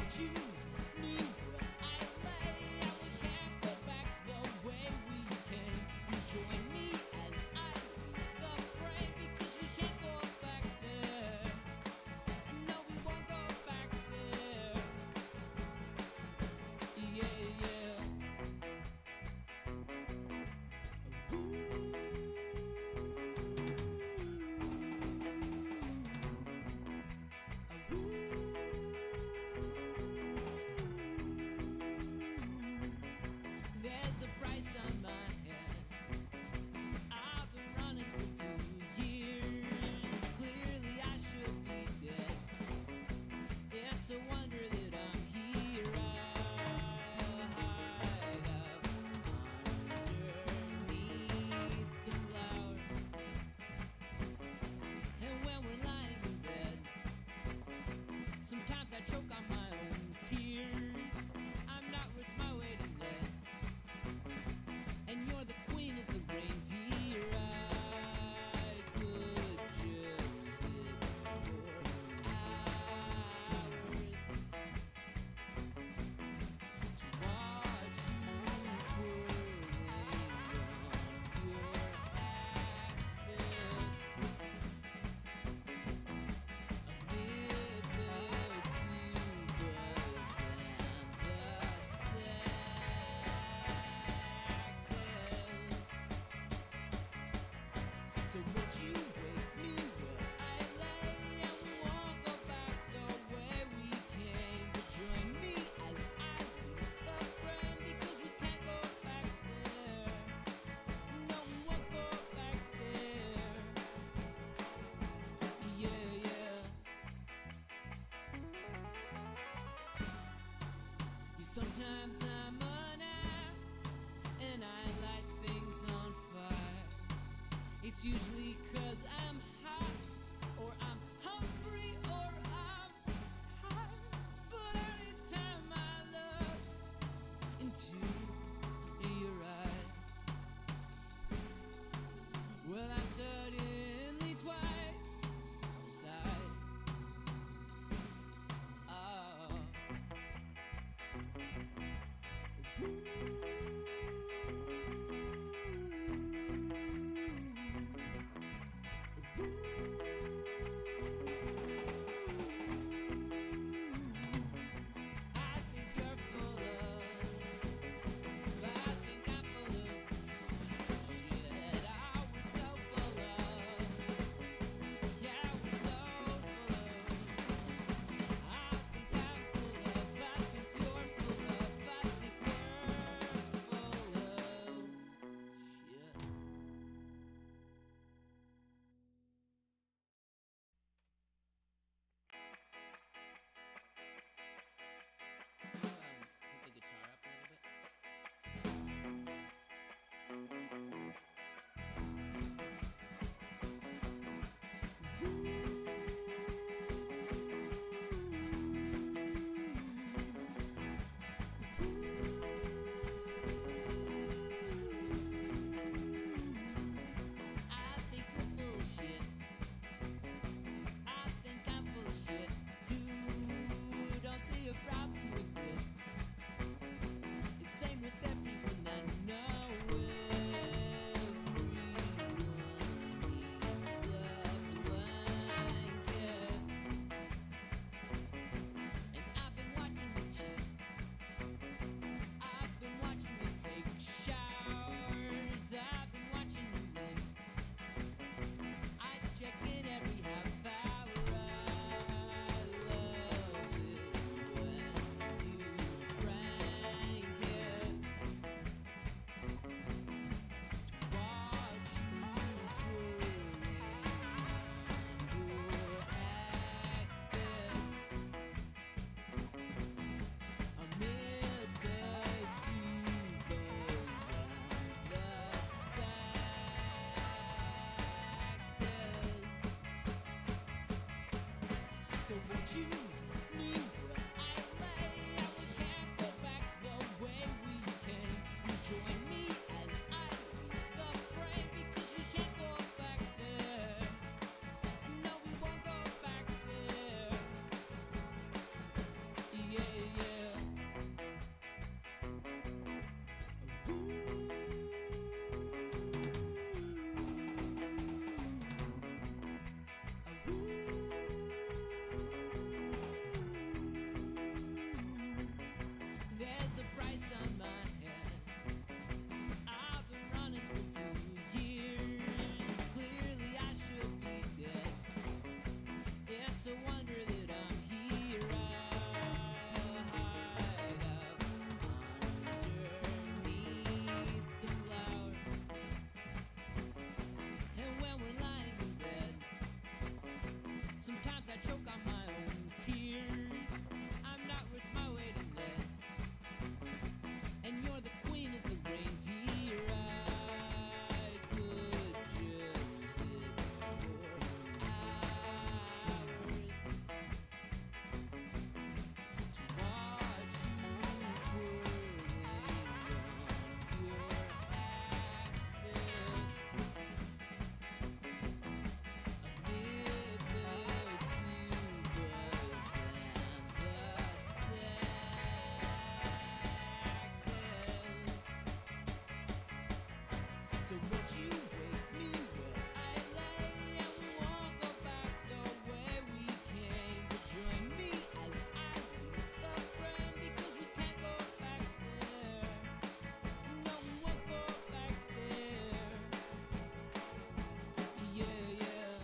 won't you leave me where I lay? And we can't go back the way we came. You join me as I leave the frame, because we can't go back there. And no, we won't go back there. Yeah, yeah. There's a price on my head. I've been running for 2 years. Clearly I should be dead. It's a wonder that I'm here. I hide up underneath the cloud. And when we're lying in bed, sometimes I choke on my own tears. I'm not worth my weight in lead, and you're the queen of the reindeer. I could just sit for hours to watch you twirling on your axis amid the tubas and the saxes. So won't you wake me where I lay? And we won't go back the way we came. But join me as I leave the frame, because we can't go back there. No, we won't go back there. Yeah, yeah. Sometimes I'm an ass, and I light things on fire. It's usually 'cause I'm hot, or I'm hungry, or I'm tired. But anytime I look into your eyes, well, I'm certainly twice the size. Oh. I think you're full of, I think I'm full of shit. I was so full of, yeah, I was so full of. I think I'm full of, I think you're full of, I think we're full of shit. Pick the guitar up a little bit. I think you're full of shit. I think I'm full of shit. Dude, don't see a problem with it. It's same with everyone I know. Everyone needs a blanket. And I've been watching you cheat. I've been watching you take showers. I've been watching you leak. I check in every half hour. I love it when you prank it. To watch you twirling on your axis amid the tubas and the saxes. So won't you leave me where I lay? And we can't go back the way we came. You join me as I leave the frame, because we can't go back there. And no, we won't go back there. Yeah. I choke on my own tears. I'm not worth my weight in lead, and you're the queen of the reindeer. I could just sit for hours to watch you twirling on your axis amid the tubas and the saxes. So won't you wake me where I lay, and we won't go back the way we came, but join me as I leave the frame, because we can't go back there. No, we won't go back there. Yeah, yeah.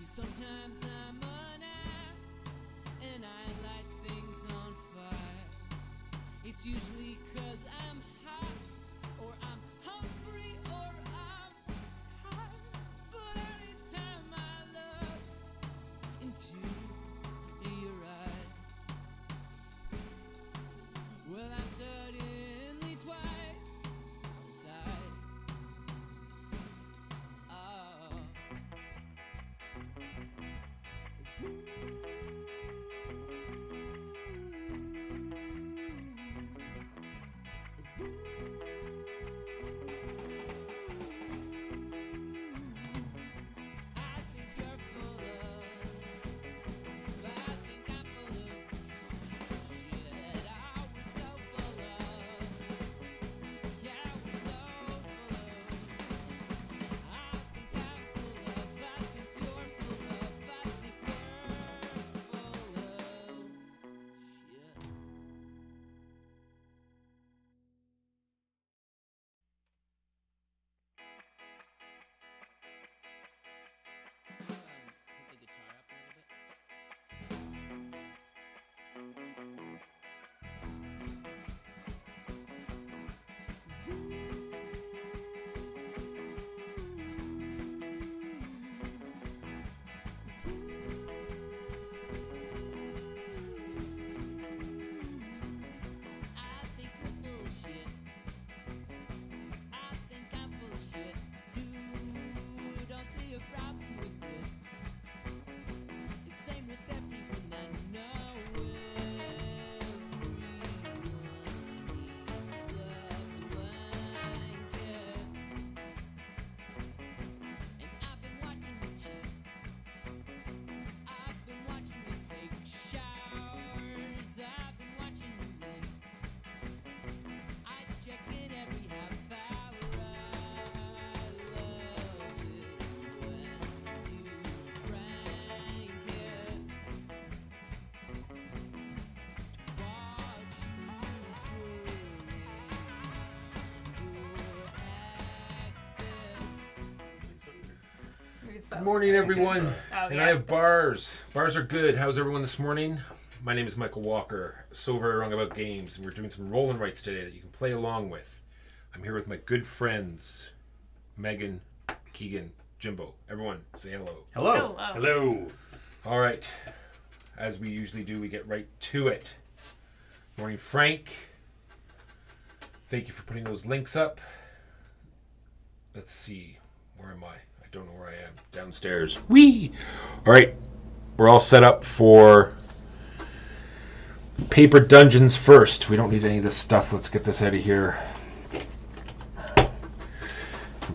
Sometimes I'm an ass, and I light things on fire. It's usually 'cause I'm hot, or I'm hungry, or I'm tired. But anytime I look into your eyes, well, I'm suddenly twice the size. Oh. I think you're full of, I think I'm full of shit. I was so full of, yeah, I was so full of. I think I'm full of, I think you're full of, I think we're full of shit. Put the guitar up a little bit. I think you're full of shit. I think I'm full of shit too. Don't see a problem with it. It's same with everyone I know. Everyone needs a blanket. And I've been watching you cheat. I've been watching you take showers. I've been watching you leak. I check in every half hour. I love it when you frank it. Watch you twirling on your axis. Good morning, everyone. Oh, And yeah. I have bars. Bars are good. How's everyone this morning? My name is Michael Walker, so very wrong about games, and we're doing some roll and writes today that you can play along with. I'm here with my good friends, Megan, Keegan, Jimbo. Everyone, say hello. Hello. Hello. All right. As we usually do, we get right to it. Morning, Frank. Thank you for putting those links up. Let's see. Where am I? I don't know where I am. Downstairs. Whee! All right. We're all set up for Paper Dungeons first. We don't need any of this stuff. Let's get this out of here.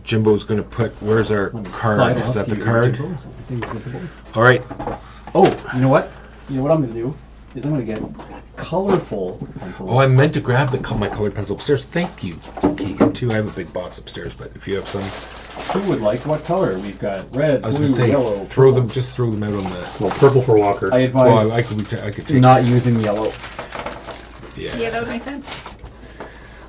Jimbo's going to put... Where's our card? Is that the card? Everything's visible. All right. Oh, you know what? You know what I'm going to do? Is I'm going to get colorful pencils. Oh, I meant to grab my colored pencil upstairs. Thank you, Keegan, too. I have a big box upstairs, but if you have some... Who would like what color? We've got red, I was blue, going to say, yellow. throw purple. just throw them out on the... Well, purple for Walker. I advise Well, I could take not using yellow. Yeah. Yeah, that would make sense.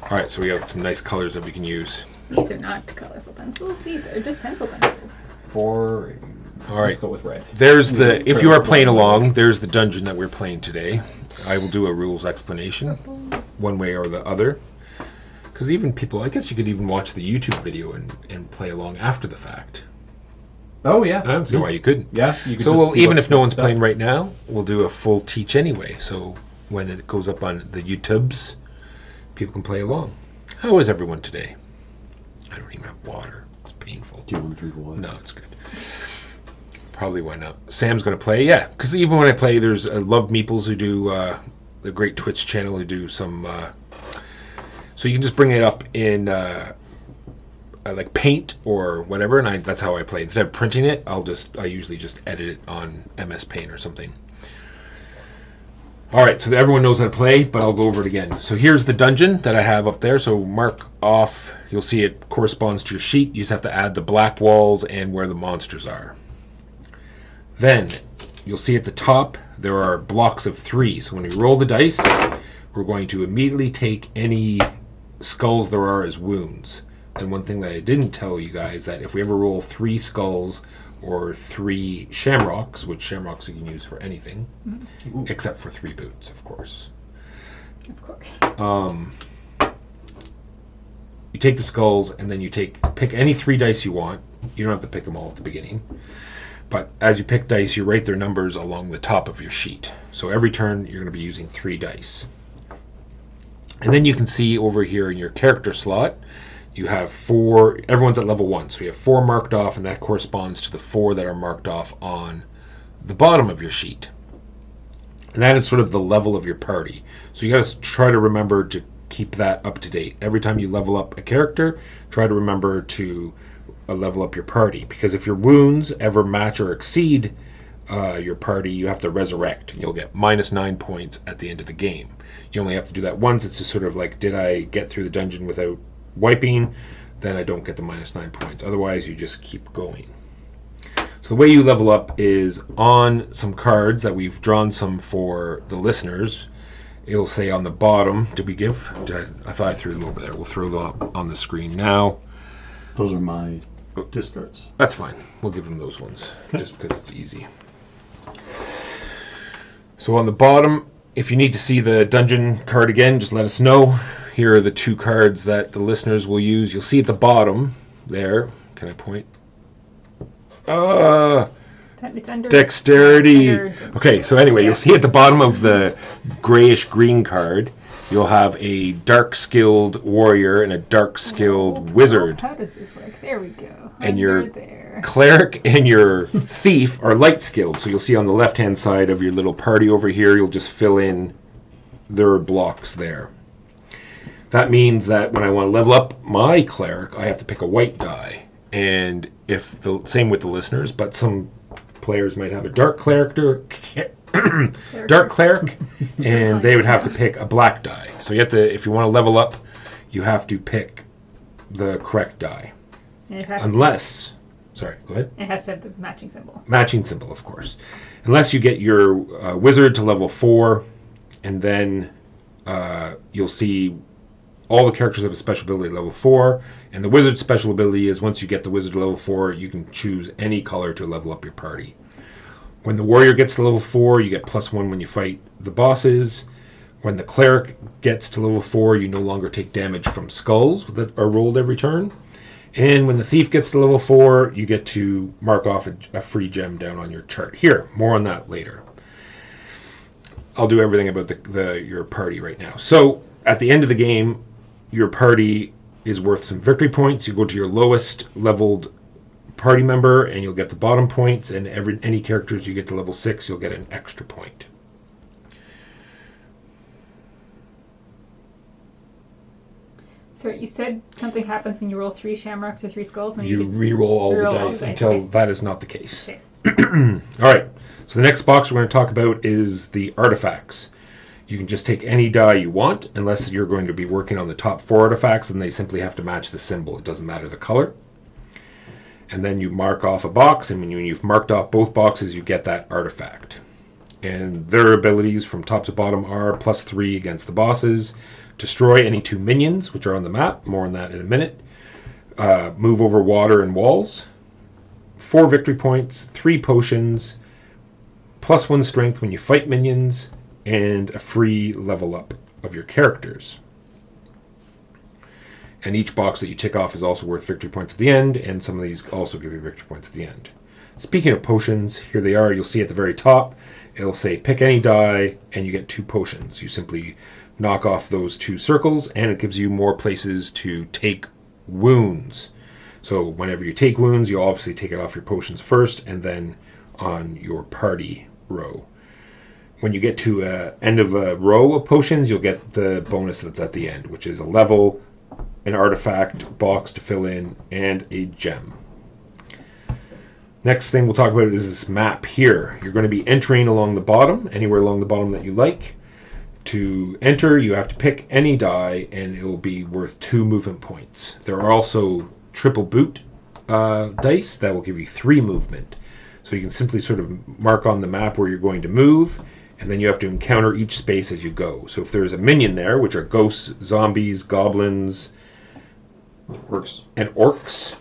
All right, so we have some nice colors that we can use. These are not colorful pencils. These are just pencil pencils. For All right. let's go with red. There's the... If you are playing along, there's the dungeon that we're playing today. I will do a rules explanation, one way or the other. Because even people... I guess you could even watch the YouTube video and play along after the fact. Oh yeah. I don't see why you couldn't. Yeah. You could So just we'll, see even what's if no one's mixed up. playing right now, we'll do a full teach anyway. So when it goes up on the YouTubes, people can play along. How is everyone today? I don't even have water. It's painful. Do you want to drink water? No, it's good. Probably why not. Sam's going to play, yeah. Because even when I play, there's Love Meeples who do the great Twitch channel who do some. So you can just bring it up in like Paint or whatever, and that's how I play. Instead of printing it, I usually just edit it on MS Paint or something. All right, so everyone knows how to play, but I'll go over it again. So here's the dungeon that I have up there. So mark off. You'll see it corresponds to your sheet. You just have to add the black walls and where the monsters are. Then you'll see at the top there are blocks of 3. So when we roll the dice, we're going to immediately take any skulls there are as wounds. And one thing that I didn't tell you guys, that if we ever roll 3 skulls or 3 shamrocks, which shamrocks you can use for anything, except for 3 boots, of course. Of course. You take the skulls, and then you pick any 3 dice you want. You don't have to pick them all at the beginning. But as you pick dice, you write their numbers along the top of your sheet. So every turn, you're going to be using 3 dice. And then you can see over here in your character slot, you have 4, everyone's at level 1, so you have 4 marked off, and that corresponds to the 4 that are marked off on the bottom of your sheet. And that is sort of the level of your party. So you got to try to remember to keep that up to date. Every time you level up a character, try to remember to level up your party, because if your wounds ever match or exceed your party, you have to resurrect, and you'll get -9 points at the end of the game. You only have to do that once. It's just sort of like, did I get through the dungeon without wiping? Then I don't get the -9 points. Otherwise, you just keep going. So the way you level up is on some cards that we've drawn some for the listeners. It'll say on the bottom, did we give? I thought I threw them over there. We'll throw them up on the screen now. Those are my discards. That's fine. We'll give them those ones, just because it's easy. So on the bottom, if you need to see the dungeon card again, just let us know. Here are the 2 cards that the listeners will use. You'll see at the bottom there. Can I point? It's under Dexterity. under- Okay, so anyway, you'll see at the bottom of the grayish-green card, you'll have a dark-skilled warrior and a dark-skilled wizard. How does this work? There we go. And your Under there. cleric and your thief are light-skilled. So you'll see on the left-hand side of your little party over here, you'll just fill in their blocks there. That means that when I want to level up my cleric, I have to pick a white die. And same with the listeners, but some players might have a dark cleric, and they would have to pick a black die. So you have to, if you want to level up, you have to pick the correct die. And it has Unless, sorry, go ahead. it has to have the matching symbol. Matching symbol, of course. Unless you get your wizard to level 4, and then you'll see all the characters have a special ability level 4, and the wizard's special ability is once you get the wizard to level 4, you can choose any color to level up your party. When the warrior gets to level 4, you get +1 when you fight the bosses. When the cleric gets to level 4, you no longer take damage from skulls that are rolled every turn. And when the thief gets to level 4, you get to mark off a free gem down on your chart. Here, more on that later. I'll do everything about your party right now. So, at the end of the game, your party is worth some victory points. You go to your lowest leveled party member, and you'll get the bottom points, and any characters you get to level 6, you'll get an extra point. So you said something happens when you roll 3 shamrocks or 3 skulls, and You re-roll all the re-roll all dice the dice, until okay. that is not the case. Okay. All right. So the next box we're going to talk about is the artifacts. You can just take any die you want, unless you're going to be working on the top 4 artifacts, and they simply have to match the symbol. It doesn't matter the color. And then you mark off a box, and when you've marked off both boxes, you get that artifact. And their abilities from top to bottom are +3 against the bosses, destroy any 2 minions, which are on the map, more on that in a minute, move over water and walls, 4 victory points, 3 potions, +1 strength when you fight minions, and a free level up of your characters. And each box that you tick off is also worth victory points at the end, and some of these also give you victory points at the end. Speaking of potions, here they are. You'll see at the very top, it'll say pick any die and you get 2 potions. You simply knock off those 2 circles and it gives you more places to take wounds. So whenever you take wounds, you'll obviously take it off your potions first and then on your party row. When you get to end of a row of potions, you'll get the bonus that's at the end, which is a level, an artifact, box to fill in, and a gem. Next thing we'll talk about is this map here. You're going to be entering along the bottom, anywhere along the bottom that you like. To enter, you have to pick any die, and it will be worth 2 movement points. There are also triple boot dice that will give you 3 movement. So you can simply sort of mark on the map where you're going to move, and then you have to encounter each space as you go. So if there's a minion there, which are ghosts, zombies, goblins, Orcs. and orcs,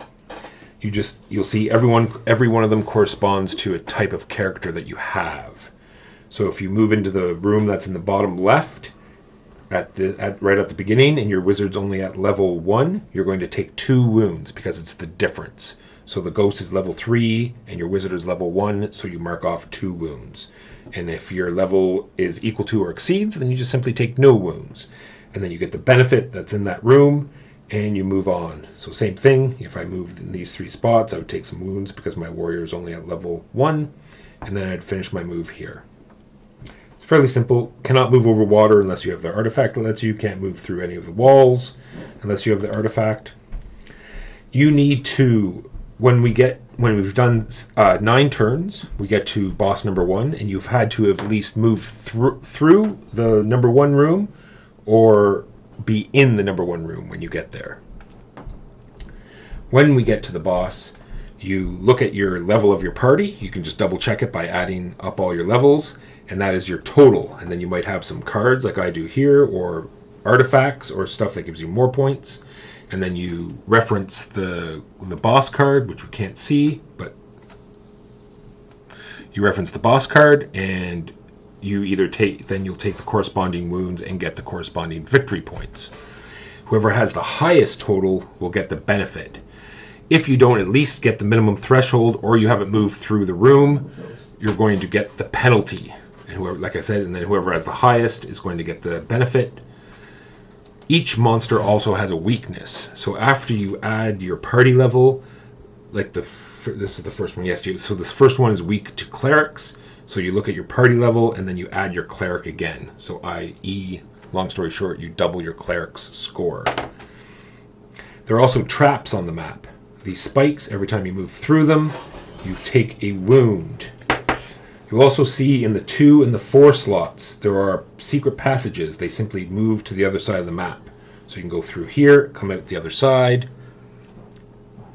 you'll see every one of them corresponds to a type of character that you have. So if you move into the room that's in the bottom left, right at the beginning, and your wizard's only at level 1, you're going to take 2 wounds because it's the difference. So the ghost is level 3 and your wizard is level 1, so you mark off 2 wounds. And if your level is equal to or exceeds, then you just simply take no wounds. And then you get the benefit that's in that room, and you move on. So same thing, if I moved in these 3 spots, I would take some wounds because my warrior is only at level 1, and then I'd finish my move here. It's fairly simple. Cannot move over water unless you have the artifact that lets you. Can't move through any of the walls unless you have the artifact. You need to, when we've done 9 turns, we get to boss number 1, and you've had to at least move through the number 1 room or be in the number 1 room when you get there. When we get to the boss, you look at your level of your party. You can just double check it by adding up all your levels, and that is your total. And then you might have some cards like I do here, or artifacts or stuff that gives you more points. And then you reference the boss card, which we can't see, but you reference the boss card, and you either you'll take the corresponding wounds and get the corresponding victory points. Whoever has the highest total will get the benefit. If you don't at least get the minimum threshold, or you haven't moved through the room, you're going to get the penalty. And whoever, like I said, and then whoever has the highest is going to get the benefit. Each monster also has a weakness. So after you add your party level, like this is the first one, yes. So this first one is weak to clerics. So you look at your party level and then you add your cleric again. So i.e., long story short, you double your cleric's score. There are also traps on the map. These spikes, every time you move through them, you take a wound. You'll also see in the 2 and the 4 slots, there are secret passages. They simply move to the other side of the map. So you can go through here, come out the other side.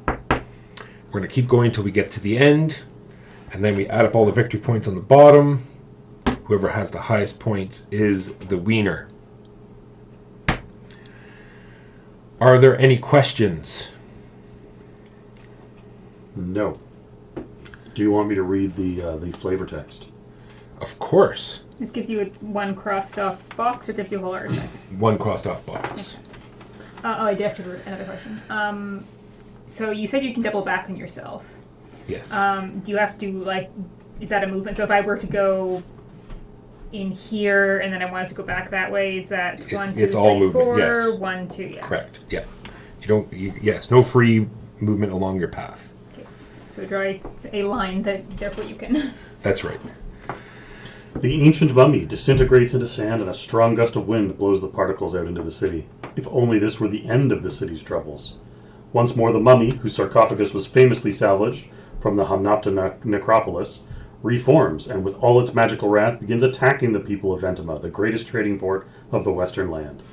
We're going to keep going until we get to the end. And then we add up all the victory points on the bottom. Whoever has the highest points is the winner. Are there any questions? No. Do you want me to read the flavor text? Of course. This gives you a 1 crossed off box, or gives you a whole artifact? 1 crossed off box. Okay. I did have to do another question. So you said you can double back on yourself. Yes. Do you have to, is that a movement? So if I were to go in here and then I wanted to go back that way, is that It's- 1, 2, it's all 3, movement, 4, yes. 1, 2, yeah. Correct. Yeah. Yes, no free movement along your path. Okay. So draw a line that therefore you can. That's right. The ancient mummy disintegrates into sand, and a strong gust of wind blows the particles out into the city. If only this were the end of the city's troubles. Once more the mummy, whose sarcophagus was famously salvaged from the Hamnapta necropolis, reforms, and with all its magical wrath begins attacking the people of Ventima, the greatest trading port of the western land.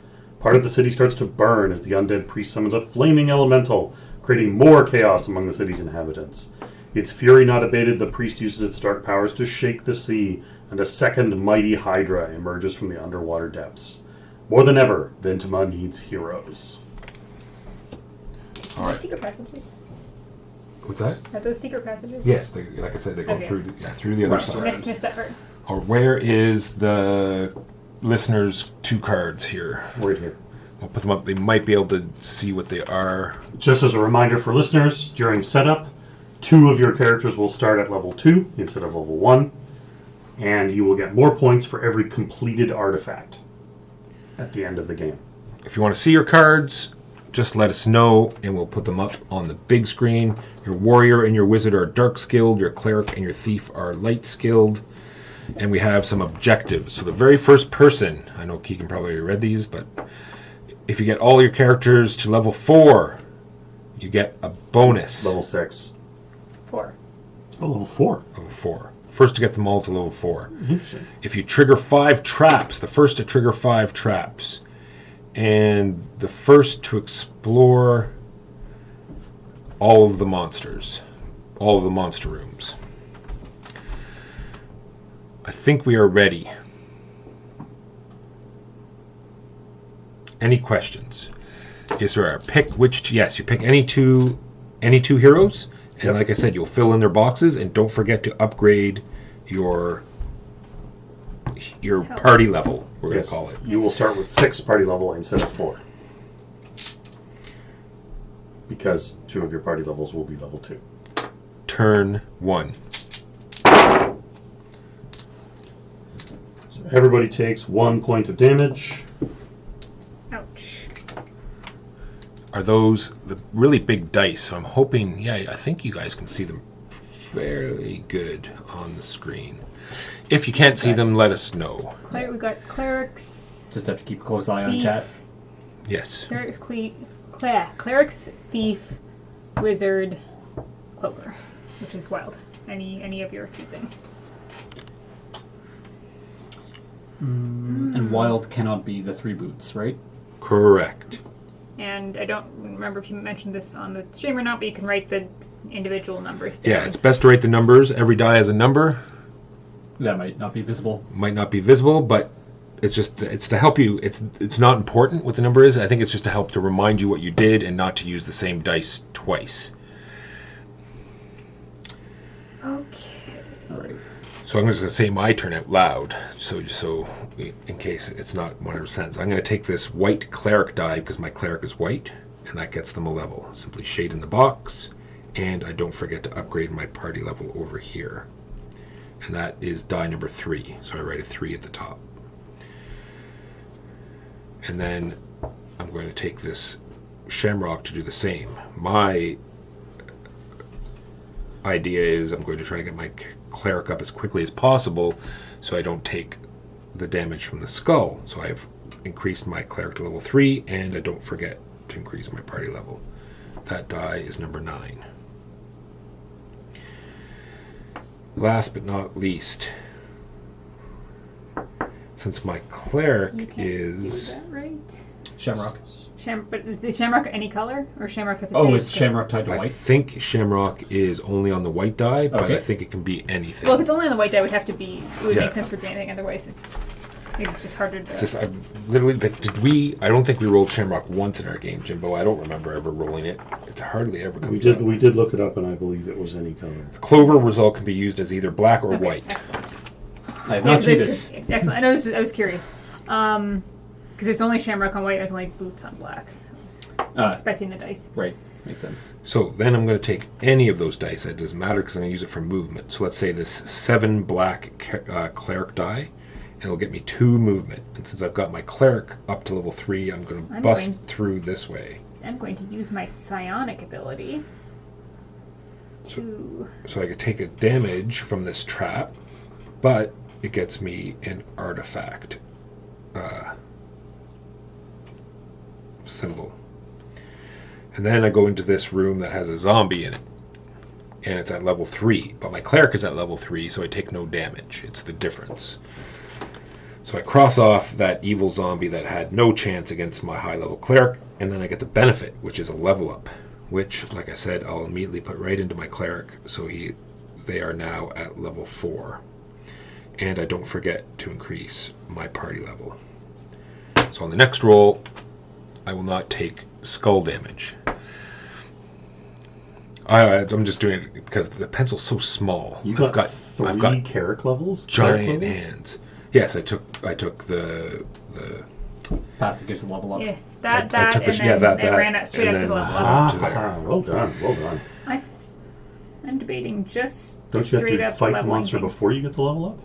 Part of the city starts to burn as the undead priest summons a flaming elemental, creating more chaos among the city's inhabitants. Its fury not abated, the priest uses its dark powers to shake the sea, and a second mighty hydra emerges from the underwater depths. More than ever, Ventima needs heroes. All right. Secret passages. What's that? Are those secret passages? Yes, like I said, they go Okay. through the other Right. side. Missed that part. Or where is the listeners' 2 cards here? Right here. I'll put them up. They might be able to see what they are. Just as a reminder for listeners, during setup, 2 of your characters will start at level 2 instead of level 1, and you will get more points for every completed artifact at the end of the game. If you want to see your cards, just let us know, and we'll put them up on the big screen. Your warrior and your wizard are dark skilled, your cleric and your thief are light skilled, and we have some objectives. So the very first person, I know Keegan probably read these, but if you get all your characters to level 4, you get a bonus. Level 6. 4. Oh, level 4. Level 4. First to get them all to level 4. Interesting. If you trigger 5 traps, the first to trigger 5 traps, and the first to explore all of the monsters, all of the monster rooms. I think we are ready. Any questions? Yes, there are. Pick which. Yes, you pick any two heroes, and Yep. like I said, you'll fill in their boxes, and don't forget to upgrade your party level. We're going to call it. You will start with 6 party level instead of 4. Because 2 of your party levels will be level 2. Turn 1. So everybody takes 1 point of damage. Ouch. Are those the really big dice? So I'm hoping, yeah, I think you guys can see them fairly good on the screen. If you can't see them, let us know. We got clerics. Just have to keep a close eye on thief, chat. Yes. Clerics, thief, wizard, cloaker, which is wild. Any of your choosing. And wild cannot be the 3 boots, right? Correct. And I don't remember if you mentioned this on the stream or not, but you can write the individual numbers down. Yeah, it's best to write the numbers. Every die has a number. That might not be visible. Might not be visible, but it's to help you. It's not important what the number is. I think it's just to help to remind you what you did and not to use the same dice twice. Okay. All right. So I'm just going to say my turn out loud, so in case it's not 100%. So I'm going to take this white cleric die because my cleric is white, and that gets them a level. Simply shade in the box, and I don't forget to upgrade my party level over here. And that is die number 3, so I write a 3 at the top. And then I'm going to take this shamrock to do the same. My idea is I'm going to try to get my cleric up as quickly as possible so I don't take the damage from the skull. So I've increased my cleric to level 3, and I don't forget to increase my party level. That die is number 9. Last but not least, since my cleric You can't is... do that, right? Shamrock. But is Shamrock any color? Or Shamrock have a Oh, save it's skill? Shamrock tied to I white? think Shamrock is only on the white die, but Okay. I think it can be anything. Well, if it's only on the white die, it would have to be... It would Yeah. make sense for anything, otherwise it's just harder to... It's just, I literally, I don't think we rolled Shamrock once in our game, Jimbo. I don't remember ever rolling it. It hardly ever comes up. We did look it up, and I believe it was any color. The clover result can be used as either black or Okay, white. Excellent. I have not cheated. Excellent. I was curious. Because it's only Shamrock on white, there's only boots on black. I was expecting the dice. Right. Makes sense. So then I'm going to take any of those dice. It doesn't matter because I'm going to use it for movement. So let's say this 7 black cleric die, and it'll get me 2 movement. And since I've got my cleric up to level 3, I'm going to bust through this way. I'm going to use my psionic ability to... So I could take a damage from this trap, but it gets me an artifact symbol. And then I go into this room that has a zombie in it, and it's at level 3, but my cleric is at level 3, so I take no damage. It's the difference. So I cross off that evil zombie that had no chance against my high level cleric, and then I get the benefit, which is a level up, which, like I said, I'll immediately put right into my cleric, so they are now at level 4. And I don't forget to increase my party level. So on the next roll, I will not take skull damage. I'm just doing it because the pencil's so small. I've got 3 cleric levels? Giant hands. Yes, I took the Path that gives a level up. Yeah, I that, took and the- then yeah, that, it ran and straight up to then- the level up. to there. Well done, well done. I'm debating just Don't you straight have up to fight the leveling monster things. before you get the level up?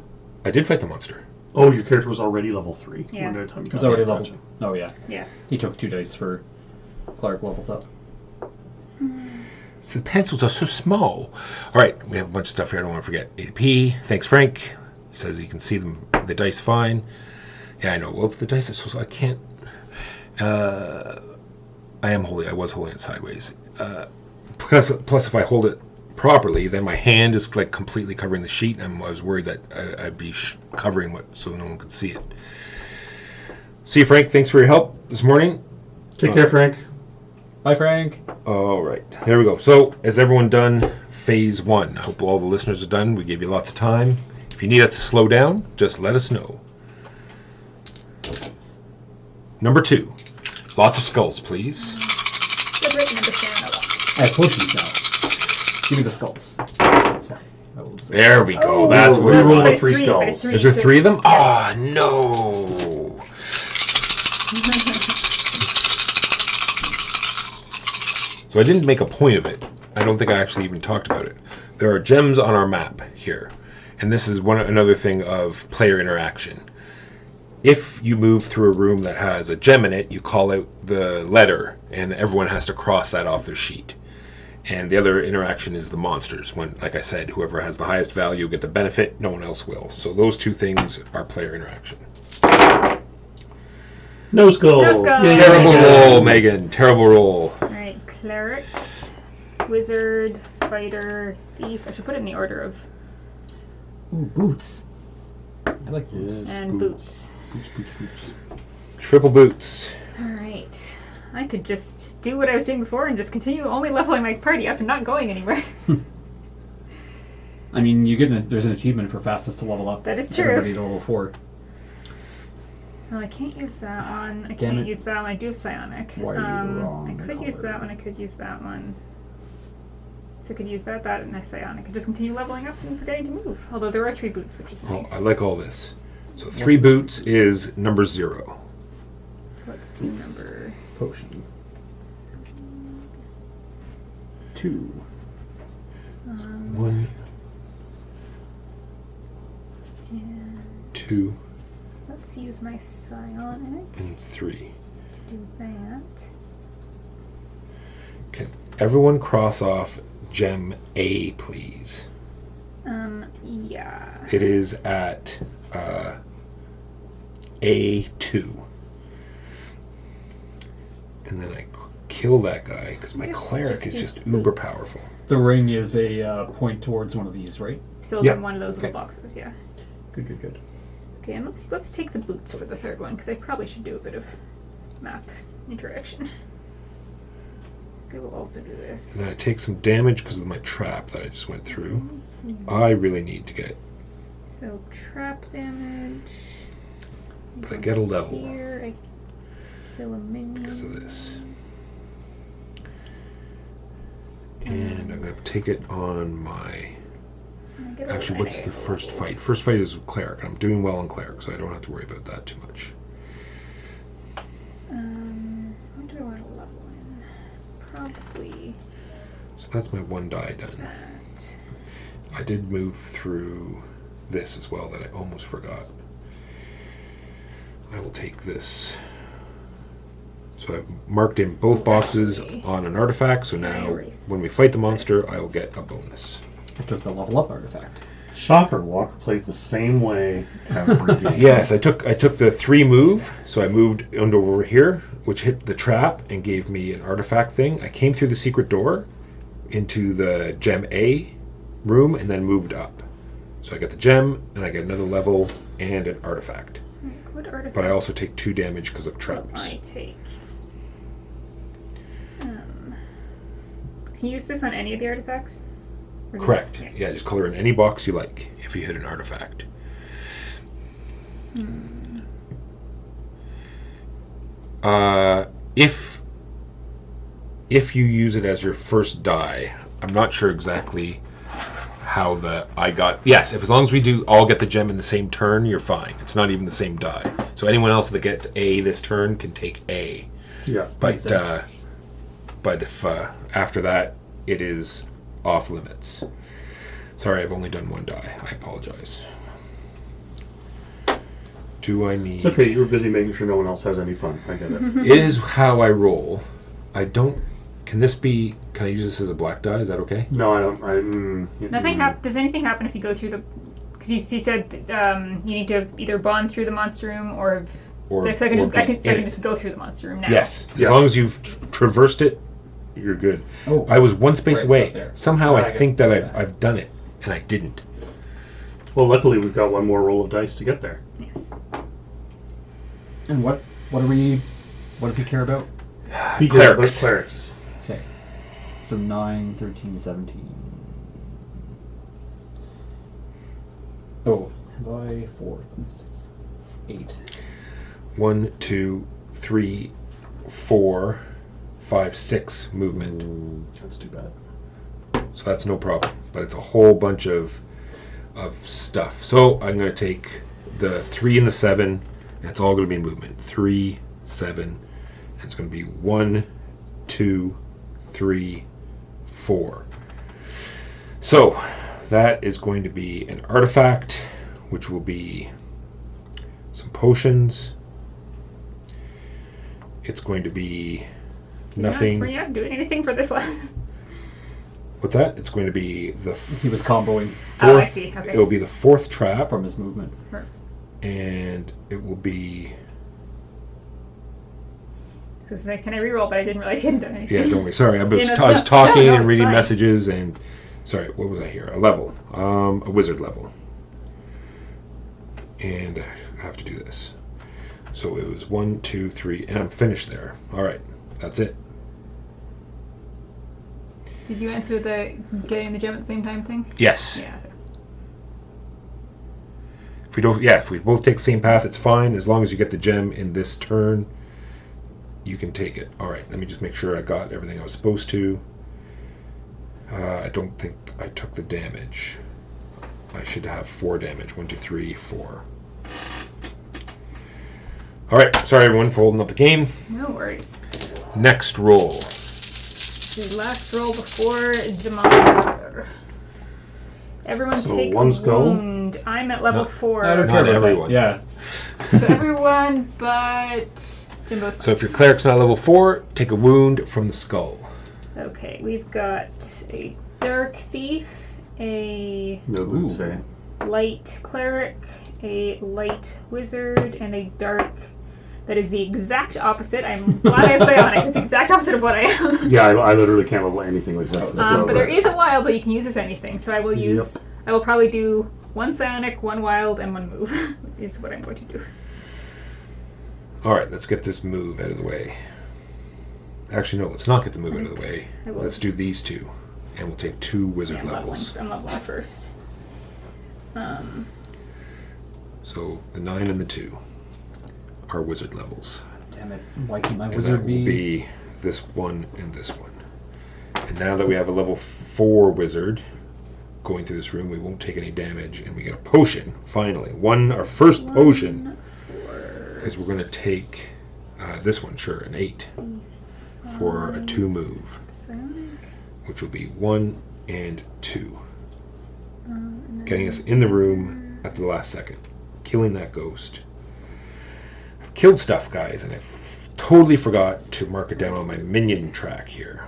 I did fight the monster. Oh, your character was already level 3. Yeah. When the time you It was got already there, level. gotcha. Oh yeah. Yeah. He took 2 dice for Clark levels up. So the pencils are so small. All right, we have a bunch of stuff here. I don't want to forget. AP. Thanks, Frank. He says you can see the dice fine. Yeah, I know. Well, the dice are so small. I can't. I was holding it sideways. Plus, if I hold it properly, then my hand is like completely covering the sheet, and I was worried that I'd be covering it so no one could see it. See you, Frank. Thanks for your help this morning. Take care, Frank. Bye, Frank. All right, there we go. So, has everyone done phase 1? I hope all the listeners are done. We gave you lots of time. If you need us to slow down, just let us know. Number 2. Lots of skulls, please. Good written understand a lot. I have potions now. Give me the skulls. That's fine. I will observe. There we go. Oh, That's what we we rolled want. the 3 skulls. Is there 3 of them? Ah, no. So I didn't make a point of it. I don't think I actually even talked about it. There are gems on our map here. And this is another thing of player interaction. If you move through a room that has a gem in it, you call out the letter, and everyone has to cross that off their sheet. And the other interaction is the monsters. When, like I said, whoever has the highest value will get the benefit, no one else will. So those 2 things are player interaction. No skulls. No skulls. Yay. Terrible roll, Megan. Terrible roll. Alright, cleric, wizard, fighter, thief. I should put it in the order of Ooh, boots. I like boots. Yes, and boots. Boots. Triple boots. Alright. I could just do what I was doing before and just continue only leveling my party up and not going anywhere. I mean, there's an achievement for fastest to level up. That is true. Everybody to level 4. Well, I can't use that one. I Damn can't it. use that one. I do have psionic. Why are you the wrong I could use color? that one. I could use that one. So I could use that, and I psionic. I could just continue leveling up and forgetting to move. Although there are 3 boots, which is Oh, nice. I like all this. So 3 boots is number 0. So let's do number... Potion. 2. 1, And 2, let's use my psionic and 3. to do that. Can everyone cross off gem A, please? Yeah. It is at A2. And then I kill that guy because my Yes, cleric just is do just uber boots. powerful. The ring is a point towards one of these, right? It fills Yeah. in one of those Okay. little boxes, yeah. Good. Okay, and let's take the boots for the 3rd one, because I probably should do a bit of map interaction. Okay, we'll also do this. And then I take some damage because of my trap that I just went through. I really need to get... So trap damage. But I get a level Here, I kill a minion. because of this. And I'm going to take it on my... I get a Actually, level. what's the first fight? First fight is cleric. I'm doing well on cleric, so I don't have to worry about that too much. What do I want to level in? Probably So that's my 1 die done. that. I did move through this as well that I almost forgot. I will take this. So I've marked in both boxes on an artifact, so now when we fight the monster, I will get a bonus. I took the level up artifact. Shocker, Walker plays the same way every game. Yes, I took the 3 move, so I moved over here, which hit the trap and gave me an artifact thing. I came through the secret door into the gem A room and then moved up. So I get the gem, and I get another level and an artifact. What artifact But I also take 2 damage because of will traps. I take? Can you use this on any of the artifacts? Or does Correct. it- Yeah, just color in any box you like if you hit an artifact. If you use it as your first die, I'm not sure exactly how yes, if as long as we do all get the gem in the same turn, you're fine. It's not even the same die. So anyone else that gets A this turn can take A. Yeah. But Makes sense. but if after that it is off limits. Sorry, I've only done one die. I apologize. Do I need... It's okay, you were busy making sure no one else has any fun. I get it. It is how I roll. I don't... Can this be... Can I use this as a black die? Is that okay? No, I don't. Nothing does anything happen if you go through the... Because you said you need to either bond through the monster room or so I can just go through the monster room now. Yes. As Yeah. long as you've traversed it, you're good. Oh, I was one space right away. up there. Somehow I I get think that that. I've done it, and I didn't. Well, luckily we've got one more roll of dice to get there. Yes. And what are we? What does he care about? He cares about Clerics. clerics. Okay. So 9, 13, 17. Oh, by 4, 5, 6, 8. 1, 2, 3, 4, 5, 6 movement. That's too bad. So that's no problem. But it's a whole bunch of stuff. So I'm going to take the 3 and the 7, and it's all going to be in movement. 3, 7, and it's going to be 1, 2, 3, 4. So that is going to be an artifact, which will be some potions. It's going to be nothing. We're not doing anything for this one. What's that? It's going to be the He was comboing Oh, I fourth. see. Okay. It will be the 4th trap, from his movement. and it will be. So it's like, can I reroll? But I didn't realize you hadn't done anything. Yeah, don't worry. Sorry, I was, Yeah, no, I was no, talking no, and it's reading fine. messages, and sorry, what was I here? A level, a wizard level, and I have to do this. So it was 1, 2, 3, and I'm finished there. All right, that's it. Did you answer the getting the gem at the same time thing? Yes. Yeah. If we both take the same path, it's fine. As long as you get the gem in this turn, you can take it. All right, let me just make sure I got everything I was supposed to. I don't think I took the damage. I should have 4 damage. 1, 2, 3, 4. All right, sorry everyone for holding up the game. No worries. Next roll. The last roll before the monster. Everyone So take one a skull? wound. I'm at level 4. I don't Not care about everyone. that. Yeah. So everyone but Jimbo's. So if your cleric's not level 4, take a wound from the skull. Okay, we've got a dark thief, a No would say. light cleric, a light wizard, and a dark. That is the exact opposite. I'm glad I have psionic. It's the exact opposite of what I am. Yeah, I literally can't level anything except for this. But there is a wild that you can use as anything. So I will use. Yep. I will probably do 1 psionic, 1 wild, and 1 move. Is what I'm going to do. All right, let's get this move out of the way. Actually, no, let's not get the move out of the way. I will. Let's do these 2, and we'll take 2 wizard Yeah, levels. I'm leveling first. So the 9 and the 2 are wizard levels. Damn it. Why can't my And that wizard will be... be this one and this one. And now that we have a level 4 wizard going through this room, we won't take any damage, and we get a potion, finally. Our first potion, is we're going to take this one, sure, an 8, for a 2 move, Psionic. which will be 1 and 2. Getting us in the room at the last second. Killing that ghost. I've killed stuff, guys, and I totally forgot to mark it down on my minion track here.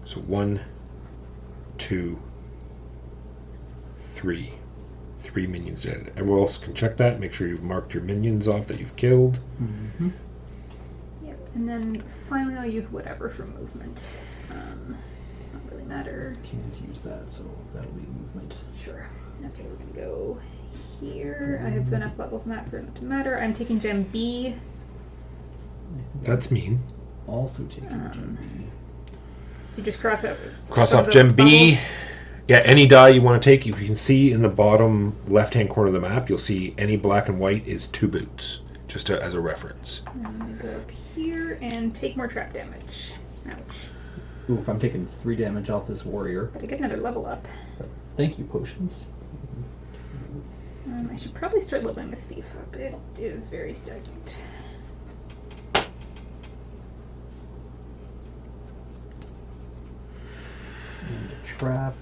So 1, 2, 3. 3 minions dead. Everyone else can check that. Make sure you've marked your minions off that you've killed. Mm-hmm. Yep. And then finally I'll use whatever for movement. Does not really matter. Can't use that, so that'll be movement. Sure. Okay, we're gonna go here. I have enough levels in that for it to matter. I'm taking gem B. I think That's mean. I'm also taking gem B. So just cross out. Cross some off of the gem B. bubbles. Yeah, any die you want to take. If you can see in the bottom left-hand corner of the map, you'll see any black and white is 2 boots, just as a reference. And I'm gonna go up here and take more trap damage. Ouch. Ooh, if I'm taking 3 damage off this warrior. But I get another level up. Thank you, potions. I should probably start leveling this thief up. It is very stagnant. And a trap.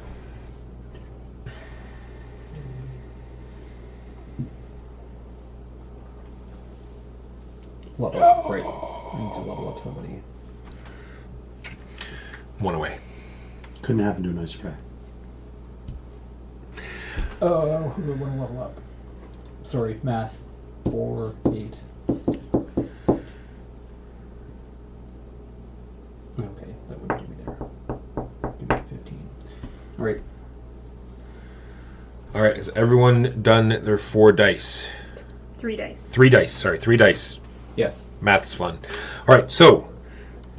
Level up, right. I need to level up somebody. One away. Couldn't happen to a nice try. Oh, who would want to level up? Sorry, math. 4, 8. Okay, that wouldn't do me there. Give me 15. Alright. Alright, has everyone done their 4 dice? 3 dice. 3 dice, sorry, 3 dice. Yes. Math's fun. Alright, so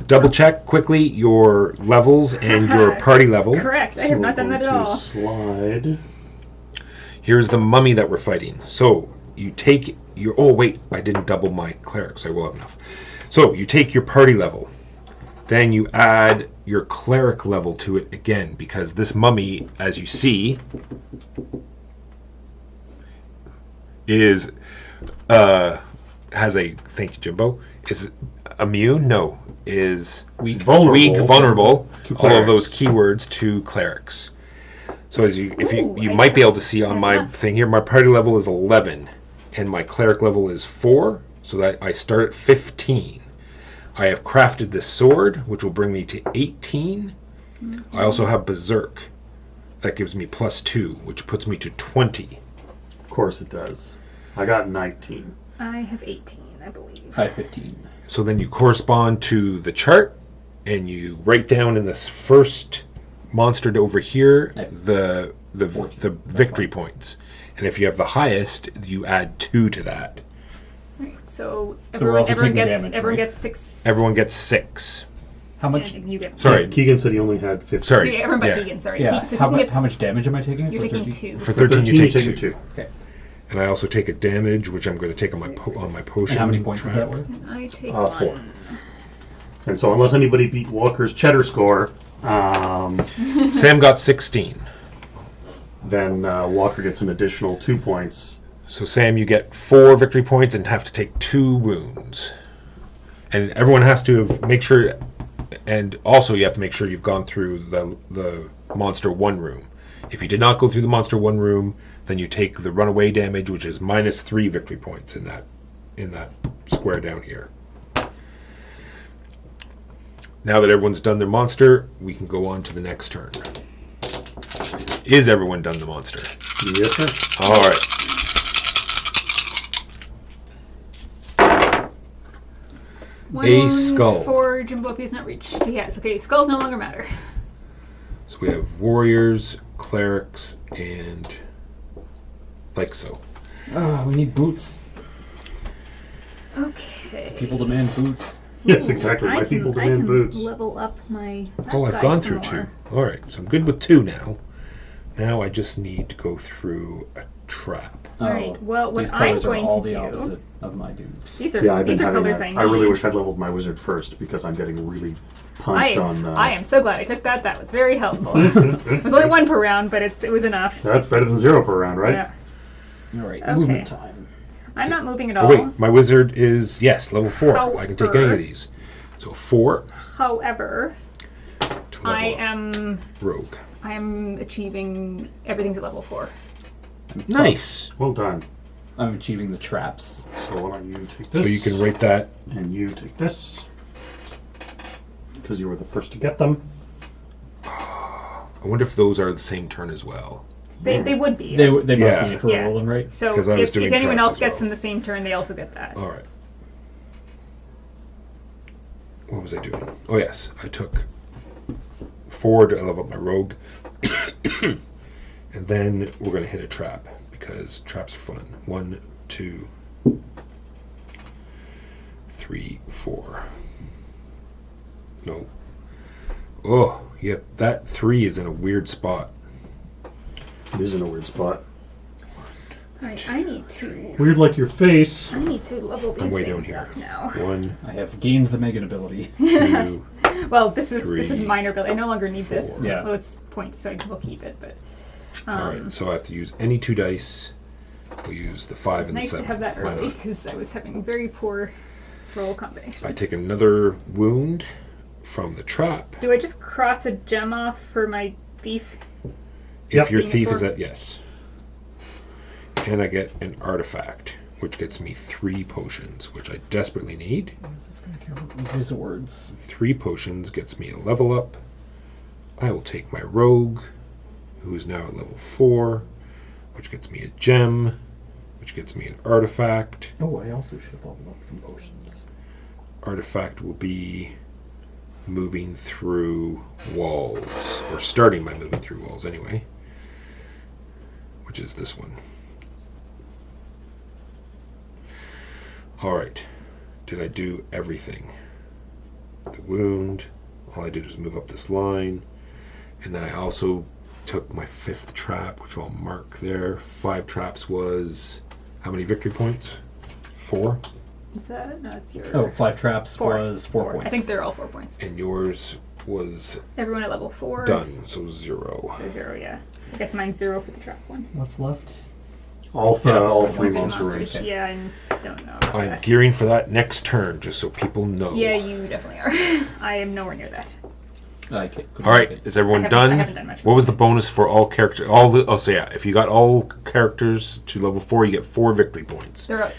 double check quickly your levels and your party level. Correct. I have not done that at all. Slide. Here's the mummy that we're fighting. So you take your... Oh, wait, I didn't double my clerics. I will have enough. So you take your party level. Then you add your cleric level to it again, because this mummy, as you see, is... has a... Thank you, Jimbo. Is immune? No. Is... Weak. Vulnerable. To All of clerics. those keywords to clerics. So as you, if you Ooh, I might be able to see on have my enough. thing here, my party level is 11, and my cleric level is 4, so that I start at 15. I have crafted this sword, which will bring me to 18. I also have berserk, that gives me +2, which puts me to 20. Of course it does. I got 19. I have 18, I believe. I have 15. So then you correspond to the chart, and you write down in this first monster over here the 14. victory points, and if you have the highest, you add 2 to that. Right, so we're also taking gets damage, everyone right? gets 6. Everyone gets 6. How much? And you get Sorry, Keegan said he only had 15. So sorry. yeah, everyone but Yeah. Keegan. Sorry. Yeah. So How, Keegan gets, how much damage am I taking? You're for taking 13? 2. For 13, you take 2. Okay. And I also take a damage, which I'm going to take on my potion. And how many points is that worth? I take 4. 1. And so unless anybody beat Walker's cheddar score, Sam got 16. then Walker gets an additional 2 points. So Sam, you get 4 victory points and have to take 2 wounds. And everyone has to make sure, and also you have to make sure you've gone through the monster 1 room. If you did not go through the monster 1 room, then you take the runaway damage, which is -3 victory points in that square down here. Now that everyone's done their monster, we can go on to the next turn. Is everyone done the monster? Yes, sir. All right. One A wound skull. for Jimbo if he's not reached. He has. Okay, skulls no longer matter. So we have warriors, clerics, and like so. Oh, we need boots. Okay. People demand boots. Yes, exactly. I My can, people I demand can boots. level up my. Oh, I've die gone some through more. 2. All right, so I'm good with 2 now. Now I just need to go through a trap. Alright, well, what these I'm colors are going all to the do- opposite of my dudes. These are Yeah, I've been these are having colors that. I need. I really wish I'd leveled my wizard first because I'm getting really pumped on. I am so glad I took that. That was very helpful. It was only 1 per round, but it was enough. That's better than 0 per round, right? Yeah. All right, Okay. movement time. I'm not moving at Oh all. wait, my wizard is, yes, level 4. I can take any However- of these. So 4 However, to level I up. am Rogue. achieving everything's at level 4. Nice. Well done. I'm achieving the traps. So why don't you take So this? you can rate that. And you take this. Because you were the first to get them. I wonder if those are the same turn as well. They would be. They must Yeah. be for Yeah. rolling, right? So 'Cause I was if doing anyone traps else as gets well. them the same turn, they also get that. All right. What was I doing? Oh yes, I took 4 to level up my rogue, and then we're going to hit a trap because traps are fun. 1, 2, 3, 4. No. Oh, yeah, that 3 is in a weird spot. It is in a weird spot. Alright, I need to Weird like your face. level these I'm way things down here. up now. 1, I have gained the Megan ability. 2, Well, this is 3, minor build. I no longer need this. 4. Yeah. Well, it's points, so we'll keep it. But all right, so I have to use any 2 dice. We'll use the 5 it's and the nice 7. to have that Why early not? because I was having very poor roll combinations. I take another wound from the trap. Do I just cross a gem off for my thief. If Yep. your Being a thief is four. at yes. And I get an artifact, which gets me 3 potions, which I desperately need. Is this going to care about these words? 3 potions gets me a level up. I will take my rogue, who is now at level 4, which gets me a gem, which gets me an artifact. Oh, I also should level up from potions. Artifact will be moving through walls, or starting by moving through walls anyway, which is this one. Alright, did I do everything? The wound, all I did was move up this line, and then I also took my 5th trap, which I'll mark there. 5 traps was, how many victory points? 4? Is that? No, it's your. Oh, 5 traps was 4 points. I think they're all 4 points. And yours was Everyone at level 4. done, so 0. So 0, yeah. I guess mine's 0 for the trap one. What's left? All 3 Monster monster rooms. rooms. Yeah, I don't know. about I'm that. gearing for that next turn, just so people know. Yeah, you definitely are. I am nowhere near that. Okay. All right, is everyone done? I haven't done much. What was the bonus for all characters? So yeah, if you got all characters to level 4, you get 4 victory points, They're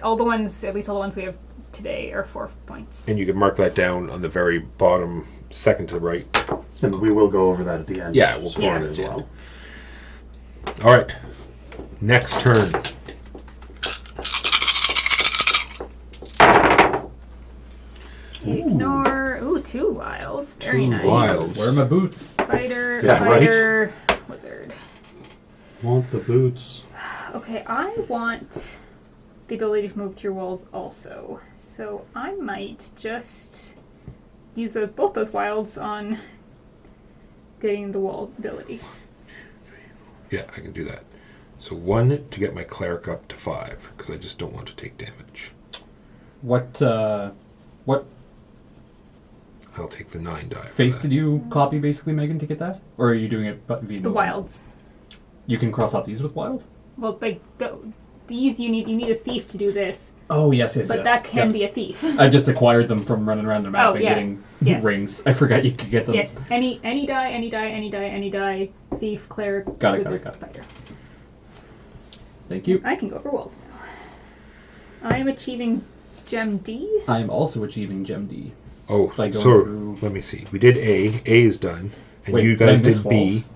all the ones, at least all the ones we have today, are 4 points. and you can mark that down on the very bottom, second to the right. And we will go over that at the end. Yeah, we'll Score go it over as it, yeah. well. All right, next turn. Ignore. Ooh, 2 wilds. Very 2 nice. wilds. Where are my boots? Fighter, Yeah, right. fighter, wizard. Want the boots. Okay, I want the ability to move through walls also. So I might just use both those wilds on getting the wall ability. Yeah, I can do that. So 1 to get my cleric up to 5, because I just don't want to take damage. What I'll take the 9 die. for face that. did you copy basically, Megan, to get that? Or are you doing it via The wilds. You can cross out these with wild? Well, like these, you need a thief to do this, Oh, yes. but that can be a thief. I just acquired them from running around the map Oh, and yeah. getting Yes. rings. I forgot you could get them. Yes, any die, thief, cleric, Got it, wizard, got it. fighter. Thank you. I can go over walls now. I am achieving gem D. I am also achieving Gem D. Oh, By going so through- let me see. We did A. A is done, and Wait, you did I guys miss did B. walls?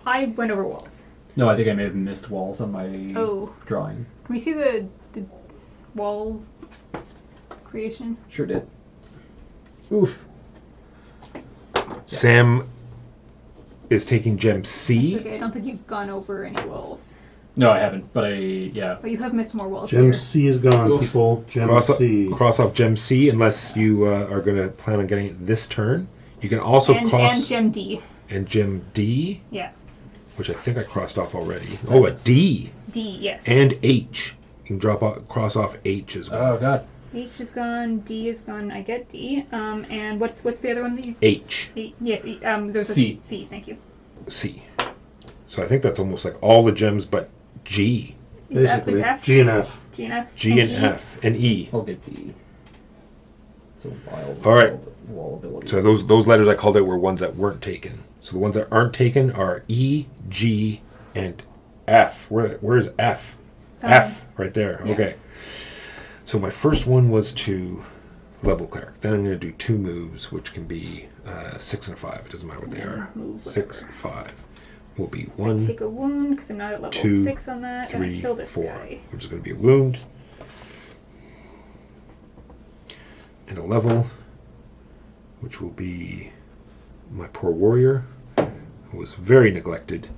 I went over walls. No, I think I may have missed walls on my Oh. drawing. Can we see the wall creation? Sure did. Oof. Sam is taking gem C. It's okay, I don't think you've gone over any walls. No, I haven't, but yeah. But you have missed more walls Gem here. C is gone, Oof. people. Gem C. Cross off gem C unless you are going to plan on getting it this turn. You can also and cross gem D. and gem D, Yeah. which I think I crossed off already. Oh, a D D, yes. and H. You can cross off H as well. Oh, God. H is gone, D is gone, I get D. And what's the other one that you... H, Yes, there's a C. C, thank you. C. So I think that's almost like all the gems but G. Is Basically, F? G and F. G and F. G and E? F and E. I'll get D. So wild. All right. Wall ability. So those letters I called out were ones that weren't taken. So the ones that aren't taken are E, G, and F. Where's F? F right there. yeah. Okay. So my first one was to level cleric. Then I'm going to do 2 moves, which can be 6 and a 5. It doesn't matter what they are. Move 6, whatever. 5 will be 1, Take a wound because I'm not at level 2, 6 on that, and 3, I kill this 4, guy. which is going to be a wound. And a level, which will be my poor warrior, who was very neglected.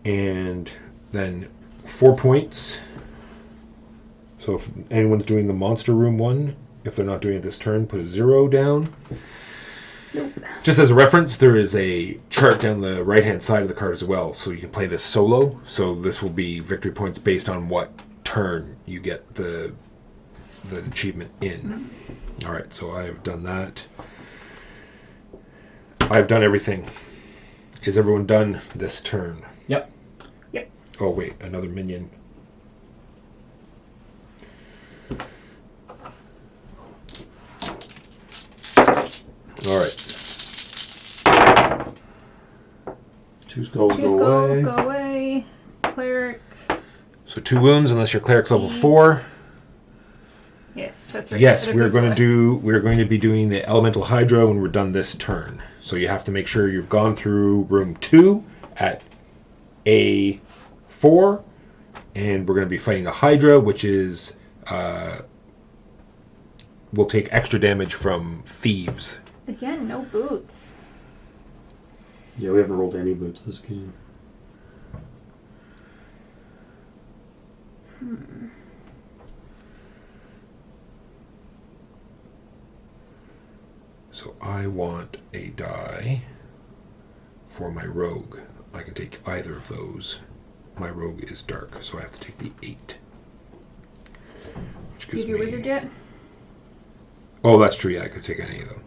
And then 4 points. So if anyone's doing the monster room one, if they're not doing it this turn, put a 0 down. Nope. Just as a reference, there is a chart down the right-hand side of the card as well, so you can play this solo. So this will be victory points based on what turn you get the achievement in. All right, so I have done that. I've done everything. Is everyone done this turn? Yep. Yep. Oh wait, another minion. All right. 2 skulls Two go skulls away. go away. Cleric. So 2 wounds unless your cleric's level Eight. 4. Yes, that's right. Yes, Other we're people going are- to we're going to be doing the elemental hydra when we're done this turn. So you have to make sure you've gone through room 2 at A4, and we're going to be fighting a hydra, which is will take extra damage from thieves. Again, no boots. Yeah, we haven't rolled any boots this game. So I want a die for my rogue. I can take either of those. My rogue is dark, so I have to take the 8. Which Do you have your wizard yet? Oh, that's true. Yeah, I could take any of them.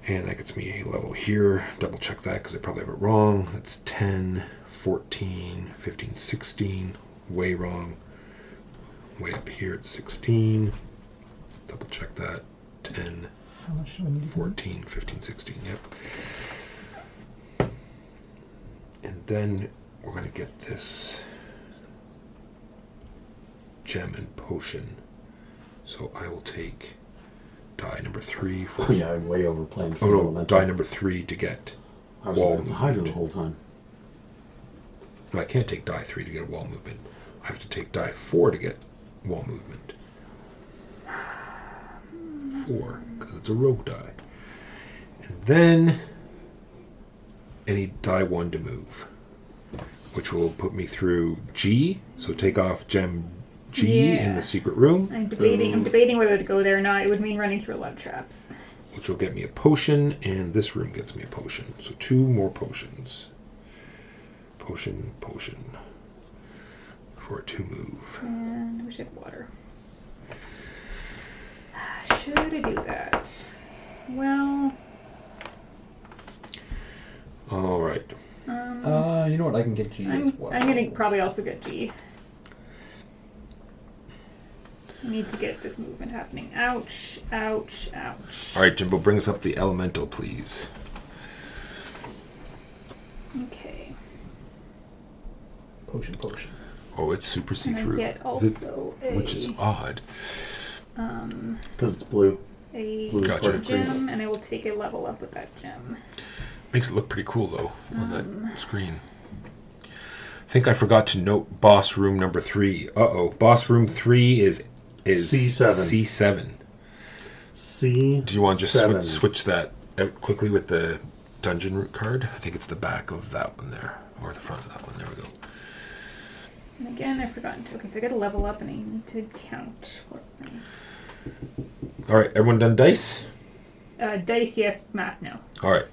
And that gets me a level here. Double check that because I probably have it wrong. That's 10, 14, 15, 16. Way wrong. Way up here at 16. Double check that. 10, How much do I need? 14, 15, 16. Yep. And then we're going to get this gem and potion. So I will take die number 3 for. Oh, yeah, I'm way overplaying. Oh no, die number 3 to get. I was wall looking at the Hydra the movement. whole time. No, I can't take die 3 to get a wall movement. I have to take die 4 to get wall movement. 4, because it's a rogue die. And then any die 1 to move, which will put me through G. So take off gem G in Yeah. the secret room, I'm debating whether to go there or not. It would mean running through a lot of traps. which will get me a potion, and this room gets me a potion. So 2 more potions. Potion for a 2 move. And I wish I had water. Should I do that? Well, All right. You know what? I can get G as well. I'm gonna probably also get G. I need to get this movement happening. Ouch, ouch, ouch. All right, Jimbo, bring us up the elemental, please. Okay. Potion. Oh, it's super And I see-through. get also Which is odd. Because it's blue. a Blue is Gotcha. part of green. gem, and I will take a level up with that gem. Makes it look pretty cool, though, on that screen. I think I forgot to note boss room number 3. Uh-oh. Boss room 3 is C7. C7. C. Do you want to just switch that out quickly with the dungeon route card? I think it's the back of that one there, or the front of that one. There we go. And again, I've forgotten to. Okay, so I got to level up, and I need to count. All right, everyone done dice? Dice, yes. Math, no. All right.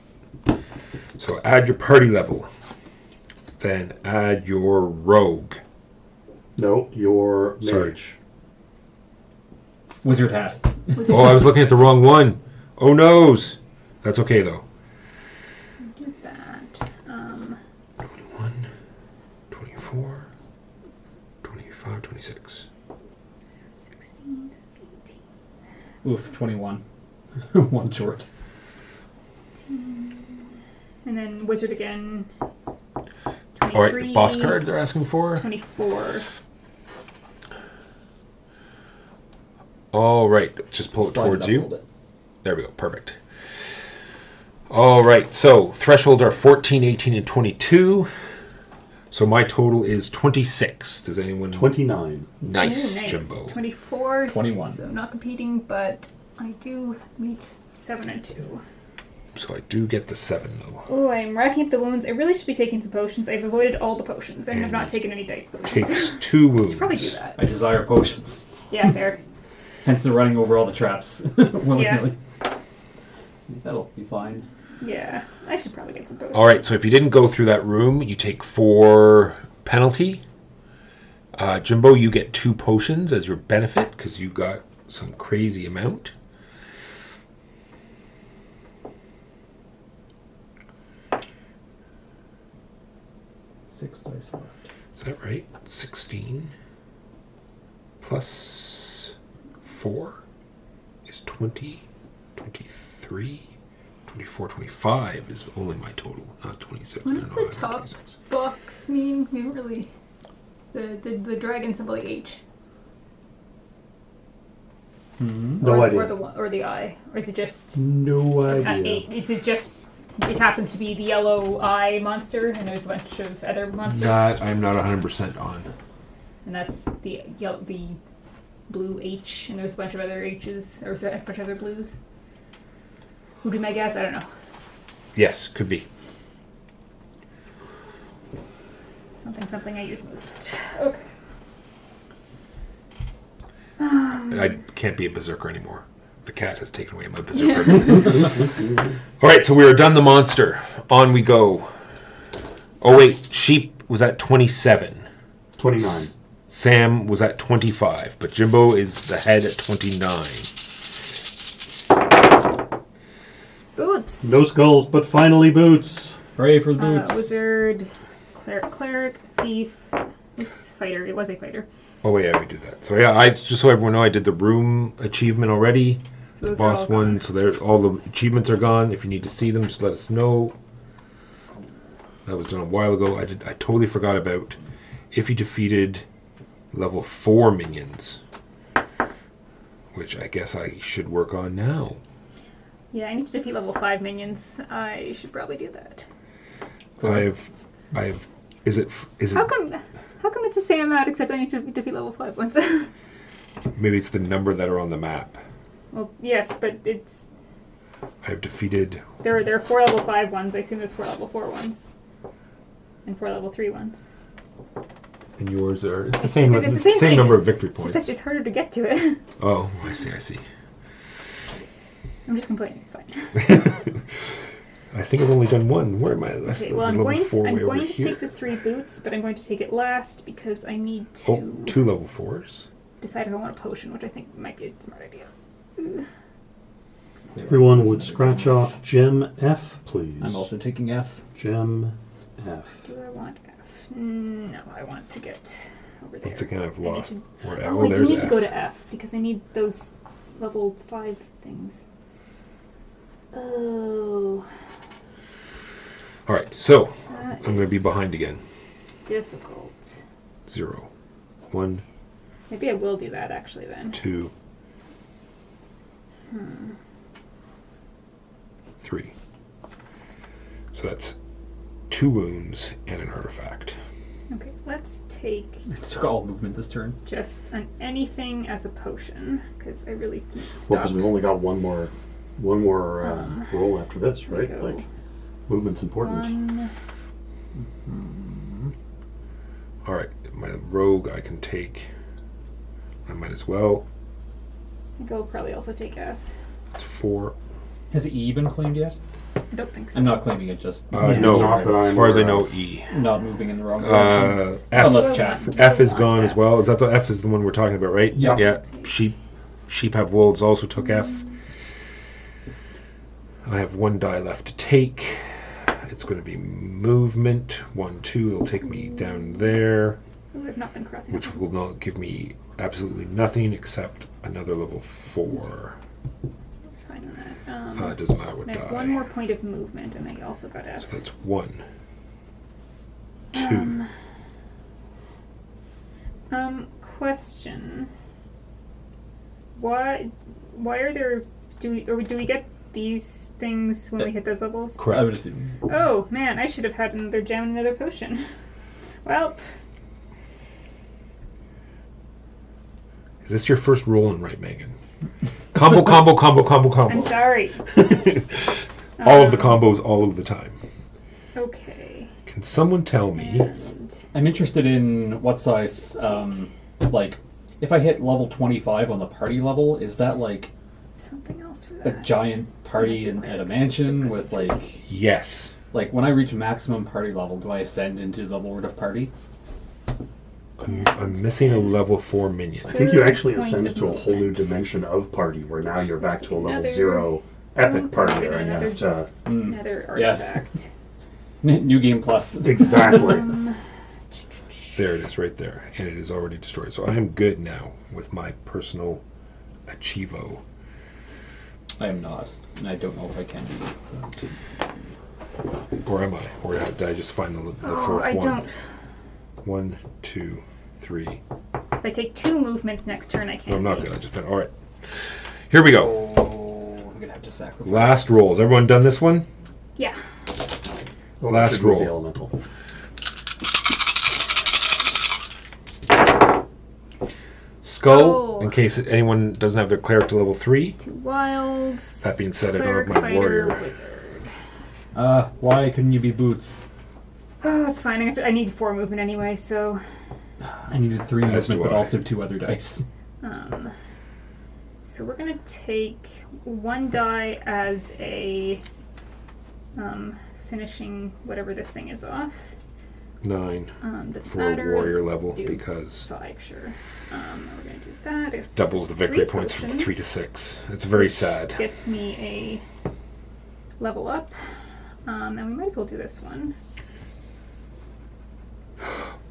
So add your party level. Then add your rogue. No, your Sorry. mage. Wizard hat. Oh, I was looking at the wrong one. Oh, noes. That's okay, though. Do that. 21, 24, 25, 26. 16, 18. Oof, 21. One short. And then wizard again. All right, the boss card they're asking for. 24. All right, just pull it Slide towards up a you. little bit. There we go, perfect. All right, so thresholds are 14, 18, and 22. So my total is 26. Does anyone? 29. Nice, Ooh, nice. Jimbo. 24. 21. So not competing, but I do meet 7 and 2. So I do get the 7, though. Oh, I'm racking up the wounds. I really should be taking some potions. I've avoided all the potions and have not taken any dice potions. Takes 2 wounds. Should probably do that. I desire potions. Yeah, fair. Hence the running over all the traps. Willy-nilly. That'll be fine. Yeah, I should probably get some potions. All right, so if you didn't go through that room, you take 4 penalty. Jimbo, you get 2 potions as your benefit because you got some crazy amount. Six dice left. Is that right? 16 plus 4 is 20, 23, 24, 25 is only my total, not 26. What I does don't know the how I got top 26. box mean? We haven't really. The dragon symbol, like H. No or, idea. Or the eye. Or is it just. No idea. Is it just. It happens to be the yellow eye monster, and there's a bunch of other monsters? That I'm not 100% on. And that's the blue H, and there's a bunch of other H's, or a bunch of other blues. Would be my guess? I don't know. Yes, could be. Something I use most. Okay. I can't be a berserker anymore. The cat has taken away my berserker. All right, so we are done the monster. On we go. Oh wait, sheep was at 27. 29. Sam was at 25, but Jimbo is the head at 29. Boots. No skulls, but finally boots. Hooray for the boots. Wizard, cleric, thief. Oops, fighter. It was a fighter. Oh wait, yeah, we did that. So yeah, I just so everyone know, I did the room achievement already. So those are Boss all one. gone. So there's all the achievements are gone. If you need to see them, just let us know. That was done a while ago. I totally forgot about if you defeated level 4 minions, which I guess I should work on now. Yeah, I need to defeat level 5 minions. I should probably do that. I've. Is it? How come it's the same amount except I need to defeat level 5 ones? Maybe it's the number that are on the map. Well, yes, but it's I've defeated. there are 4 level 5 ones. I assume there's 4 level 4 ones. And 4 level 3 ones. And yours are. It's the It's same. the It's same the same thing. number of victory It's points. just it's harder to get to it. Oh, I see. I'm just complaining. It's fine. I think I've only done one. Where am I? Okay, well, I'm level going 4 to way over here. take the 3 boots, but I'm going to take it last because I need Oh, to 2 level 4s. decide if I want a potion, which I think might be a smart idea. Everyone would scratch off gem F, please. I'm also taking F. Gem F. Do I want F? No, I want to get over there. Once again, I've I need lost. to- Where, Oh, I do there's need to F. go to F because I need those level 5 things. Oh, All right, so that I'm going to be is behind again. difficult. 0, 1, Maybe I will do that actually then. 2, 3. So that's 2 wounds and an artifact. Okay, let's take It took all movement this turn. just an anything as a potion because I really need to Well, stop. because we've only got one more roll after this, right? go. Like, movement's important. One. All right, my rogue I can take. I might as well. I think I'll probably also take F. It's 4. Has E been claimed yet? I don't think so. I'm not claiming it, just No, not that as I'm far as I aware know, of. E. not moving in the wrong direction. F. Unless chat. F is gone as well. Is that the F is the one we're talking about, right? Yeah. Yeah. Sheep have wolves also took F. I have 1 die left to take. It's going to be movement. 1, 2. It'll take me down there, Ooh, I've not been crossing. which over. will not give me absolutely nothing except another level 4. Fine on that. It doesn't matter what I have die. 1 more point of movement, and I also got F. So that's 1, 2. Question. Why are there? Do we get these things when we hit those levels? I would assume. Oh man, I should have had another gem and another potion. Well, Is this your first rolling right, Megan? Combo. I'm sorry. All of the combos, all of the time. Okay. Can someone tell me? And I'm interested in what size, like, if I hit level 25 on the party level, is that like something else for a that. giant party at a mansion with like Yes. when I reach maximum party level, do I ascend into the Lord of Party? I'm missing a level 4 minion. I think you actually Point ascend of to a whole new movement. dimension of party, where now you're back to a level Another 0 epic party, movement, and you another have to... Another Yes. artifact. New game plus. Exactly. There it is, right there, and it is already destroyed. So I am good now with my personal achievo. I am not, and I don't know if I can be. Or am I? Or did I just find the fourth I one? don't. 1, 2, 3. If I take 2 movements next turn, I can't. No, I'm not good. I just found. All right. Here we go. Oh, I'm gonna have to sacrifice. Last rolls. Everyone done this one? Yeah. Oh, Last should move roll. The elemental. Skull, Oh. in case anyone doesn't have their cleric to level 3. 2 wilds. That being said, I don't cleric, have my fighter, warrior. Wizard. Why couldn't you be boots? Oh, it's fine. I need 4 movement anyway, so. I needed 3 As movement, do but I. also 2 other dice. So we're gonna take 1 die as a finishing whatever this thing is off. 9 Doesn't for matter. warrior Let's level do because 5, sure. We're gonna do that. It's doubles just the victory 3 points from potions. 3 to 6. It's very sad. Gets me a level up. And we might as well do this one.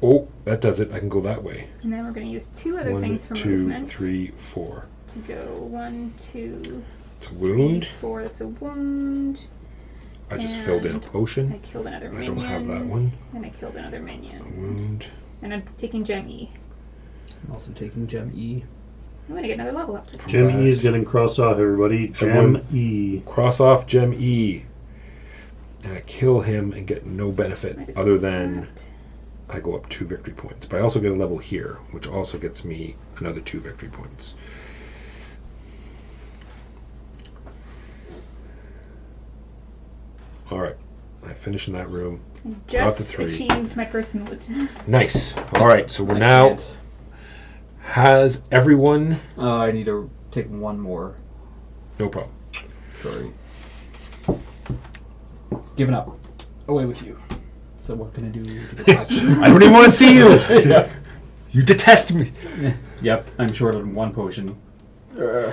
Oh, that does it. I can go that way. And then we're going to use 2 other 1, things for 2, movement. 3, 4. To go 1, 2, It's a 3, wound. 4. That's a wound. I just filled in a And potion. I killed another I minion. don't have that one. And I killed another minion. Wound. And I'm taking Gem E. I'm also taking Gem E. I'm going to get another level up. Gem E is getting crossed off, everybody. Gem Everyone- E. Cross off Gem E. And I kill him and get no benefit Might as other well do than that. I go up 2 victory points. But I also get a level here, which also gets me another 2 victory points. Alright. I finish in that room. Got the Just 3. achieved my personal. Nice. Alright, so we're I now. can't. Has everyone. I need to take 1 more. No problem. Sorry. Giving up. Away with you. So what can I do to get back? I don't even want to see you! Yeah. You detest me! Yep, I'm short on 1 potion. 1,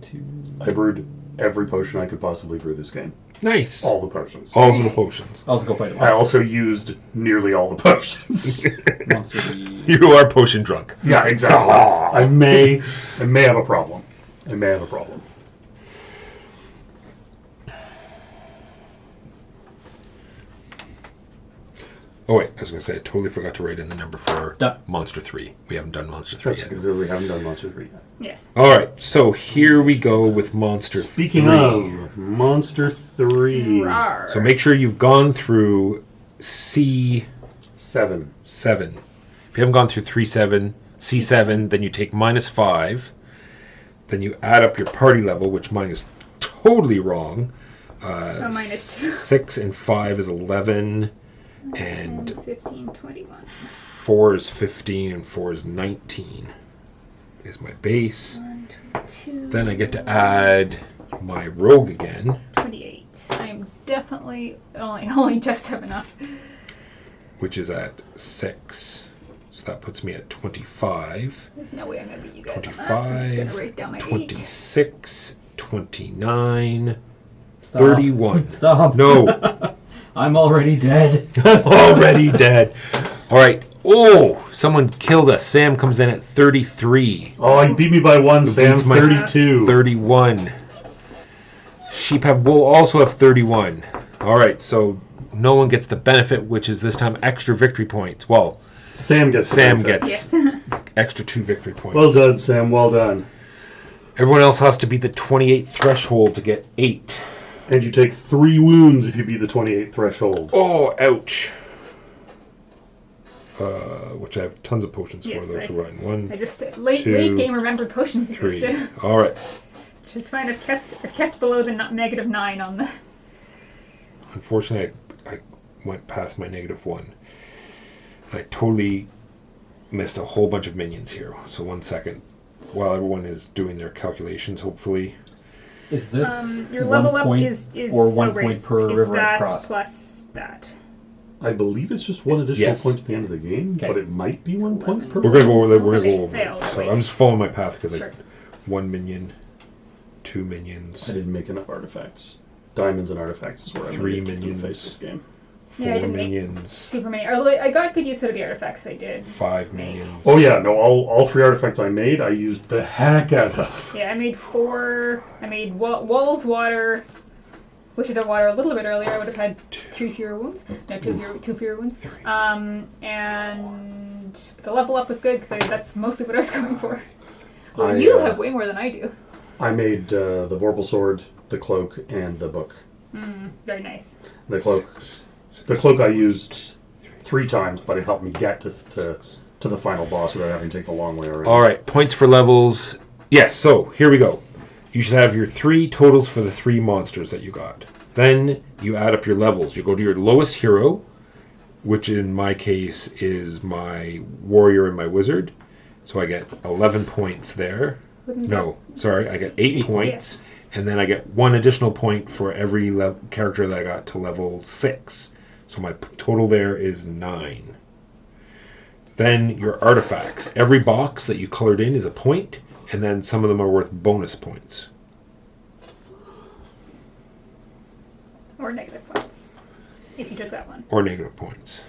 2. I brewed every potion I could possibly brew this game. Nice. All the potions. All of the potions. I'll just go fight a I monster. also used nearly all the potions. Monster D. You are potion drunk. Yeah, exactly. I may have a problem. I may have a problem. Oh wait, I was going to say, I totally forgot to write in the number for Done. Monster 3. We haven't done Monster 3 That's yet. because we haven't done Monster 3 yet. Yes. Alright, so here we go with Monster 3. Speaking of Monster 3, Rawr. So make sure you've gone through C7. 7. If you haven't gone through C7, then you take -5. Then you add up your party level, which mine is totally wrong. Mine is 2. 6 and 5 is 11. And 15, 21. 4 is 15 and 4 is 19 is my base. 1, 22. Then I get to add my rogue again, 28. I'm definitely only just have enough. which is at 6. So that puts me at 25. There's no way I'm going to beat you guys on that, so I'm just going to 25, write down my 8. 26, 29, Stop. 31. Stop. No, I'm already dead. I'm already dead. All right. Oh, someone killed us. Sam comes in at 33. Oh, you beat me by 1, Sam. beats my 32. 31. Sheep will also have 31. All right, so no one gets the benefit, which is this time extra victory points. Well, Sam gets the Sam benefit. gets Yes. extra 2 victory points. Well done, Sam. Well done. Everyone else has to beat the 28 threshold to get 8. And you take 3 wounds if you beat the 28 threshold. Oh, ouch. Which I have tons of potions for. Yes, Those who run. I 1, just late 2, game remembered potions 3. existed, All right. which is fine. I've kept below the -9 on the. Unfortunately, I went past my -1. I totally missed a whole bunch of minions here. So 1 second. While everyone is doing their calculations, hopefully. Is this Your 1 level up point is or so 1 great. point per It's river that I've crossed? plus that. I believe it's just 1 additional Yes. point at the end of the game, Okay. but it might be 1 point per. We're gonna go over that. We're Okay, gonna go over fail it. that So way. I'm just following my path because Sure. 1 minion, 2 minions, I didn't make enough artifacts. Diamonds and artifacts is where I'm 3 gonna get to minions. face this game. Yeah, I 4 didn't make minions, super many. Although I got good use out of the artifacts I did. 5 minions. Oh yeah, no, all 3 artifacts I made, I used the heck out of. Yeah, I made 4. I made walls, water. Wish I'd done water a little bit earlier. I would have had 2 fewer wounds. No, 2 fewer wounds. And the level up was good because that's mostly what I was going for. Well, you have way more than I do. I made the Vorpal Sword, the Cloak, and the Book. Very nice. The cloak I used 3 times, but it helped me get to the final boss without having to take the long way around. All right, points for levels. Yes, so here we go. You should have your 3 totals for the 3 monsters that you got. Then you add up your levels. You go to your lowest hero, which in my case is my warrior and my wizard. So I get 11 points there. I get 8 points. And then I get 1 additional point for every character that I got to level 6. So my total there is 9. Then your artifacts. Every box that you colored in is a point, and then some of them are worth bonus points. Or negative points, if you took that one. Or negative points.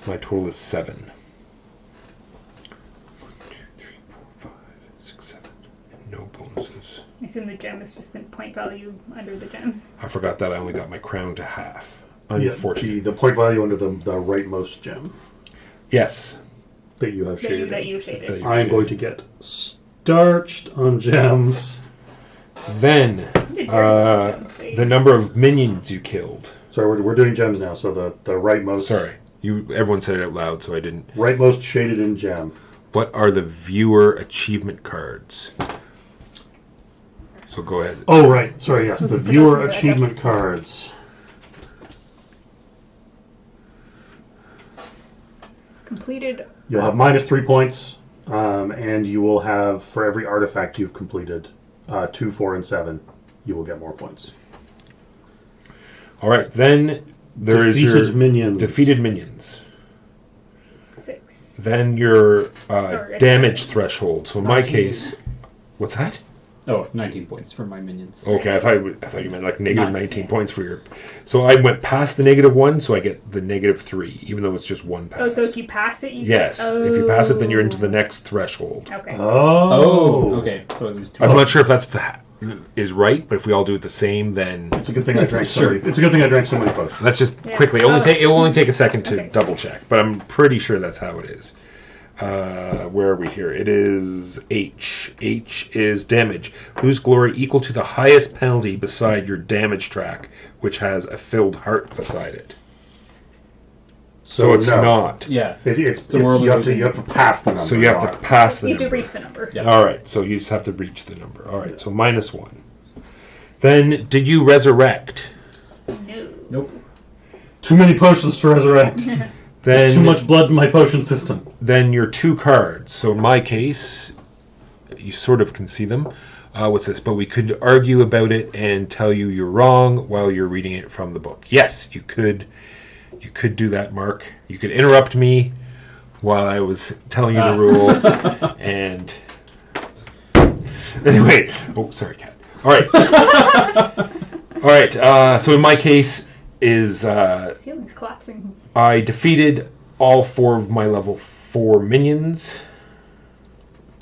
My total is 7. 1, 2, 3, 4, 5, 6, 7. No bonuses. I assume the gem is just the point value under the gems. I forgot that I only got my crown to half. Yeah, Unfortunately. the point value under the rightmost gem Yes. that you have shaded. That you shaded. That you I am shaded. going to get starched on gems. Then, You did very well, gems, see. the number of minions you killed. Sorry, we're doing gems now, so the rightmost. Sorry, everyone said it out loud, so I didn't. Rightmost shaded in gem. What are the viewer achievement cards? So go ahead. Oh, right. Sorry, yes. The viewer achievement cards. Completed. You'll have -3 points, and you will have, for every artifact you've completed, 2, 4, and 7, you will get more points. All right, then there is your Defeated minions. defeated minions. 6. Then your Or damage threshold. So in my 19. case, what's that? Oh, 19 points for my minions. Okay, I thought you meant like negative 19 Yeah. points for your. So I went past the -1, so I get the -3, even though it's just 1 pass. Oh, so if you pass it, you Yes, get... if you pass it, then you're into the next threshold. Okay. Oh. Okay. So I lose 2. I'm not sure if that's is right, but if we all do it the same, then It's a good thing I drank so many. It's a good thing I drank so many potions. let's just Yeah. quickly. It will only take a second to Okay. double check, but I'm pretty sure that's how it is. Where are we here? It is H. H is damage. Lose glory equal to the highest penalty beside your damage track, which has a filled heart beside it. So it's no. not. Yeah. You have to pass the number. So you have to not- pass the You do number. reach the number. Yeah. All right, so you just have to reach the number. All right, so -1. Then, did you resurrect? No. Nope. Too many potions to resurrect. Then Too much blood in my potion system. Then your 2 cards. So in my case, you sort of can see them. What's this? But we could argue about it and tell you you're wrong while you're reading it from the book. Yes, you could. You could do that, Mark. You could interrupt me while I was telling you the rule. And anyway, oh, sorry, cat. All right, all right. So in my case, is Ceiling's collapsing. I defeated all 4 of my level 4 minions.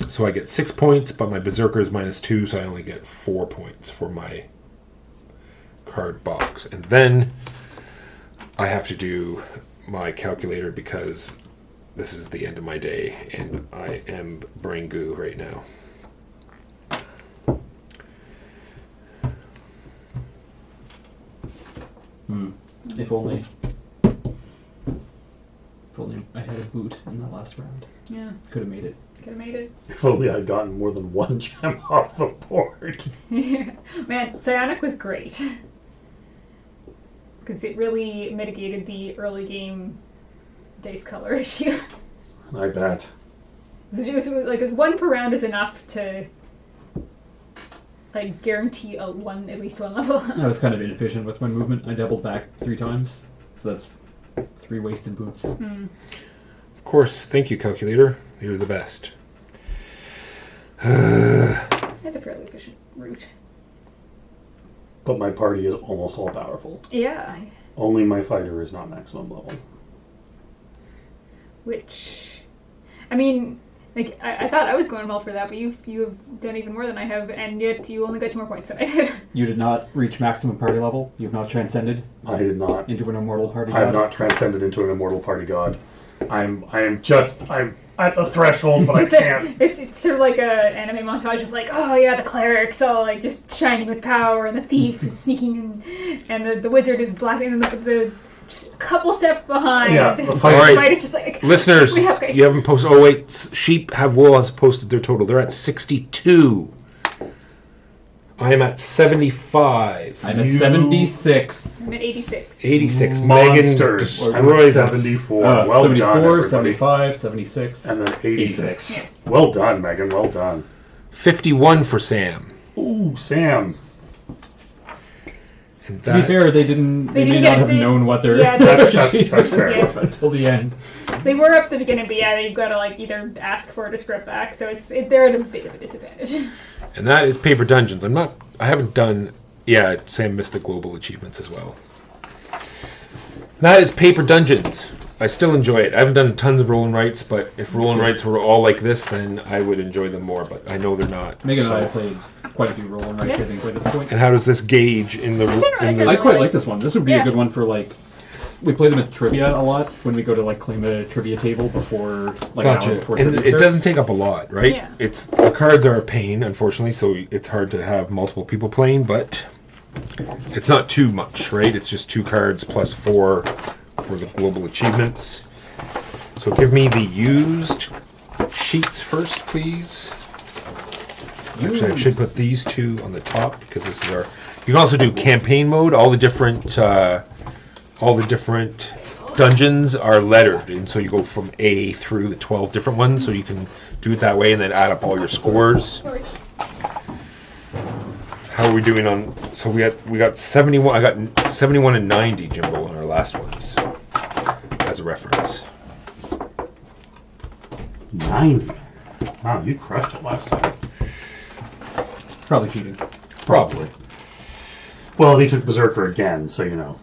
So I get 6 points, but my Berserker is -2, so I only get 4 points for my card box. And then I have to do my calculator because this is the end of my day, and I am brain goo right now. If only I had a boot in the last round. Yeah, Could have made it. could have made it. If only I'd gotten more than 1 gem off the board. Man, Psionic was great. Because it really mitigated the early game dice color issue. I bet. Because 1 per round is enough to guarantee at least one level. I was kind of inefficient with my movement. I doubled back 3 times, so that's 3 wasted boots. Of course, thank you, calculator. You're the best. I had a fairly efficient route. but my party is almost all powerful. Yeah. Only my fighter is not maximum level. Which, I mean, like I thought I was going well for that, but you have done even more than I have, and yet you only got 2 more points than I did. You did not reach maximum party level. You've not transcended I did not. into an immortal party I have god. not transcended into an immortal party god. I'm at the threshold, but I can't. It's sort of like a anime montage of like, oh yeah, the cleric's all like just shining with power, and the thief is sneaking, and the wizard is blasting, and the just a couple steps behind. Yeah, the the fight- fight is just like Listeners, we have grace. you haven't posted. Oh wait, Sheep have Wool has posted their total. They're at 62. I am at 75. I'm at You- 76. I'm at 86. 86. Megan Monsters. I'm at destroys us. 74. Uh, Well 74, done, everybody. 75, 76. And then 86. Yes. Well done, Megan. Well done. 51 for Sam. Ooh, Sam. And To be that- fair, they may didn't not get- have they- known what their yeah, That's fair. Yeah. until the end. They were up at the beginning, but yeah, you've got to like either ask for it or script back, so they're at a bit of a disadvantage. And that is Paper Dungeons. I haven't done. Yeah, Sam missed the global achievements as well. That is Paper Dungeons. I still enjoy it. I haven't done tons of roll and writes, but if roll and writes were all like this, then I would enjoy them more. But I know they're not. Megan and I so- have played quite a few roll and writes, Yeah. I think, by this point. And how does this gauge in the? I quite like this one. This would be Yeah. a good one for like. We play them at trivia a lot when we go to like claim a trivia table before like an hour Gotcha. before And trivia it starts. doesn't take up a lot, right? Yeah. It's the cards are a pain, unfortunately, so it's hard to have multiple people playing, but it's not too much, right? It's just 2 cards plus 4 for the global achievements. So give me the used sheets first, please. Actually, I should put these 2 on the top because this is our. You can also do campaign mode. All the different dungeons are lettered, and so you go from A through the 12 different ones. So you can do it that way, and then add up all your scores. How are we doing on? So we got 71. I got 71 and 90, Jimbo, on our last ones as a reference. 90. Wow, you crushed it last time. Probably cheating. Probably. Well, he took Berserker again, so you know.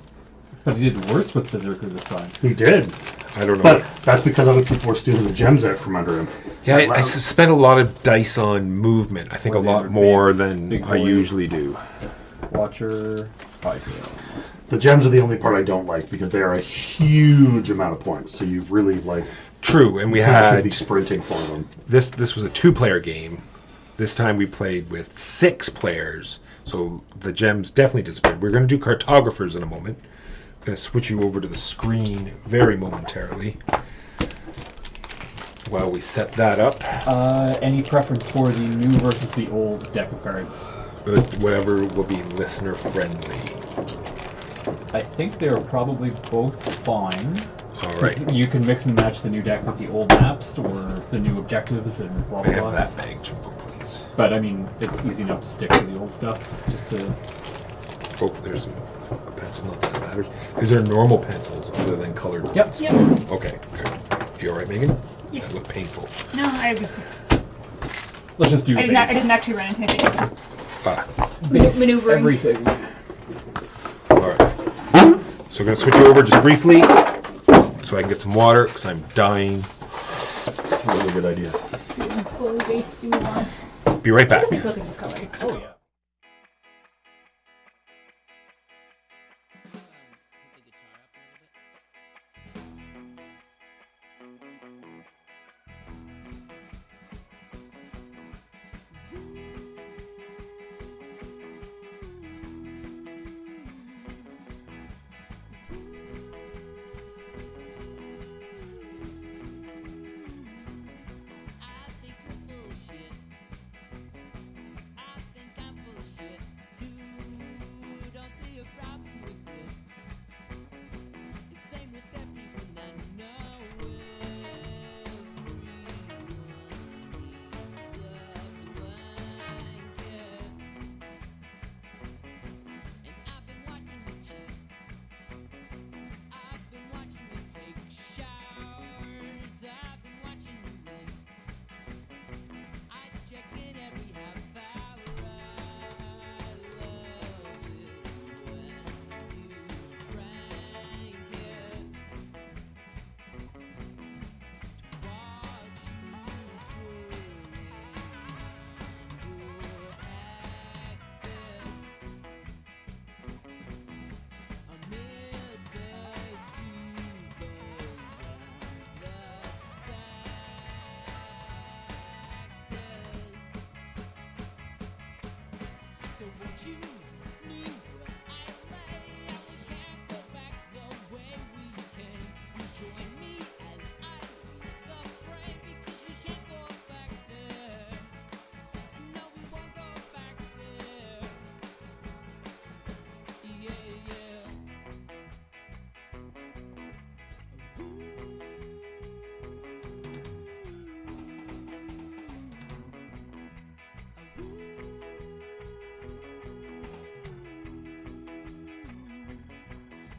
But he did worse with Berserker this time. He did. I don't know. But that's because other people were stealing the gems out from under him. Yeah, I spent a lot of dice on movement. I think a Or they lot were more big- than big I boy. usually do. Watcher, Hightail. The gems are the only part I don't like because they are a huge amount of points. So you really like True, and we should had be sprinting for them. this was a 2-player game. This time we played with 6 players, so the gems definitely disappeared. We're going to do Cartographers in a moment. I'm going to switch you over to the screen very momentarily while we set that up. Any preference for the new versus the old deck of cards? But whatever will be listener friendly. I think they're probably both fine. All right, You can mix and match the new deck with the old maps or the new objectives and blah I blah have blah. that bag, Jimbo, please. But I mean, it's easy enough to stick to the old stuff. Just to Oh, there's a pencil. Not that it matters. These are normal pencils other than colored ones. Yep. Yep. Okay. Good. You all right, Megan? Yes. That looked painful. No, I was just let's just do I the didn't, base. I didn't actually run into anything. It's just Base maneuvering. everything. All right. So we're going to switch you over just briefly so I can get some water because I'm dying. Really good idea. full base do we want? Be right I back. guess I still think these colors. Oh yeah. Put the guitar up a little bit. I think I'm full of shit. I think I'm So won't you leave me where I lay? And we can't go back the way we came. You join me as I leave the frame, because we can't go back there. And no, we won't go back there. Yeah, yeah.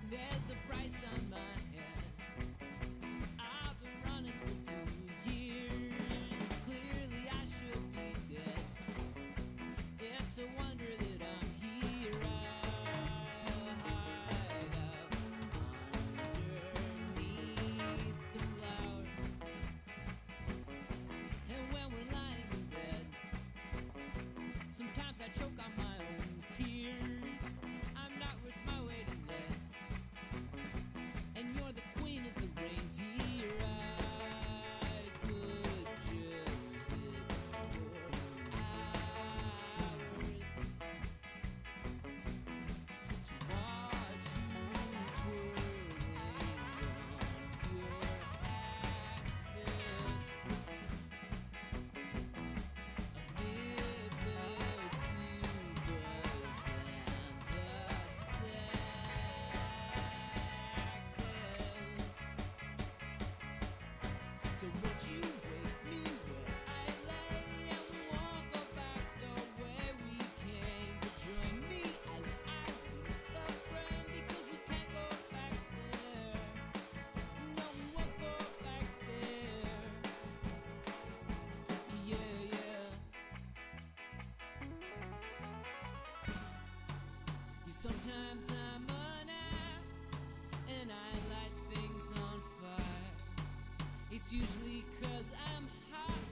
There's a price on my head. I've been running for 2 years. Clearly I should be dead. It's a wonder that I'm here. I hide up underneath the cloud. And when we're lying in bed, sometimes I choke on my own tears. I'm not worth my weight in lead. And you're the queen of the reindeer. I could just sit for hours to watch you twirling on your axis amid the tubas and the saxes. So won't you wake me where I lay? And we won't go back the way we came. But join me as I leave the frame, because we can't go back there. No, we won't go back there. Yeah, yeah. Sometimes I'm an ass and I light things on fire. It's usually 'cause I'm hot,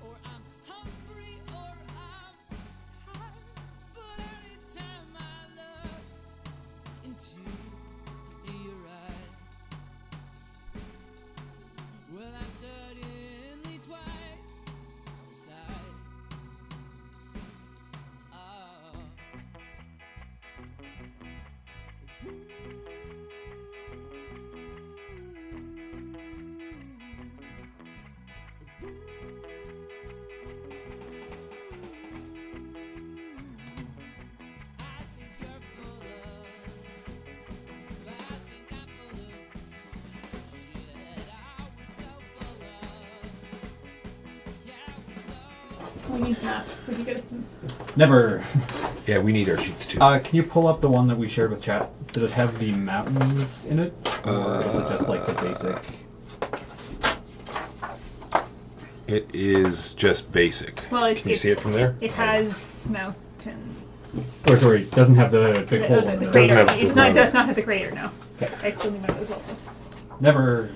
or I'm hungry, or I'm tired. But anytime I look into your eyes, well, I'm suddenly twice the size. Oh. I think you're full of, I think I'm full of shit. I was so full of, yeah, I was so. We need maps. Would you get us some? Never. Yeah, we need our sheets too. Can you pull up the one that we shared with chat? Did it have the mountains in it? Or is it just like the basic? It is just basic. Well, it's, Can you see it from there? It has mountain. Or sorry, it doesn't have the big hole in The it. crater. Doesn't have- It's not. It does not have the crater. No. Okay. I still need one of those also. Never.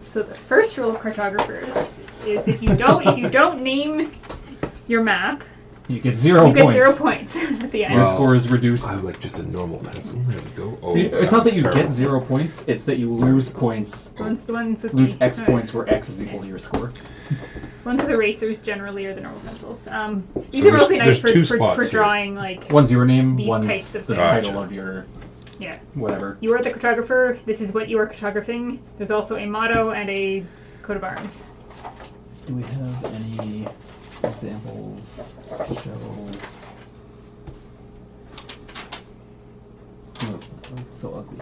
So the first rule of cartographers is if you don't name your map, You get 0 you points. get 0 points at the end. Your Wow. score is reduced. I like just a normal pencil. There we go. Oh, See, it's not that you terrible. get 0 points, it's that you lose points. One's the ones with Lose the, X points where X is equal to your score. Ones with erasers generally are the normal pencils. These So are there's- mostly nice there's two for spots here. drawing like One's your name, These one's types of the things. title Gotcha. of your yeah. whatever. You are the cartographer. This is what you are cartographing. There's also a motto and a coat of arms. Do we have any examples to show? Oh, so ugly.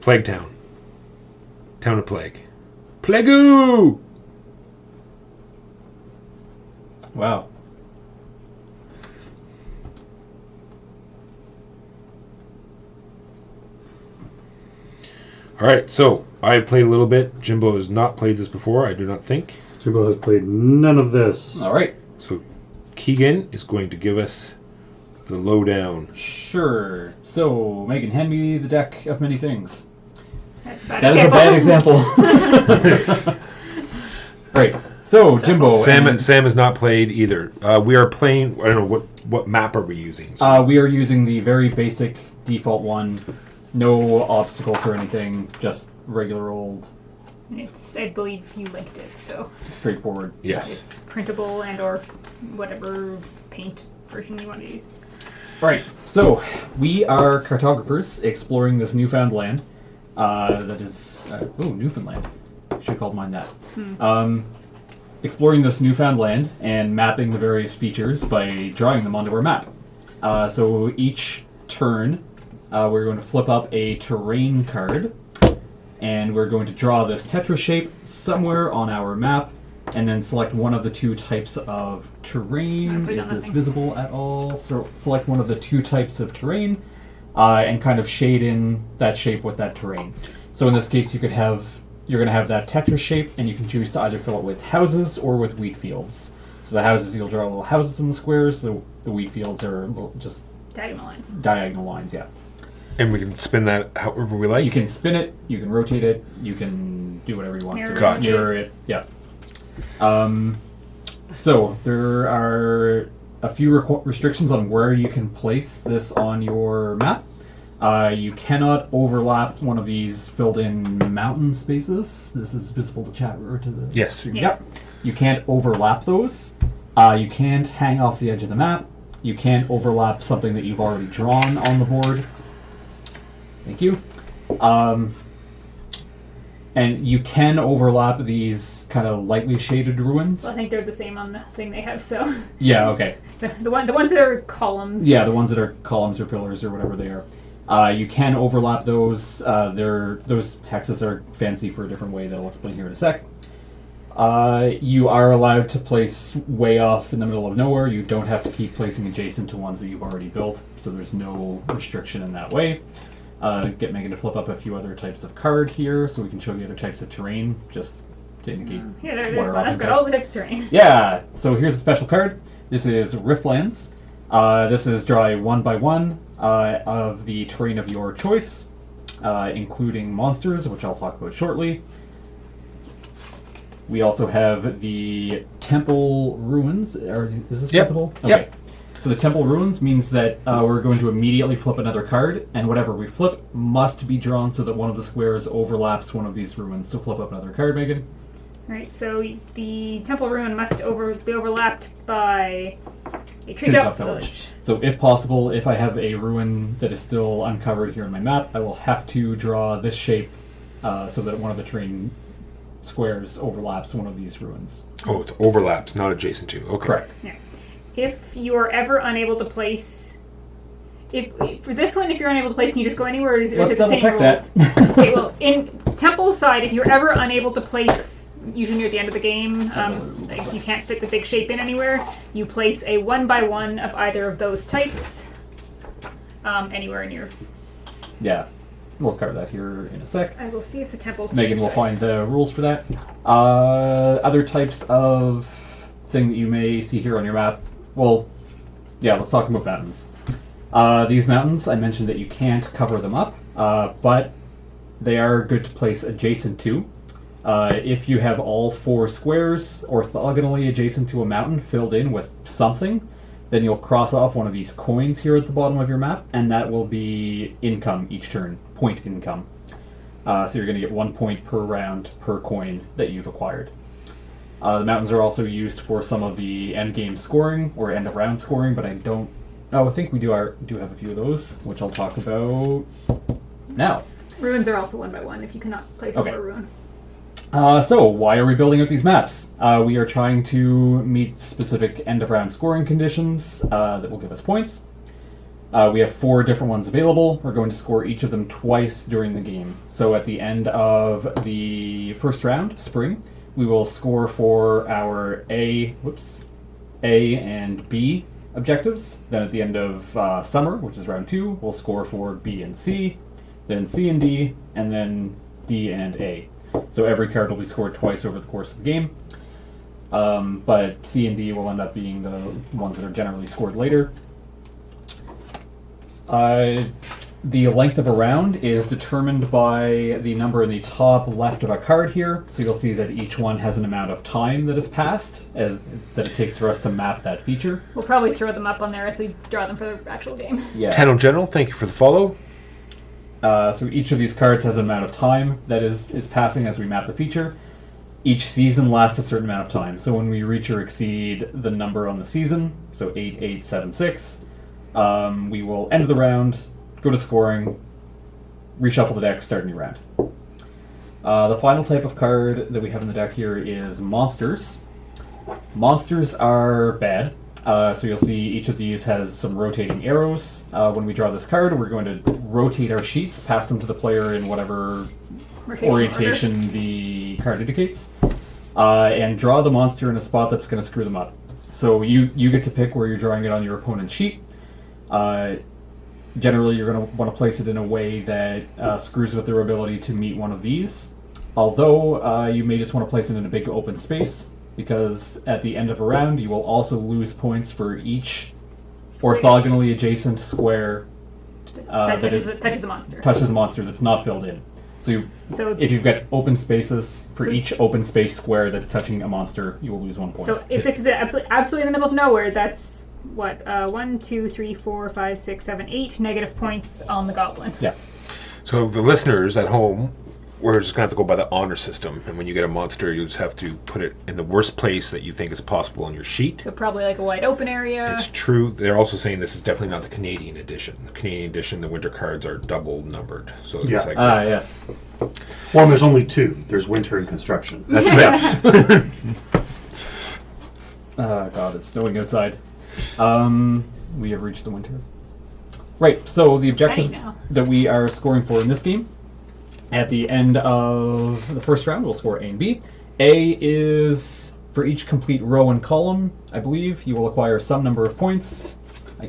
Plague Town. Town of Plague. Plague-oo! Wow. Alright, so I've played a little bit. Jimbo has not played this before, I do not think. Jimbo has played none of this. All right. So Keegan is going to give us the lowdown. Sure. So, Megan, hand me the deck of many things. That's That is a bad example. Right. So, Jimbo. Sam and, Sam has not played either. We are playing. I don't know what map are we using. we are using the very basic default one. No obstacles or anything. Just regular old, It's, I believe you linked it, so straightforward. Yes. it's printable and or whatever paint version you want to use. Right. So, we are cartographers exploring this newfound land. That is... Newfoundland. Should have called mine that. Exploring this newfound land and mapping the various features by drawing them onto our map. So each turn, we're going to flip up a terrain card, and we're going to draw this tetra shape somewhere on our map, and then select one of the two types of terrain. put it Is on this nothing. visible at all? So select one of the two types of terrain, and kind of shade in that shape with that terrain. So in this case, you're going to have that tetra shape, and you can choose to either fill it with houses or with wheat fields. So the houses, you'll draw little houses in the squares. The wheat fields are just Diagonal lines. diagonal lines, yeah. And we can spin that however we like. You can spin it, you can rotate it, you can do whatever you want Mirror to. Gotcha. Mirror it, yeah. So there are a few restrictions on where you can place this on your map. You cannot overlap one of these filled-in mountain spaces. This is visible to chat or to the... Yes. Yep. You can't overlap those. You can't hang off the edge of the map. You can't overlap something that you've already drawn on the board. Thank you. And you can overlap these kind of lightly shaded ruins. Well, I think they're the same on the thing they have, so Yeah, okay. the ones that are columns. Yeah, the ones that are columns or pillars or whatever they are. You can overlap those. Those hexes are fancy for a different way that I'll explain here in a sec. You are allowed to place way off in the middle of nowhere. You don't have to keep placing adjacent to ones that you've already built, so there's no restriction in that way. Get Megan to flip up a few other types of card here so we can show you other types of terrain, just to indicate. Yeah, there's what our one. That's options got are. all the text terrain. Yeah, so here's a special card. This is Riftlands. This is draw a 1x1 of the terrain of your choice, including monsters, which I'll talk about shortly. We also have the Temple Ruins. Is this Yep. visible? Yep. Okay. So the Temple Ruins means that we're going to immediately flip another card, and whatever we flip must be drawn so that one of the squares overlaps one of these ruins. So flip up another card, Megan. Right, so the temple ruin must be overlapped by a Treetop treetop Village. village. So if possible, if I have a ruin that is still uncovered here in my map, I will have to draw this shape so that one of the terrain squares overlaps one of these ruins. Oh, it's overlaps, not adjacent to. Okay. Correct. If you are ever unable to place, for this one, if you're unable to place, can you just go anywhere? Or is Let's it the double same check rules? that. Okay, well, in temple side, if you're ever unable to place, usually near the end of the game, like you can't fit the big shape in anywhere, you place a 1x1 of either of those types anywhere in your. Yeah. We'll cover that here in a sec. I will see if the temple's Megan changed will that. find the rules for that. Other types of thing that you may see here on your map. Well, yeah, let's talk about mountains. These mountains, I mentioned that you can't cover them up, but they are good to place adjacent to. If you have all four squares orthogonally adjacent to a mountain filled in with something, then you'll cross off one of these coins here at the bottom of your map, and that will be income each turn, point income. So you're going to get 1 point per round per coin that you've acquired. The mountains are also used for some of the end game scoring or end of round scoring, but I think we do have a few of those, which I'll talk about now. Ruins are also 1x1 if you cannot place Okay. over a ruin. So why are we building out these maps? We are trying to meet specific end of round scoring conditions that will give us points. We have 4 different ones available. We're going to score each of them twice during the game. So at the end of the first round, spring, we will score for our A and B objectives. Then at the end of summer, which is round 2, we'll score for B and C, then C and D, and then D and A. So every card will be scored twice over the course of the game. But C and D will end up being the ones that are generally scored later. The length of a round is determined by the number in the top left of a card here. So you'll see that each one has an amount of time that has passed, as that it takes for us to map that feature. We'll probably throw them up on there as we draw them for the actual game. Yeah. Tenno General, thank you for the follow. So each of these cards has an amount of time that is passing as we map the feature. Each season lasts a certain amount of time. So when we reach or exceed the number on the season, so 8876, we will end the round, go to scoring, reshuffle the deck, start a new round. The final type of card that we have in the deck here is monsters. Monsters are bad. So you'll see each of these has some rotating arrows. When we draw this card, we're going to rotate our sheets, pass them to the player in whatever orientation the card indicates, and draw the monster in a spot that's going to screw them up. So you get to pick where you're drawing it on your opponent's sheet. Generally, you're going to want to place it in a way that screws with their ability to meet one of these. Although, you may just want to place it in a big open space, because at the end of a round, you will also lose points for each orthogonally adjacent square that touches the monster. Touches a monster that's not filled in. So if you've got open spaces, for each open space square that's touching a monster, you will lose 1 point. So if this is absolutely in the middle of nowhere, that's what 1, 2, 3, 4, 5, 6, 7, 8 negative points on the goblin. Yeah. So the listeners at home, we're just going to have to go by the honor system. And when you get a monster, you just have to put it in the worst place that you think is possible on your sheet. So probably like a wide open area. It's true. They're also saying this is definitely not the Canadian edition. The Canadian edition, the winter cards are double numbered. So it's Yeah. like Yes. Well, there's only two. There's winter and construction. that's right. Oh god, it's snowing outside. We have reached the winter. Right, so the objectives now. that we are scoring for in this game, at the end of the first round, we'll score A and B. A is for each complete row and column, I believe, you will acquire some number of points.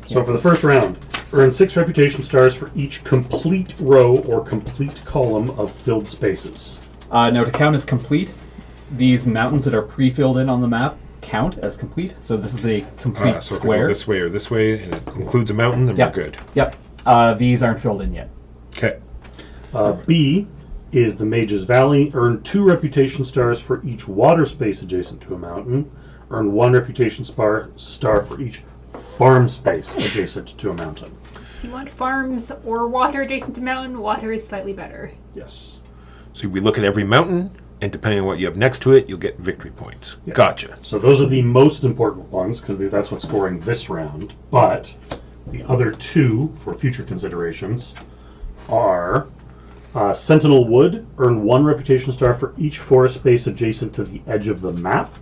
So for the first round, earn 6 reputation stars for each complete row or complete column of filled spaces. Now, to count as complete, these mountains that are pre-filled in on the map count as complete. So this is a complete So if we square. go this way or this way, and it includes a mountain, then Yep. we're good. Yep. These aren't filled in yet. Okay. B is the Mage's Valley. Earn 2 reputation stars for each water space adjacent to a mountain. Earn 1 reputation star for each farm space adjacent to a mountain. So you want farms or water adjacent to mountain. Water is slightly better. Yes. So we look at every mountain, and depending on what you have next to it, you'll get victory points. Yeah. Gotcha. So those are the most important ones, because that's what's scoring this round. But the other 2, for future considerations, are Sentinel Wood. Earn 1 reputation star for each forest space adjacent to the edge of the map.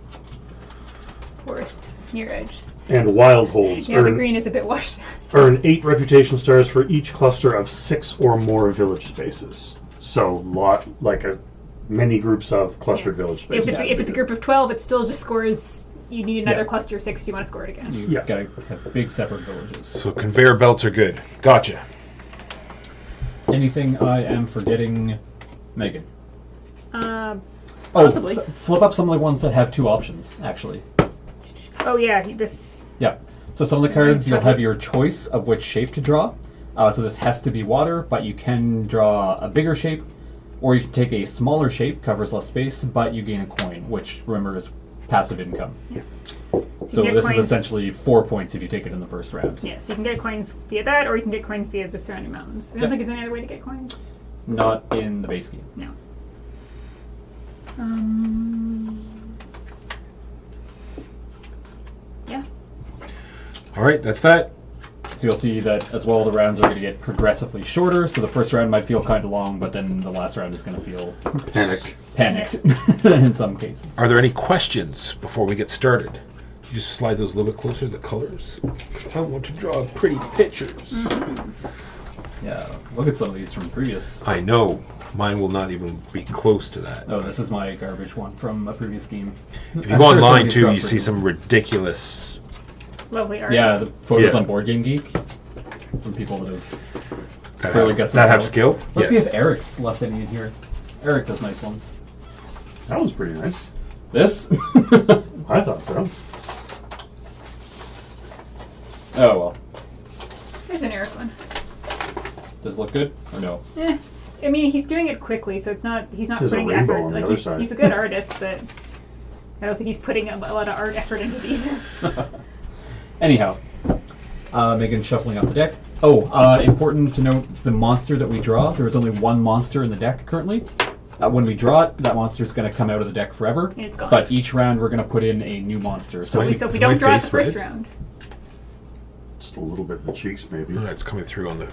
Forest near edge. And Wild Holds. Yeah, the green is a bit washed. Earn 8 reputation stars for each cluster of 6 or more village spaces. So, many groups of clustered village spaces. If it's a group of 12, it still just scores. You need another Yeah. cluster of 6 if you want to score it again. You Yeah. gotta have big separate villages. So conveyor belts are good. Gotcha. Anything I am forgetting, Megan? Possibly. Flip up some of the ones that have 2 options, actually. Oh yeah, this. Yeah. So some of the cards, you'll have your choice of which shape to draw. So this has to be water, but you can draw a bigger shape, or you can take a smaller shape, covers less space, but you gain a coin, which, remember, is passive income. So get this coins. is essentially 4 points if you take it in the first round. Yeah, so you can get coins via that, or you can get coins via the surrounding mountains. I don't Yeah. think there's any other way to get coins. Not in the base game. No. Yeah. All right, that's that. So you'll see that as well the rounds are going to get progressively shorter, so the first round might feel kind of long, but then the last round is going to feel panicked in some cases. Are there any questions before we get started? You just slide those a little bit closer, the colors. I want to draw pretty pictures. Yeah, look at some of these from previous. I know. Mine will not even be close to that. Oh, this is my garbage one from a previous game. If you go online too, you see some ridiculous. Lovely art. Yeah, the photos Yeah. on Board Game Geek from people that have That really have, got some that have talent. skill. Let's see Yes. if Eric's left any in here. Eric does nice ones. That was pretty nice. This? I thought so. Oh well. There's an Eric one. Does it look good or no? I mean, he's doing it quickly, so he's not There's a putting rainbow effort. on the Like other side. he's a good artist, but I don't think he's putting a lot of art effort into these. Anyhow, Megan shuffling up the deck. Oh, important to note the monster that we draw. There is only one monster in the deck currently. When we draw it, that monster is going to come out of the deck forever. And it's gone. But each round, we're going to put in a new monster. So if we is don't my draw it the face first red? round, Just a little bit in the cheeks, maybe. It's coming through on the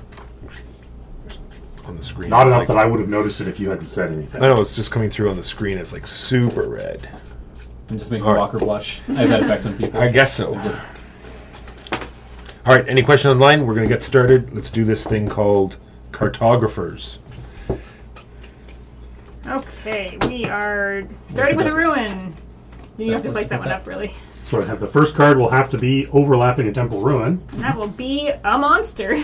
screen. Not It's enough like- that I would have noticed it if you hadn't said anything. I know, it's just coming through on the screen. It's like super red. I'm just making All right. Walker blush. I have that effect on people. I guess so. I'm just All right, any question online? We're going to get started. Let's do this thing called Cartographers. okay, we are starting with a ruin. You have to place that one up, really. So I have the first card will have to be overlapping a temple ruin. And that will be a monster.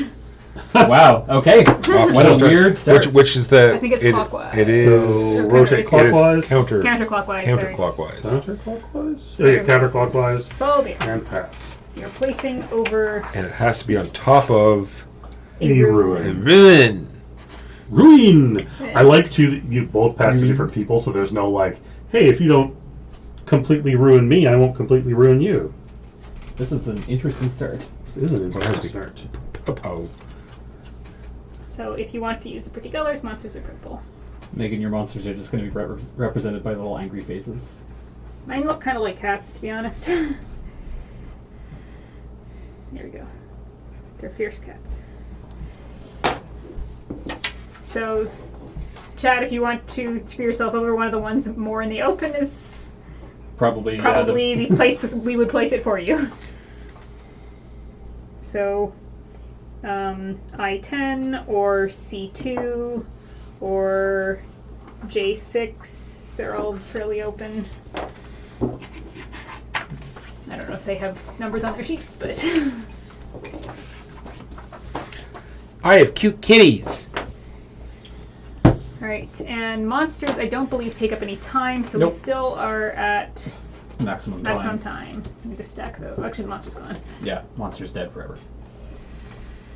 wow. Okay. What a weird start. Which is the? I think it's clockwise. It is. So Or rotate counter- it is clockwise. Counterclockwise. Sorry. Counterclockwise. Counterclockwise? Yeah, counterclockwise. Oh, yes. And pass. So you're placing over And it has to be on top of a A ruin. a ruin. ruin. Ruin! I like to, you both pass to different people, so there's no like, hey, if you don't completely ruin me, I won't completely ruin you. This is an interesting start. Isn't it? Well, that's the- Start. Oh, So if you want to use the pretty colors, monsters are purple. Megan, your monsters are just going to be represented by little angry faces. Mine look kind of like cats, to be honest. There we go. They're fierce cats. So, Chad, if you want to screw yourself over, one of the ones more in the open is Probably. probably the place we would place it for you. So, I-10 or C2 or J6 are all fairly open. I don't know if they have numbers on their sheets, but I have cute kitties. alright, and monsters I don't believe take up any time, so Nope. we still are at maximum time. maximum time. Let me just stack those. Actually, the monster's gone. Yeah, monster's dead forever.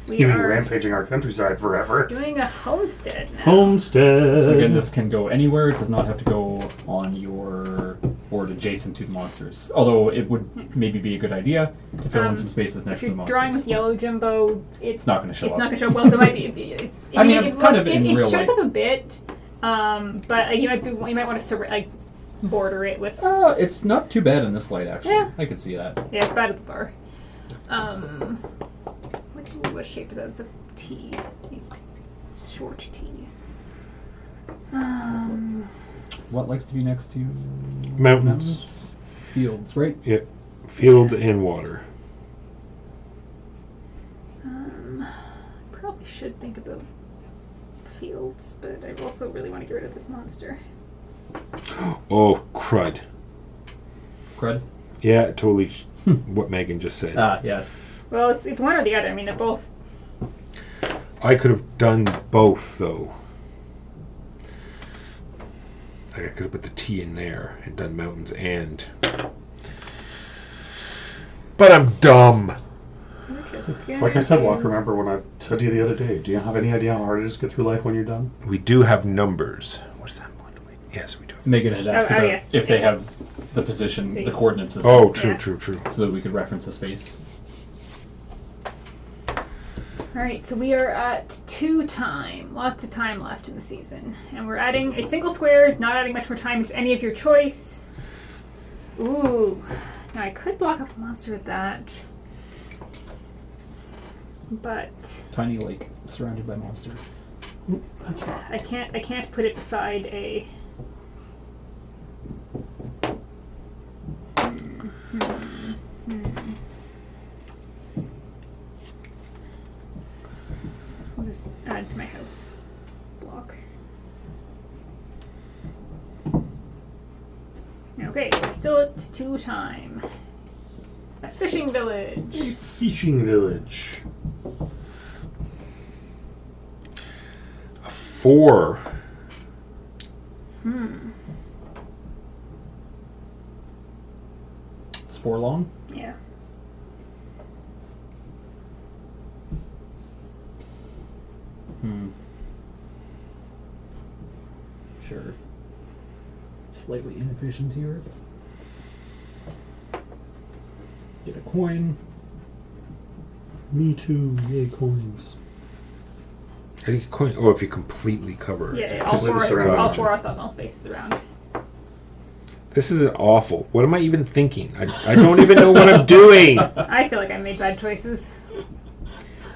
We You mean are rampaging our countryside forever. doing a homestead now. Homestead. So again, this can go anywhere. It does not have to go on your board adjacent to the monsters. Although it would maybe be a good idea to fill in some spaces next If to the you're monsters. drawing with yellow jumbo, It's not going to show it's up. not going to show well. So it might be. I mean, it, kind of in it real shows life. up a bit, but you might want to border it with. It's not too bad in this light, actually. Yeah. I could see that. Yeah, it's bad at the bar. What shape is that? It's a T. It's short T. What likes to be next to Mountains. Fields, right? Yep. Field and water. Probably should think about fields, but I also really want to get rid of this monster. Oh, crud. Crud? Yeah, totally what Megan just said. Ah, yes. Well, it's one or the other. I mean, they're both. I could have done both, though. Like, I could have put the T in there and done mountains and... But I'm dumb. It's like I said, Walker, remember when I said to you the other day, do you have any idea how hard it is to get through life when you're done? We do have numbers. What is that one? Yes, we do. Megan had asked about yes. if they have the position, the coordinates system, Oh, true, Yeah. true. so that we could reference the space. Alright, so we are at 2 time. Lots of time left in the season. And we're adding a single square, not adding much more time to any of your choice. Ooh. Now I could block off a monster with that. But Tiny lake surrounded by monsters. That's not. I can't put it beside a I'll just add to my house block. Okay, we're still at 2 time. A fishing village. Fishing village. A 4. It's 4 long. Yeah. Sure. Slightly inefficient here. Get a coin. Me too. Yay, coins. How do you get coin? Oh, if you completely cover. Yeah, all Completely four surrounded. orthogonal spaces around. This is awful. What am I even thinking? I don't even know what I'm doing. I feel like I made bad choices.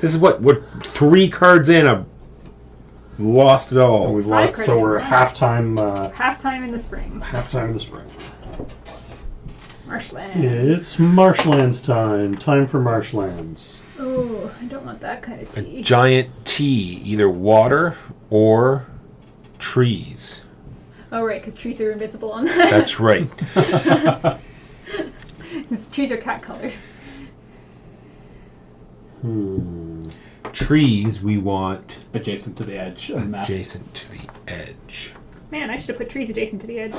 This is what 3 cards in. I've lost it all. And we've 5 lost, cards so we're inside. halftime. Halftime in the spring. Halftime in the spring. Marshland. It's marshlands time. Time for marshlands. Oh, I don't want that kind of A tea. giant T, either water or trees. Oh, right, because trees are invisible on that. That's right. Trees are cat colored. Trees we want Adjacent to the edge of the map. adjacent to the edge. Man, I should have put trees adjacent to the edge.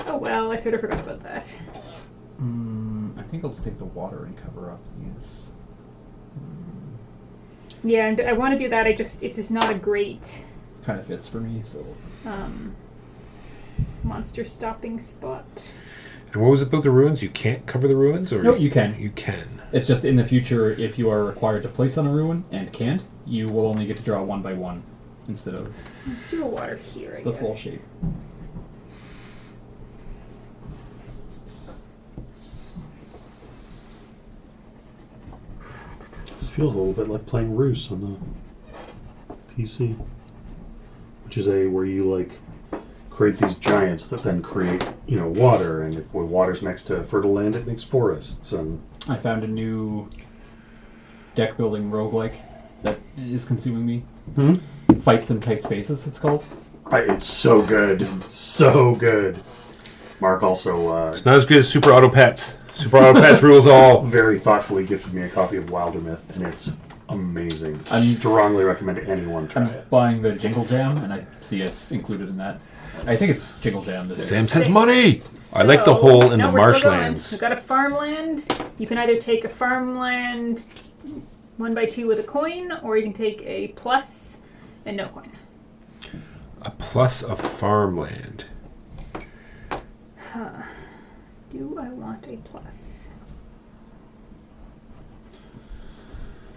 Oh well, I sort of forgot about that. I think I'll just take the water and cover up these. Yeah, and I want to do that. It's just not a great Kind of fits for me, so. monster stopping spot. And what was it about the ruins? You can't cover the ruins, or No, you can. You can. It's just in the future, if you are required to place on a ruin and can't, you will only get to draw 1 by 1 instead of Let's do a water here, I the guess. full shape. This feels a little bit like playing Rus on the PC, which is where you like create these giants that then create water, and if water's next to fertile land, it makes forests. And I found a new deck building roguelike that is consuming me. Fights in Tight Spaces, it's called. it's so good, so good. Mark also It's not as good as Super Auto Pets. Super Auto Pets rules all. very thoughtfully gifted me a copy of Wilder Myth, and it's amazing. I I'm- strongly recommend anyone try I'm it. buying the Jingle Jam, and I see it's included in that. I think it's Jingle Jam. This Sam is. says money. I like the hole in the we're still going. marshlands. We've got a farmland. You can either take a farmland 1 by 2 with a coin, or you can take a plus and no coin. A plus of farmland. Do I want a plus?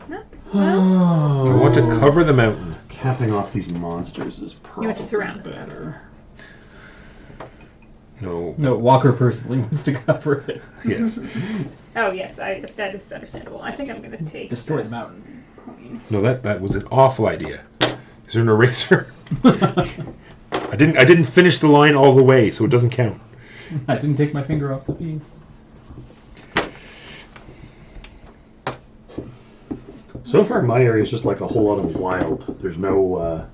No. Well, I want to cover the mountain. Capping off these monsters is probably you want to surround them. better. No. No, Walker personally wants to cover it. Yes. Oh yes, that is understandable. I think I'm going to take Destroy the mountain. coin. No, that was an awful idea. Is there an eraser? I didn't finish the line all the way, so it doesn't count. I didn't take my finger off the piece. So far, my area is just like a whole lot of wild. There's no,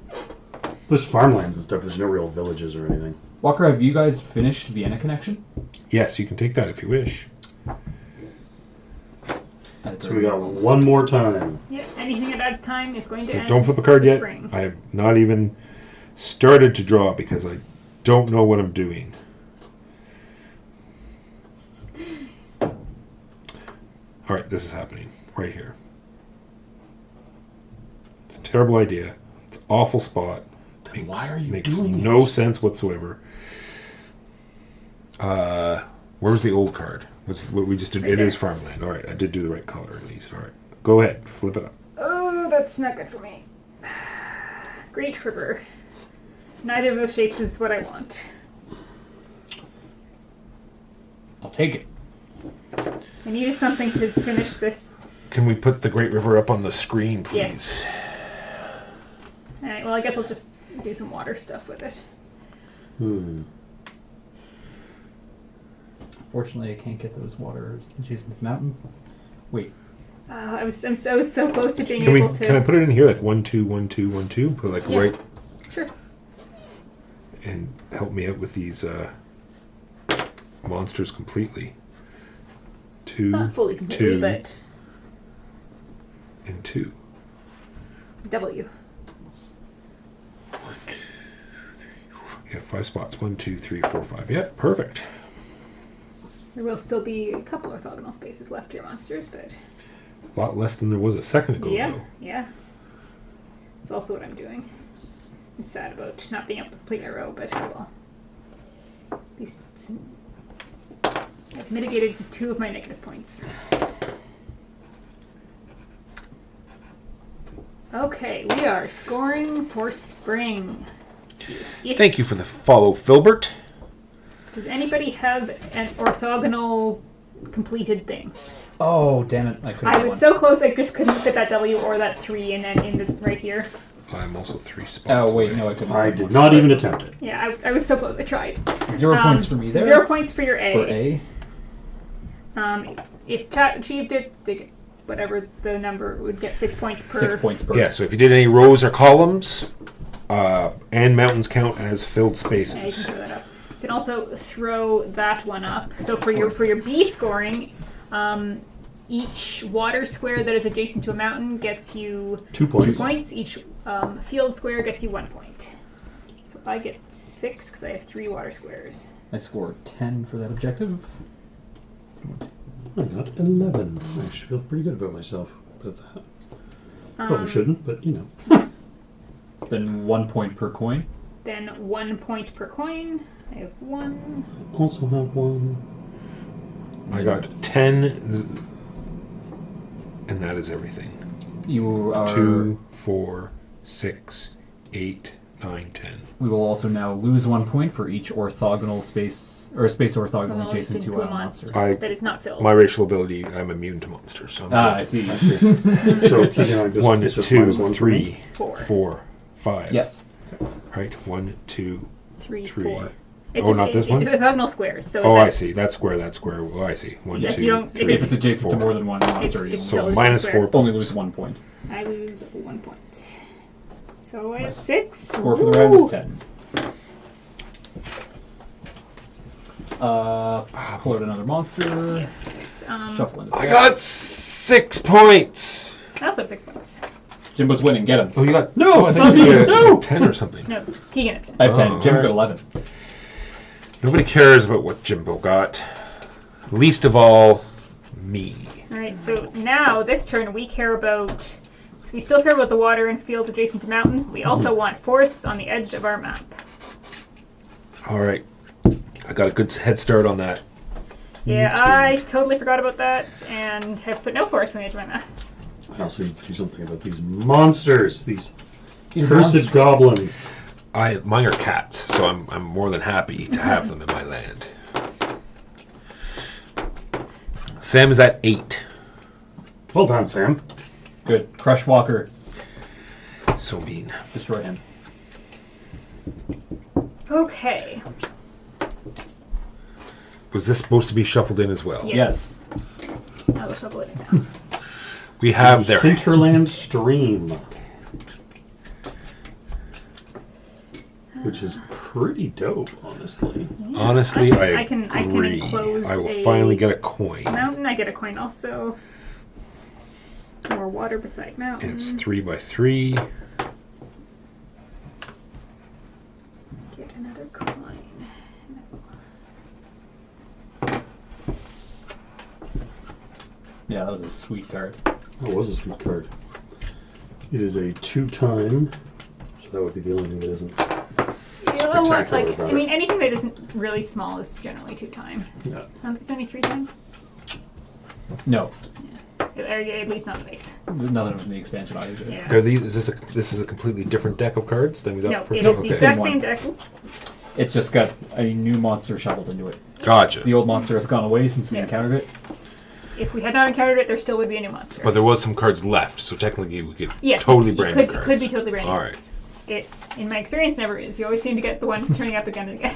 there's farmlands and stuff. There's no real villages or anything. Walker, have you guys finished Vienna Connection? Yes, you can take that if you wish. So we got one more time. Yeah, anything that adds time is going to end. Don't flip a card the yet. Spring. I have not even started to draw because I don't know what I'm doing. All right, this is happening right here. It's a terrible idea. It's an awful spot. Then why are you makes doing no it? sense whatsoever. Where was the old card? What's what we just did? Right It there. is farmland. All right, I did do the right color at least. All right, go ahead, flip it up. Oh, that's not good for me. Great River. Neither of those shapes is what I want. I'll take it. I needed something to finish this. Can we put the Great River up on the screen, please? Yes. Alright, well I guess I'll just do some water stuff with it. Fortunately, I can't get those water adjacent to the mountain. Wait, I was so close to being Can able to. I put it in here like 1 2 1 2 1 2? Put like Yeah. right Sure. and help me out with these monsters completely. 2 Not fully completely, 2 but and 2. W. Yeah, 5 spots. 1 2 3 4 5. Yeah, perfect. There will still be a couple orthogonal spaces left here, monsters, but A lot less than there was a second ago, yeah, though. yeah. That's also what I'm doing. I'm sad about not being able to complete my row, but I will. At least I've mitigated 2 of my negative points. Okay, we are scoring for spring. Thank you for the follow, Filbert. Does anybody have an orthogonal completed thing? Oh, damn it. I couldn't I get was one. so close, I just couldn't fit that W or that 3 and then in the right here. I'm also 3 spots. Oh, wait, away. no, I couldn't. I get did one. not even attempt it. Yeah, I was so close, I tried. 0 points for me so there. 0 points for your A. For A. If chat achieved it, they get whatever the number would get 6 points per. 6 points per. Yeah, so if you did any rows or columns, and mountains count as filled Yeah, you can spaces. throw that up. You can also throw that one up. So for your B scoring, each water square that is adjacent to a mountain gets you 2 points. 2 points. Each field square gets you 1 point. So I get 6 because I have 3 water squares. I scored 10 for that objective. I got 11. I actually feel pretty good about myself. But probably shouldn't, but you know. Then 1 point per coin. Then 1 point per coin. I have 1. Also have 1. I got 10, and that is everything. You are. 2, 4, 6, 8, 9, 10. We will also now lose 1 point for each orthogonal space, or a space orthogonal Well, adjacent to to a a monster. That is not filled. My racial ability, I'm immune to monsters. So I'm I good. see. So Keegan, I just 1, it's just 2, minus 1 for me. 3, 4. 4, 5. Yes. Right? 1, 2. 3, 3. 4. Oh, not this one? It's orthogonal squares. So Oh, that, I see. That square, that square. Oh, I see. 1, Yeah, 2, you don't- 3, If it's adjacent to 4. more than one monster, it's you still So just minus a 4 square. only points. lose 1 point. I lose 1 point. So I have 6. Score for the round is 10. Pull out another monster. Yes. Shuffle into the I deck. got 6 points. I also have 6 points. Jimbo's winning. Get him. Oh, you got No, I thought you no, got no. 10 or something. No, Keegan is 10. I have 10. Oh, Jimbo alright. got 11. Nobody cares about what Jimbo got. Least of all, me. Alright, so now this turn we care about. So we still care about the water and field adjacent to mountains. We also want forests on the edge of our map. All right. I got a good head start on that. Yeah, I totally forgot about that and have put no forests on the edge of my map. I also need to do something about these monsters, these These cursed monsters. goblins. Mine are cats, so I'm more than happy to have them in my land. Sam is at 8. Well done, Sam. Good. Crush Walker. So mean. Destroy him. Okay. Was this supposed to be shuffled in as well? Yes. I will shuffle it down. We have their Hinterland Stream, which is pretty dope, honestly. honestly, I I can agree. enclose I will a finally get a coin. mountain. I get a coin also. More water beside mountain. And it's 3 by 3. Get another coin. Yeah, that was a sweet card. That was a sweet card. It is a 2-time, so that would be the only thing that isn't. You know what? Spectacular Like, about I mean, anything that isn't really small is generally 2-time. Yeah. It's only 3-time. No. Or at least not the base. None of them in the expansion either. Yeah. Are these? This is a completely different deck of cards than we got No, the first it time? is the Okay. exact Same same one. deck. It's just got a new monster shuffled into it. Gotcha. The old monster has gone away since we Yeah. encountered it. If we had not encountered it, there still would be a new monster. But there was some cards left, so technically we could Yes, totally it brand could, new cards. could be totally brand new All right. cards. It, in my experience, never is. You always seem to get the one turning up again and again.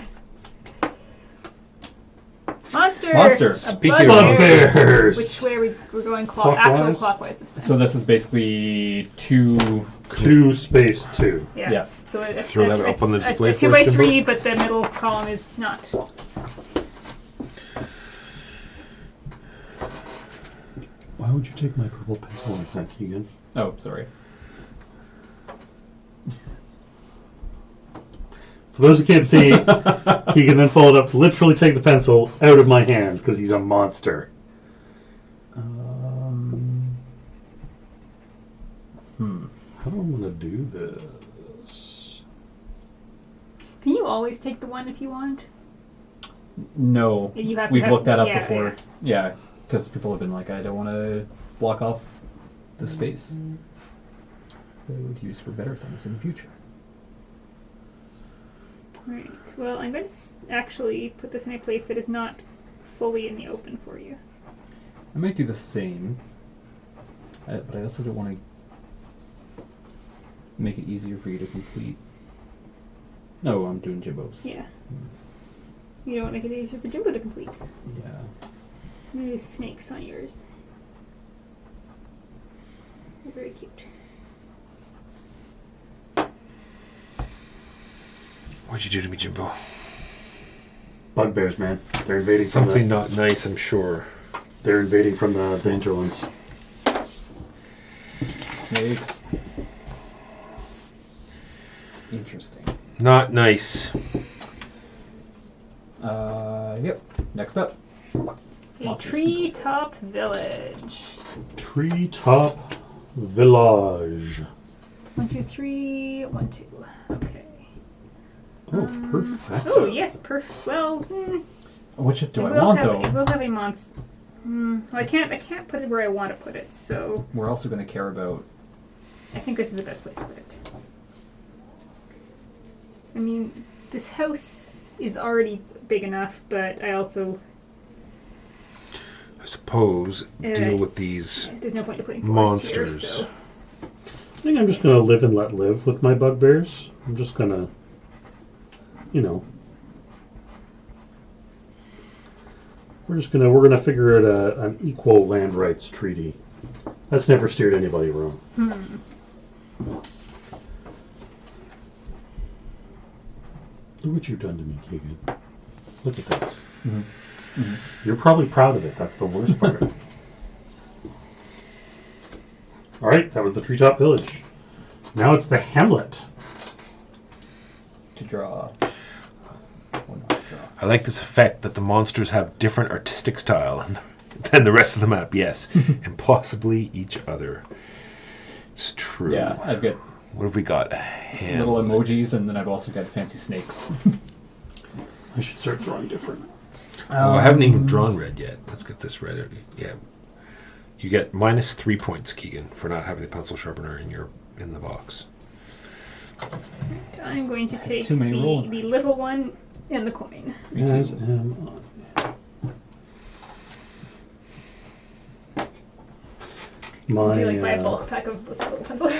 Monster! Monster. A Speaking of bugbear. Bugbears! Which way we're going Clockwise? actual clockwise this time. So this is basically 2. 2 space 2. yeah. So Throw that up on the display a for 2 us, by Jimbo? 3, but the middle column is not. Why would you take my purple pencil like that, Keegan? Oh, sorry. For those who can't see, he can then fold it up to literally take the pencil out of my hand because he's a monster. Hmm. How do I'm going to do this. Can you always take the one if you want? No. You have to We've have- looked that up yeah, before. Yeah, because people have been like, I don't want to block off the space that I would use for better things in the future. Right. Well, I'm going to actually put this in a place that is not fully in the open for you. I might do the same, but I also don't want to make it easier for you to complete. No, I'm doing Jimbo's. Yeah. You don't want to make it easier for Jimbo to complete. Yeah. I'm going to do snakes on yours. They're very cute. What'd you do to me, Jimbo? Bugbears, man. They're invading from Something not nice, I'm sure. They're invading from the hinterlands. Snakes. Interesting. Not nice. Yep. Next up. A Monsters. treetop village. Treetop Village. 1, 2, 3. 1, 2. Okay. Oh, perfect. Oh, yes, perfect. Well, Which do I it will want, have, though? It will have a monster. Well, I can't put it where I want to put it, so We're also going to care about... I think this is the best place to put it. I mean, this house is already big enough, but I also... I suppose deal with these There's no point to putting forest here, monsters. so... I think I'm just going to live and let live with my bugbears. I'm just going to, you know... We're gonna figure out an equal land rights treaty. That's never steered anybody wrong. Look what you've done to me, Keegan. Look at this. You're probably proud of it. That's the worst part. All right, that was the Treetop Village. Now it's the Hamlet. To draw. Or not draw. I like this effect that the monsters have different artistic style than the rest of the map, yes. And possibly each other. It's true. Yeah, I've got What have we got? little emojis, and then I've also got fancy snakes. I should start drawing different. Oh, I haven't even drawn red yet. Let's get this red out. Yeah. You get -3 points, Keegan, for not having the pencil sharpener in the box. I'm going to take too many rolls. the little one and the coin. As am I. Would you like My, buy a bulk pack of little pencil?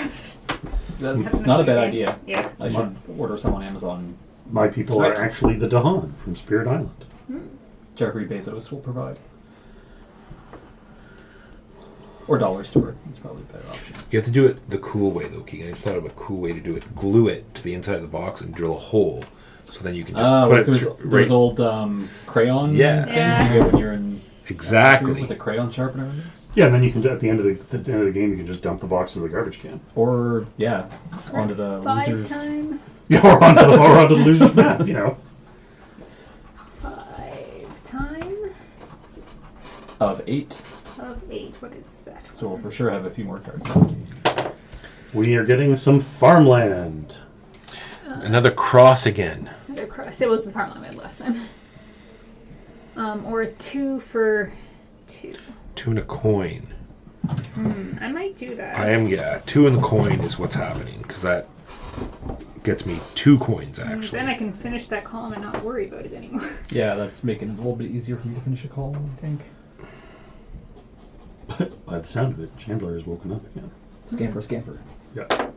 It's not a bad idea. Yeah. I should order some on Amazon. my people are Right. actually the Dahan from Spirit Island. Jeffrey Bezos will provide. Or Dollar Store. It's probably a better option. You have to do it the cool way, though, Keegan. I just thought of a cool way to do it. Glue it to the inside of the box and drill a hole. So then you can just put Like it those, through. those old crayon Yeah. things you get when you're in Exactly. with a crayon sharpener in it. Yeah, and then you can at the end of the game you can just dump the box into the garbage can. Or onto the 5 losers. time. Yeah, or onto the loser's map, you know. 5 time Of 8. of 8. What is that? So we'll for sure have a few more cards. We are getting some farmland. Another cross again. Another cross. It was the farmland I had last time. Or a 2 for 2. 2 and a coin. I might do that. 2 and the coin is what's happening, because that gets me 2 coins, actually. Then I can finish that column and not worry about it anymore. Yeah, that's making it a little bit easier for me to finish a column, I think. By the sound of it, Chandler has woken up again. Scamper. Yeah.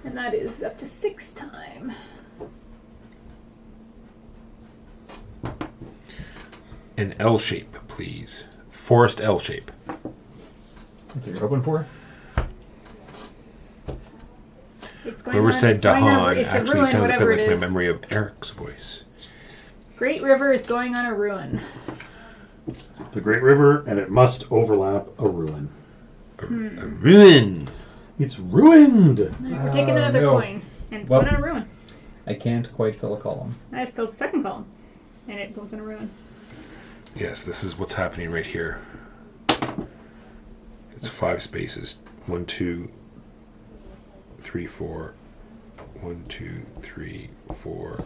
And that is up to 6 time. An L shape, please. Forest L shape. That's what you're hoping for? It's going Whoever on, said it's going on Dahan it's a actually ruin, sounds a bit whatever like it my is. memory of Eric's voice. Great River is going on a ruin. The Great River, and it must overlap a ruin. A ruin! It's ruined! We're taking another no. coin. And it's Well- going on a ruin. I can't quite fill a column. I filled the second column. And it goes on a ruin. Yes, this is what's happening right here. It's 5 spaces. 1, 2, 3, 4. 1, 2, 3, 4.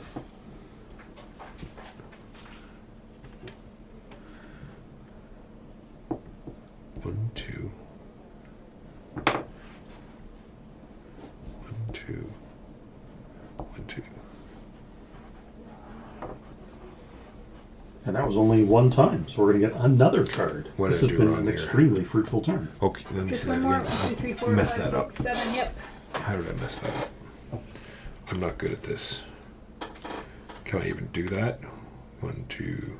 One, two. 1, 2. 1, 2. And that was only one time, so we're going to get another card. What This did I has do been wrong an here? extremely fruitful turn. Okay, let me Just see one that more. again. 1, 2, 3, 4, Messed 5, that up. 6, 7. Yep. How did I mess that up? I'm not good at this. Can I even do that? 1, 2.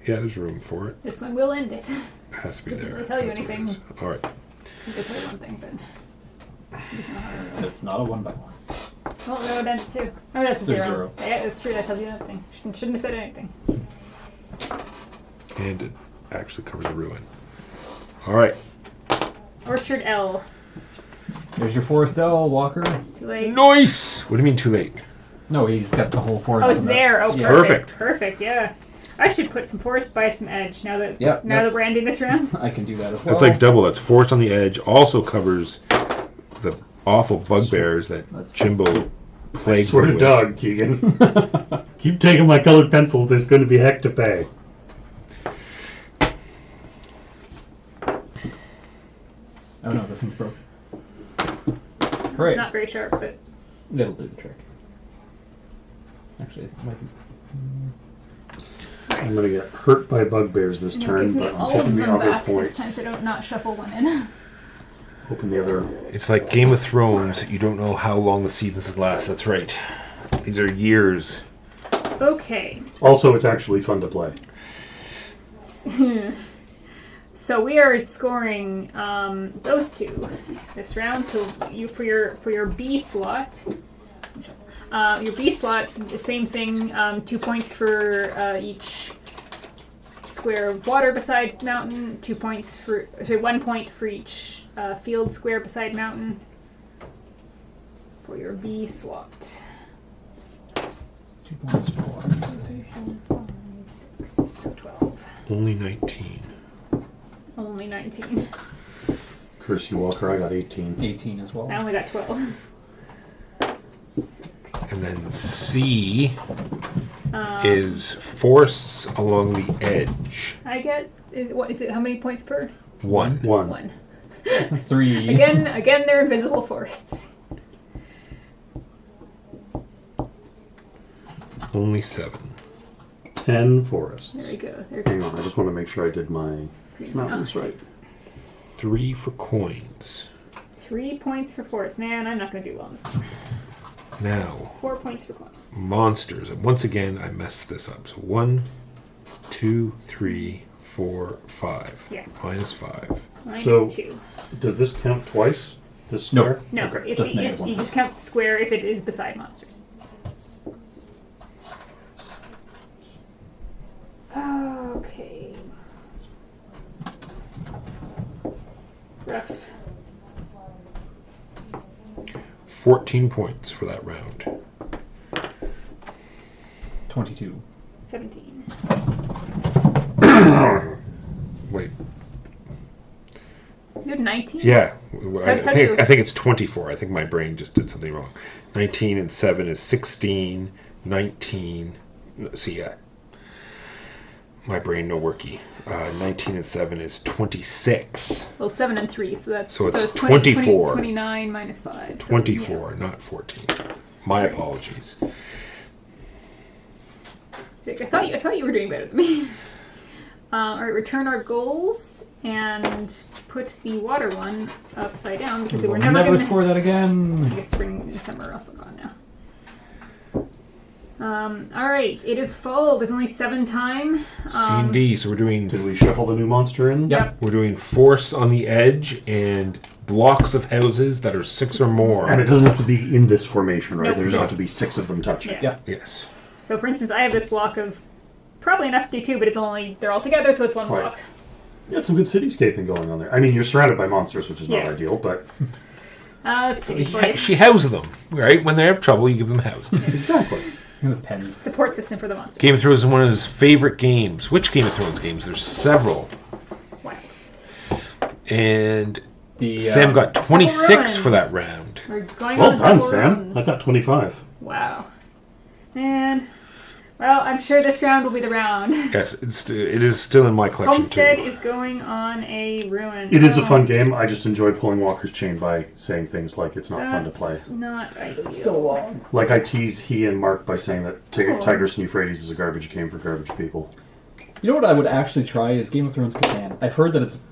Yeah, there's room for it. This one will end it. It has to be Doesn't there. really tell you That's what it anything. is. All right. It's just like one thing, but it's not how it It's not a 1 by 1. Well, no, it ended too. Oh, that's a There's 0. zero. Yeah, that's true. That tells you nothing. Shouldn't have said anything. And it actually covers a ruin. All right. Orchard L. There's your Forest L, Walker. Too late. Nice! What do you mean too late? No, he's got the whole forest. Oh, it's on that. there. Oh, Yeah. perfect. Perfect, yeah. I should put some forest by some edge now that Yep, now that that's- we're ending this round. I can do that as well. That's like double. That's forest on the edge. Also covers the awful bugbears that That's- Jimbo plagued Swear me to with. dog, Keegan. Keep taking my colored pencils. There's going to be heck to pay. Oh no, this one's broke. It's Great. not very sharp, but It'll do the trick. Actually, it might be. I'm going to get hurt by bugbears this give turn, me but I'm all of hoping the them other back this time points. so I don't not shuffle one in. Hoping the other. It's like Game of Thrones. You don't know how long the seasons last. That's right. These are years. Okay. Also, it's actually fun to play. So we are scoring those two this round. So you for your B slot. Your B slot, the same thing. 2 points for each square of water beside mountain. 2 points for 1 point for each field square beside mountain. For your B slot. 2 points for water. 5, 6, so 12. Only 19. Only 19. Curse you, Walker. I got 18. 18 as well. I only got 12. 6. And then C Um, is forests along the edge. I get what is it? How many points per 1. 1. 1? 3. Again, they're invisible forests. Only 7. 10 forests. There we go. There Hang goes on, I just want to make sure I did my green. mountains right. 3 for coins. 3 points for forest. Man, I'm not going to do well on this one. Now, 4 points for coins. monsters. And once again, I messed this up. So 1, 2, 3, 4, 5. Yeah. Minus 5. Minus So- 2. Does this count twice? This No. square? No, Okay. if just you, negative if one. you just count the square if it is beside monsters. Okay. Rough. 14 points for that round. 22. 17. Wait. You had 19? Yeah. How do you- I think it's 24. I think my brain just did something wrong. 19 and 7 is 16. 19. See, yeah. My brain no worky. 19 and 7 is 26. Well, it's 7 and 3, so that's So it's 20 24. 29 minus 5. so, 24, not 14. My Right. apologies. yeah. So I thought you were doing better than me. All right, return our goals and put the water one upside down because we're We'll never never going to. score that again. I guess spring and summer are also gone now. All right, it is full. There's only 7 time. C and D. So we're doing Did we shuffle the new monster in? Yep. we're doing force on the edge and blocks of houses that are 6 or more. And it doesn't have to be in this formation, right? Nope. There just have to be 6 of them touching. Yeah. Yeah. Yes. So, for instance, I have this block of probably enough to do 2, but they're all together, so it's 1 Right. block. You had some good cityscaping going on there. I mean, you're surrounded by monsters, which is not Yes. ideal, but Let's see. for you. She houses them, right? When they have trouble, you give them houses. exactly. With pens. support system for the monster. Game of Thrones is one of his favorite games. Which Game of Thrones games? There's several. Wow. And The Sam got 26 for that runs. round. We're going Well on done, double Sam. runs. I got 25. Wow. And, well, I'm sure this round will be the round. Yes, it is still in my collection Homestead too. is going on a ruin. It is a Oh, fun game. I just enjoy pulling Walker's Chain by saying things like it's not fun to play. That's not ideal. so long. Like I tease he and Mark by saying that Oh. Tigris and Euphrates is a garbage game for garbage people. You know what I would actually try is Game of Thrones Catan. I've heard that it's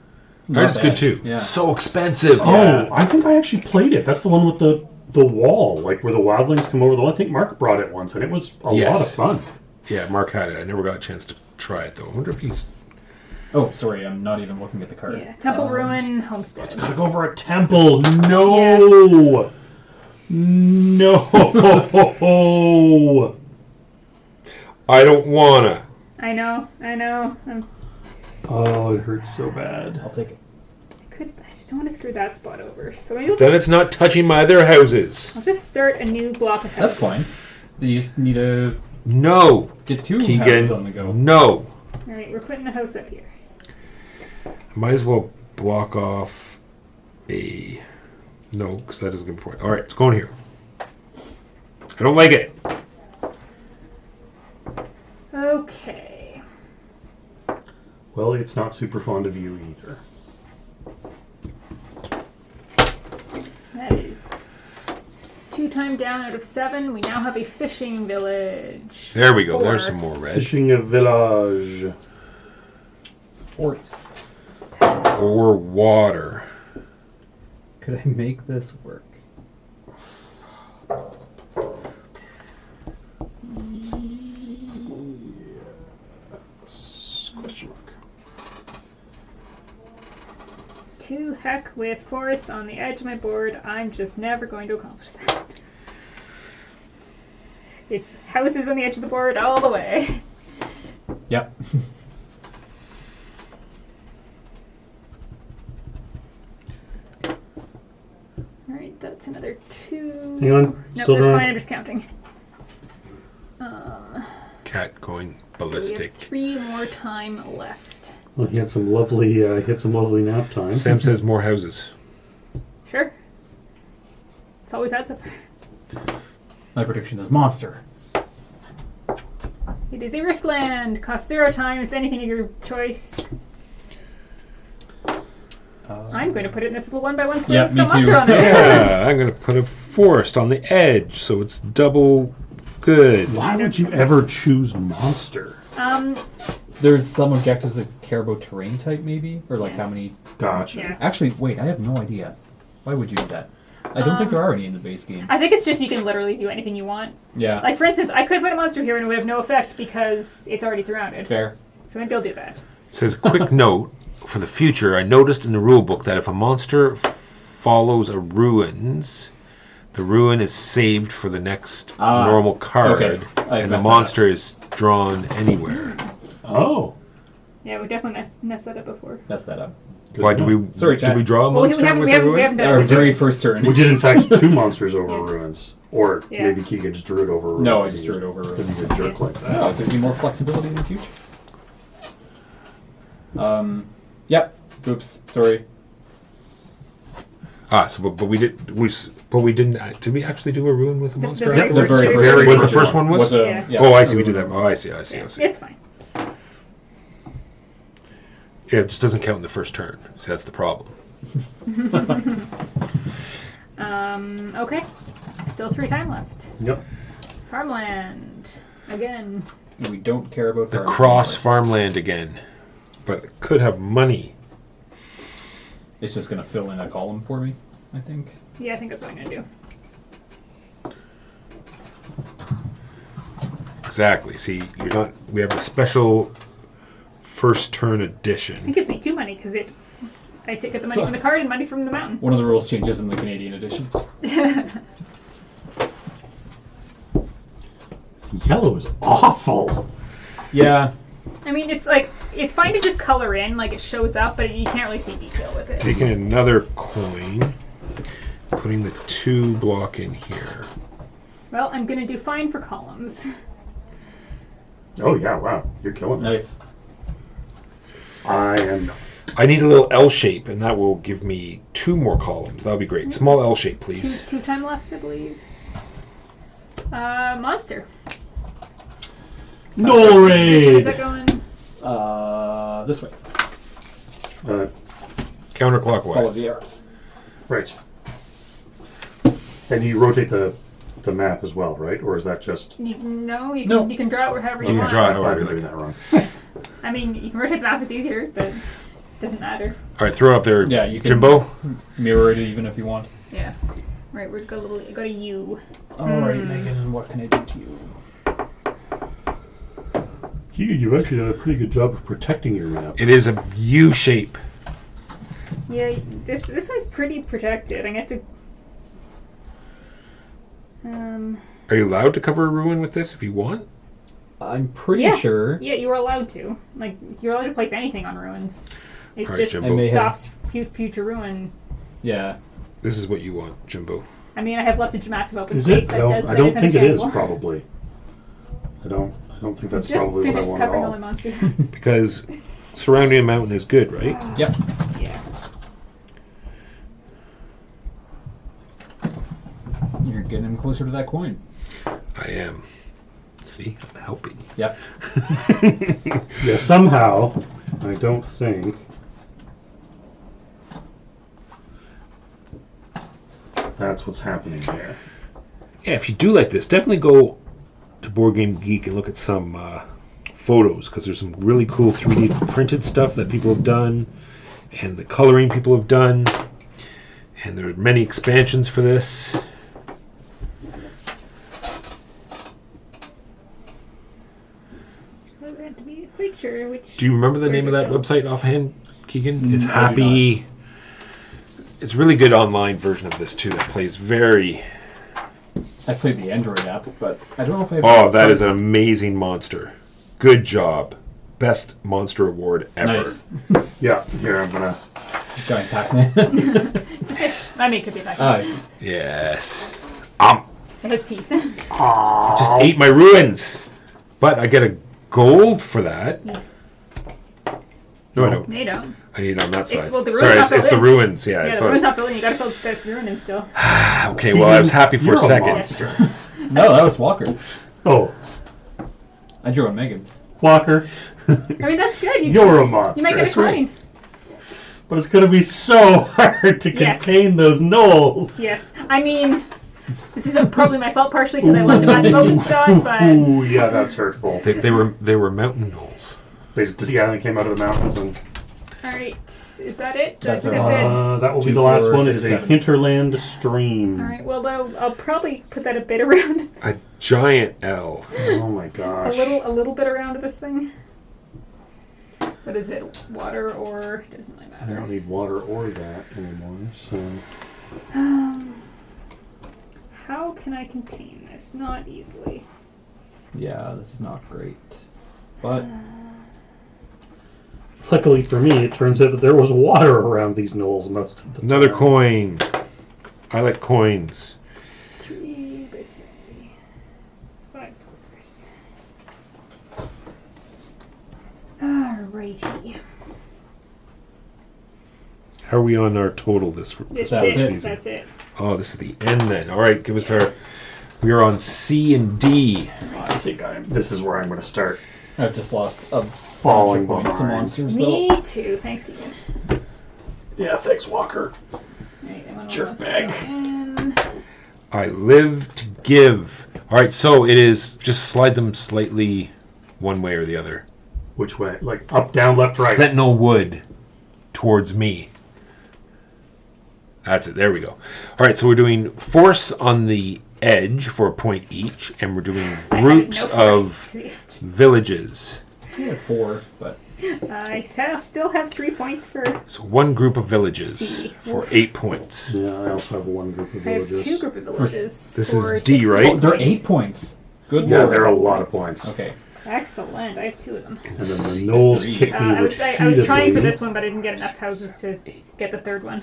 I heard it's good bad. too. Yeah. So expensive. Oh, I think I actually played it. That's the one with the wall, like where the wildlings come over the wall. I think Mark brought it once, and it was a lot of fun. Yeah, Mark had it. I never got a chance to try it though. I wonder if he's. Oh, sorry, I'm not even looking at the card. Yeah, Temple Ruin, Homestead. Gotta go over a temple. No, no. I don't wanna. I know. Oh, it hurts so bad. I'll take it. I just don't want to screw that spot over. So maybe Then it's not touching my other houses. I'll just start a new block of houses. That's fine. You just need to No, get two Keegan. houses on the go. No. Alright, we're putting the house up here. Might as well block off a. No, because that is a good point. All right, it's going here. I don't like it. Okay. Well, it's not super fond of you either. That is 2 times down out of 7. We now have a fishing village. There we go. 4. There's some more red. Fishing a village. Forts. Or water. Could I make this work? Question mark. To heck with forests on the edge of my board. I'm just never going to accomplish that. It's houses on the edge of the board all the way. Yep. Alright, that's another 2. Hang on. Nope, Still that's drawing. fine. I'm just counting. Cat going So we ballistic. have 3 more time left. Well, he had some lovely nap time. Sam says more houses. Sure. That's all we've had so far. My prediction is monster. It is a Riftland. Costs 0 time. It's anything of your choice. I'm going to put it in this little 1x1 square. Yeah, It's me got monster too. on it. Yeah, I'm going to put a forest on the edge, so it's double good. Why would you ever choose monster? There's some objectives that care about terrain type, maybe? Or like Yeah. how many... Gotcha. Yeah. Actually, wait, I have no idea. Why would you do that? I don't think there are any in the base game. I think it's just you can literally do anything you want. Yeah, Like, for instance, I could put a monster here and it would have no effect because it's already surrounded. fair. So maybe I'll do that. Says a quick note for the future. I noticed in the rule book that if a monster follows a ruins, the ruin is saved for the next normal card, okay. I and the messed that monster is drawn anywhere. Oh. Yeah, we definitely messed that up before. Messed that up. Why do we? Sorry, did chat. we draw a Well, we monster haven't, with we the haven't, we ruin? haven't done Our it. very first turn. We did, in fact, 2 monsters over Yeah. ruins. Or Yeah. maybe Keegan just drew it over ruins. No, I just drew it over Because ruins. he's a jerk like that. Oh, it gives you more flexibility in the future. Yep. Oops. Sorry. So but we didn't. Did we actually do a ruin with a The monster? very The first very one. first Was the first one was? Yeah. Oh, I see. We do that. Oh, I see. Yeah, I see. it's fine. Yeah, it just doesn't count in the first turn. So that's the problem. Okay. Still 3 time left. Yep. Farmland. Again. We don't care about The farms cross anymore. farmland again, but it could have money. It's just going to fill in a column for me, I think. Yeah, I think that's what I'm going to do. Exactly. See, you're not. We have a special first turn It edition. gives me 2 money because I take the money from the card and money from the mountain. One of the rules changes in the Canadian edition. Yellow is awful. Yeah. I mean, it's like, it's fine to just color in, like it shows up, but you can't really see detail with it. Taking another coin, putting the 2 block in here. Well, I'm gonna do fine for columns. Oh yeah, wow, you're killing me. Nice. I am. I need a little L shape, and that will give me 2 more columns. That'll be great. Small L shape, please. Two time left, I believe. Monster. Knoll Where's raid. that going? This way. Uh, Follow Counterclockwise. the arrows. right. And you rotate the map as well, right? Or is that just? You can draw it however you You can want. draw it I'm however you doing like. that wrong. I mean, you can rotate the map, it's easier, but it doesn't matter. All right, throw it up there, Yeah, you can- Jimbo. Mirror it even if you want. Yeah. Right, we're go to U. Alright, Megan, what can I do to you? You've actually done a pretty good job of protecting your map. It is a U shape. Yeah, this one's pretty protected. I'm gonna have to. Are you allowed to cover a ruin with this if you want? I'm pretty Yeah. sure. Yeah, you are allowed to. Like, you're allowed to place anything on ruins. It Alright, just Jimbo. I may have- stops future ruin. Yeah. This is what you want, Jimbo. I mean, I have left a massive open Is space. it? That No, does, I that don't is think it is. understandable. Probably. I don't think that's Just probably what I finished want at covering all the all. monsters. Because surrounding a mountain is good, right? Yep. Yeah. You're getting him closer to that coin. I am. See, I'm helping. Yep. Yeah, somehow, I don't think. That's what's happening there. Yeah, if you do like this, definitely go to Board Game Geek and look at some photos, because there's some really cool 3D printed stuff that people have done, and the coloring people have done, and there are many expansions for this. I have to be quite sure which. Do you remember the where's name of it that go? website offhand, Keegan? It's I do Happy. It's a really good online version of this too. That plays very. I played the Android app, but I don't know if I. Oh, that is an amazing monster. Good job. Best monster award ever. Nice. Yeah, here I'm gonna. Giant Pac-Man. It's a fish. I mean, it could be that. Oh, Yes. It has teeth. Just ate my ruins. But I get a gold for that. No, I don't. They don't. I need it on that side. Well, the ruins Sorry, not it's the filled in. ruins. Yeah. Yeah, it's the ruin's not building. You gotta fill that ruin in still. okay, well, I was happy for You're a second. monster. no, that was Walker. Oh, I drew on Megan's. Walker, I mean, that's good. you're a monster. You might get a That's right. coin. But it's gonna be so hard to Yes. contain those knolls. Yes. I mean, this is probably my fault partially because I left a massive open spot, but Ooh, yeah, that's hurtful. They were mountain gnolls. They came out of the mountains and. alright. Is that it? That's I think all. that's it. That will be 2, the last 4, one. 6, It is a 7. hinterland stream. Alright, well, I'll probably put that a bit around, A giant L. Oh my a gosh. little bit around this thing. What is it? Water or it doesn't really I matter. don't need water or that anymore, so. How can I contain this? Not easily. Yeah, this is not great. But Luckily for me, it turns out that there was water around these knolls most of the time. Another coin. I like coins. 3 by 3. 5 squares. Alrighty. How are we on our total this This That's is it. season? That's it. Oh, this is the end then. All right, give us our. We are on C and D. I think this is where I'm going to start I've just lost a falling bunch of points to behind. monsters, though. Me too. Thanks, Ian. Yeah, thanks, Walker. Right, I want Jerk to bag. I live to give. All right, so it is just slide them slightly one way or the other. Which way? Like up, down, left, right. Sentinel wood towards me. That's it. There we go. All right, so we're doing force on the edge for a point each, and we're doing groups of villages. I had 4, but I still have 3 points for. So one group of villages C. for 8 points. Yeah, I also have one group of I have villages. 2 group of villages. This for is D, 16 right? oh, they're points. 8 points. Good Yeah, lord. there are a lot of points. Okay. Excellent. I have 2 of them. And then the knolls Three. kick me I was trying for repeatedly. this one, but I didn't get enough houses to get the third one.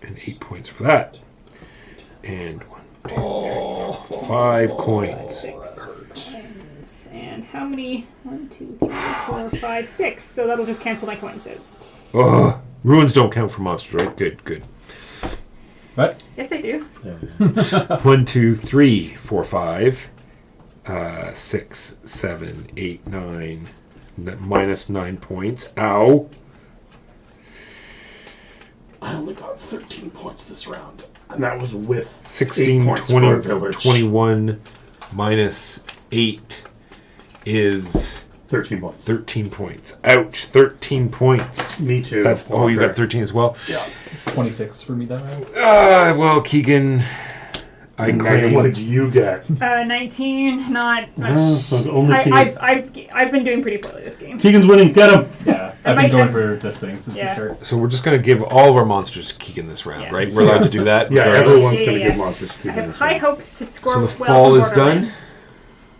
And 8 points for that. And 1, 5 coins. 6 coins. And how many? 1, 2, 3, 4, 5, 6. So that'll just cancel my coins out. Oh, ruins don't count for monsters, right? Good, good. What? Yes, I do. 1, 2, 3, 4, 5, 6, 7, 8, 9. Minus 9 points. Ow. I only got 13 points this round. And that was with 16, 8 points 20, for a village. 21 minus 8 is 13 points. 13 points. Ouch, 13 points. Me too. That's oh, you got 13 as well? Yeah. 26 for me that round. Well, Keegan, I And claim... Megan, what did you get? 19, not much. So only Keegan. I've been doing pretty poorly this game. Keegan's winning. Get him. Yeah, I I've might been going have- for this thing since the start. So we're just going to give all of our monsters to Keegan this round, Yeah. right? We're allowed to do that? Yeah, regardless? everyone's going to Yeah. give monsters to I Keegan have this high round. hopes to score So well the fall from is done? Borderlands.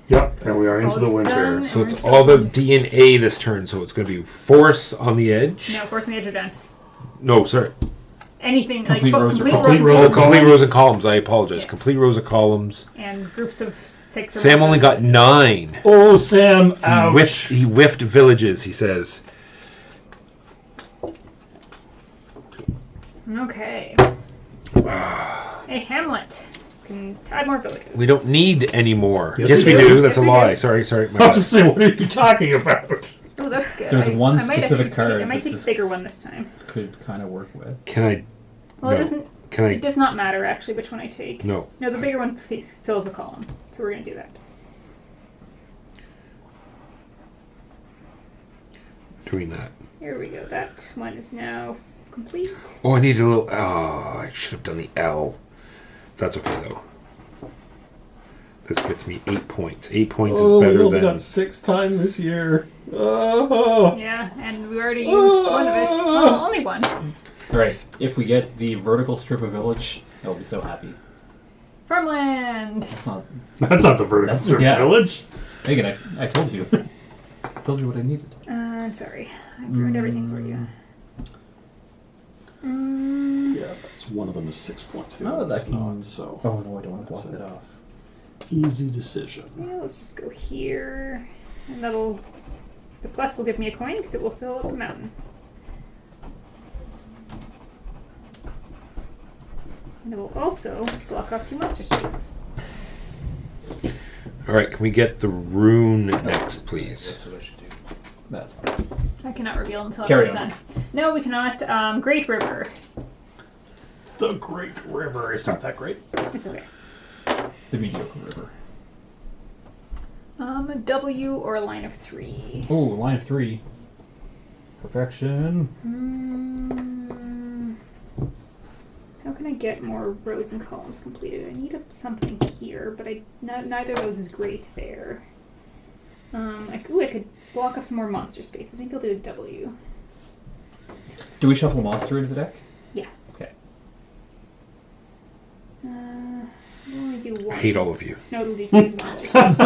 Yep, and we are into the Fall is winter. done. So it's all about D and A this turn, so it's going to be Force on the edge. No, Force and the Edge are done. No, sorry. Anything Complete like rows or complete columns. rows Oh, complete rows and columns. I apologize. Yeah. Complete rows of columns. and groups of 6 or Sam more. only got 9. Oh, Sam! Ouch! He whiffed villages, he says. Okay. Hey, Hamlet. Can add more villages. We don't need any more. Yes, Yes, we we do. do. That's Yes, a we lie. do. Sorry. My I was bad. just saying, what are you talking about? Oh, that's good. There's one I might specific actually card I might that take the this- bigger one this time. Could kind of work with. Can I? Well, No. it doesn't. Can It I? does not matter actually which one I take. No. No, the bigger one fills the column, so we're gonna do that. Doing that. Here we go. That one is now complete. Oh, I need a little. Oh, I should have done the L. That's okay though. This gets me 8 points. 8 points is better than. 6 times this year. Oh! Yeah, and we already used one of it. Well, only one. Alright, if we get the vertical strip of village, I'll be so happy. Farmland. That's not... That's not the vertical That's- strip yeah. village. Megan, I told you. I told you what I needed. I'm sorry. I ruined everything for you. Yeah, that's one of them is 6 points. The Oh, other that is not, can... so Oh no, I don't want to block it off. easy decision. Yeah, let's just go here, and that'll. The plus will give me a coin because it will fill up the mountain. And it will also block off 2 monster spaces. All right, can we get the rune next, please? That's what I should do. That's fine. I cannot reveal until Carry it's on. done. No, we cannot. Great River. The Great River. It's not that great. It's okay. The mediocre river. A W or a line of 3. Oh, line of 3. Perfection. How can I get more rows and columns completed? I need something here, but neither of those is great there. I could block up some more monster spaces. Maybe I'll do a W. Do we shuffle monster into the deck? Yeah. Okay. We'll only do one. I hate all of you. No, it'll do 2 monster spaces.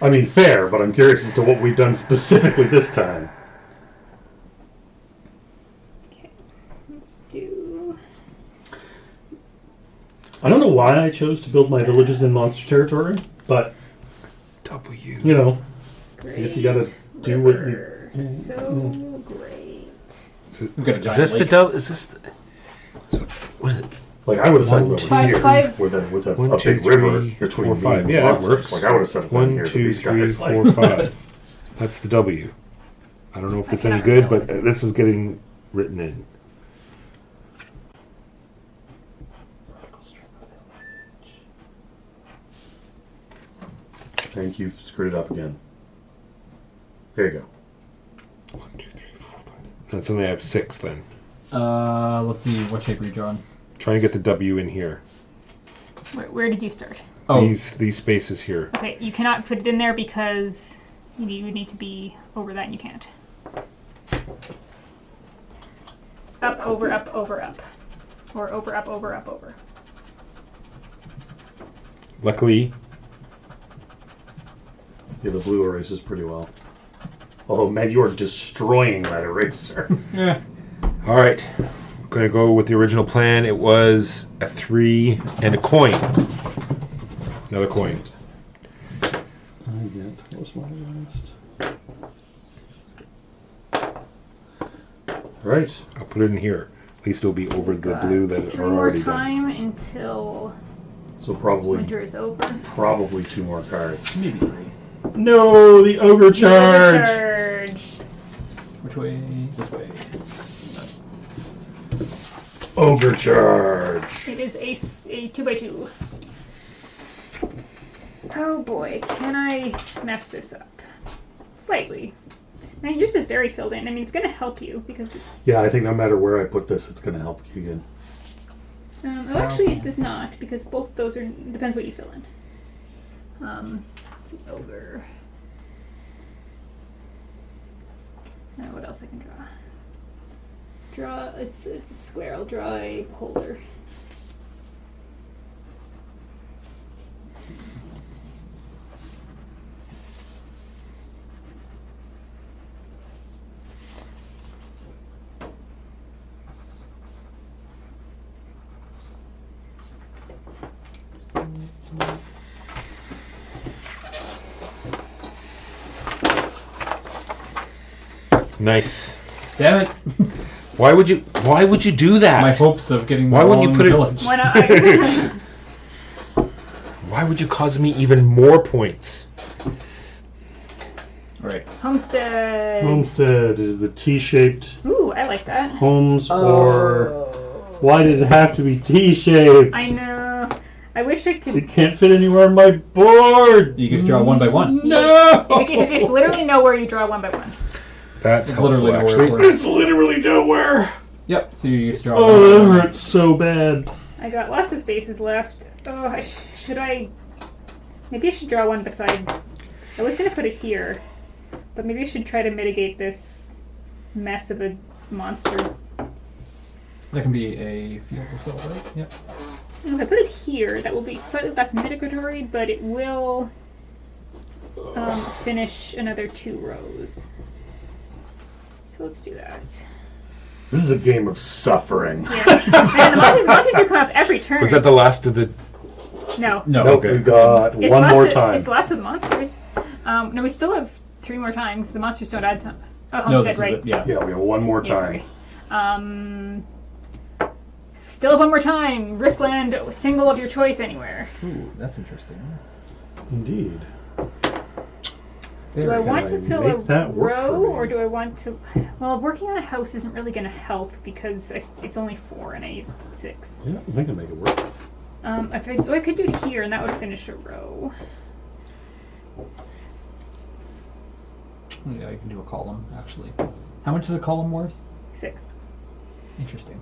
I mean, fair, but I'm curious as to what we've done specifically this time. Okay. Let's do. I don't know why I chose to build my villages in monster territory, but, W. you know, Great I guess you gotta do what you... River. So great. We've got a Is giant this the lake. W? Is this the... So, what is it? Like, I would have said One, over two, here five. with a 1, 2, big river 3, between 4, me 5. and Yeah, that monsters. works. Like, I would have said it down 1, here, but 2, these 3, guys, 4, like... 5. That's the W. I don't know if I it's any cannot good, reveal but this. this is getting written in. Thank you, screwed it up again. There you go. 1, 2, 3, 4, 5. That's only I have 6 then. Let's see, what shape are you drawing? Try and get the W in here. Where did you start? Oh, These spaces here. Okay, you cannot put it in there because you would need to be over that and you can't. Up, over, up, over, up. Or over, up, over, up, over. Luckily, Yeah, the blue erases pretty well. Although, man, you are destroying that eraser. yeah. all right. going to go with the original plan. It was a 3 and a coin. Another coin. What was my last? Right. I'll put it in here. At least it'll be over the blue that Three are more already done. time until So probably winter is over. 2 more cards. Maybe 3. No, the ogre charge. Charge. Which way? This way. Ogre charge. It is a 2x2. Oh boy, can I mess this up? Slightly. I mean, yours is very filled in. I mean, it's going to help you because it's... Yeah, I think no matter where I put this, it's going to help you again. oh, actually, it does not because both of those are... Depends what you fill in. It's an ogre. What else I can draw? It's a square. I'll draw a holder. Nice. Damn it! Why would you do that? My hopes of getting Why the wouldn't you long put it- village. Why not? Why would you cause me even more points? Alright. Homestead. Homestead is the T-shaped Ooh, I like that. homes or... Why did it have to be T-shaped? I know. I wish I could... It can't fit anywhere on my board. You get to draw 1 by 1. No! It's literally nowhere you draw 1 by 1. That's It's helpful, literally nowhere actually. for it. It's literally nowhere. Yep, so you get to draw Oh, 1 by that 1. hurts so bad. I got lots of spaces left. Oh, should I... Maybe I should draw one beside... I was going to put it here, but maybe I should try to mitigate this mess of a monster. That can be a field as well, right? Yep. If I put it here, that will be slightly less mitigatory, but it will finish another 2 rows. So let's do that. This is a game of suffering. Yeah. And the monsters are coming up every turn. Was that the last of the... No. No. Nope, Okay. we got It's one less more of- time. It's less of monsters. No, we still have 3 more times. The monsters don't add time. Oh, No, homestead, this is right. it. Yeah. Yeah, we have one more Yeah, time. sorry. Still have one more time. Riftland, single of your choice anywhere. Ooh, that's interesting. Indeed. Do I want to I fill make a that work for row, me? or do I want to... Well, working on a house isn't really going to help because it's only 4 and I need 6. Yeah, I can make it work. I could do it here, and that would finish a row. Yeah, you can do a column, actually. How much is a column worth? 6. Interesting.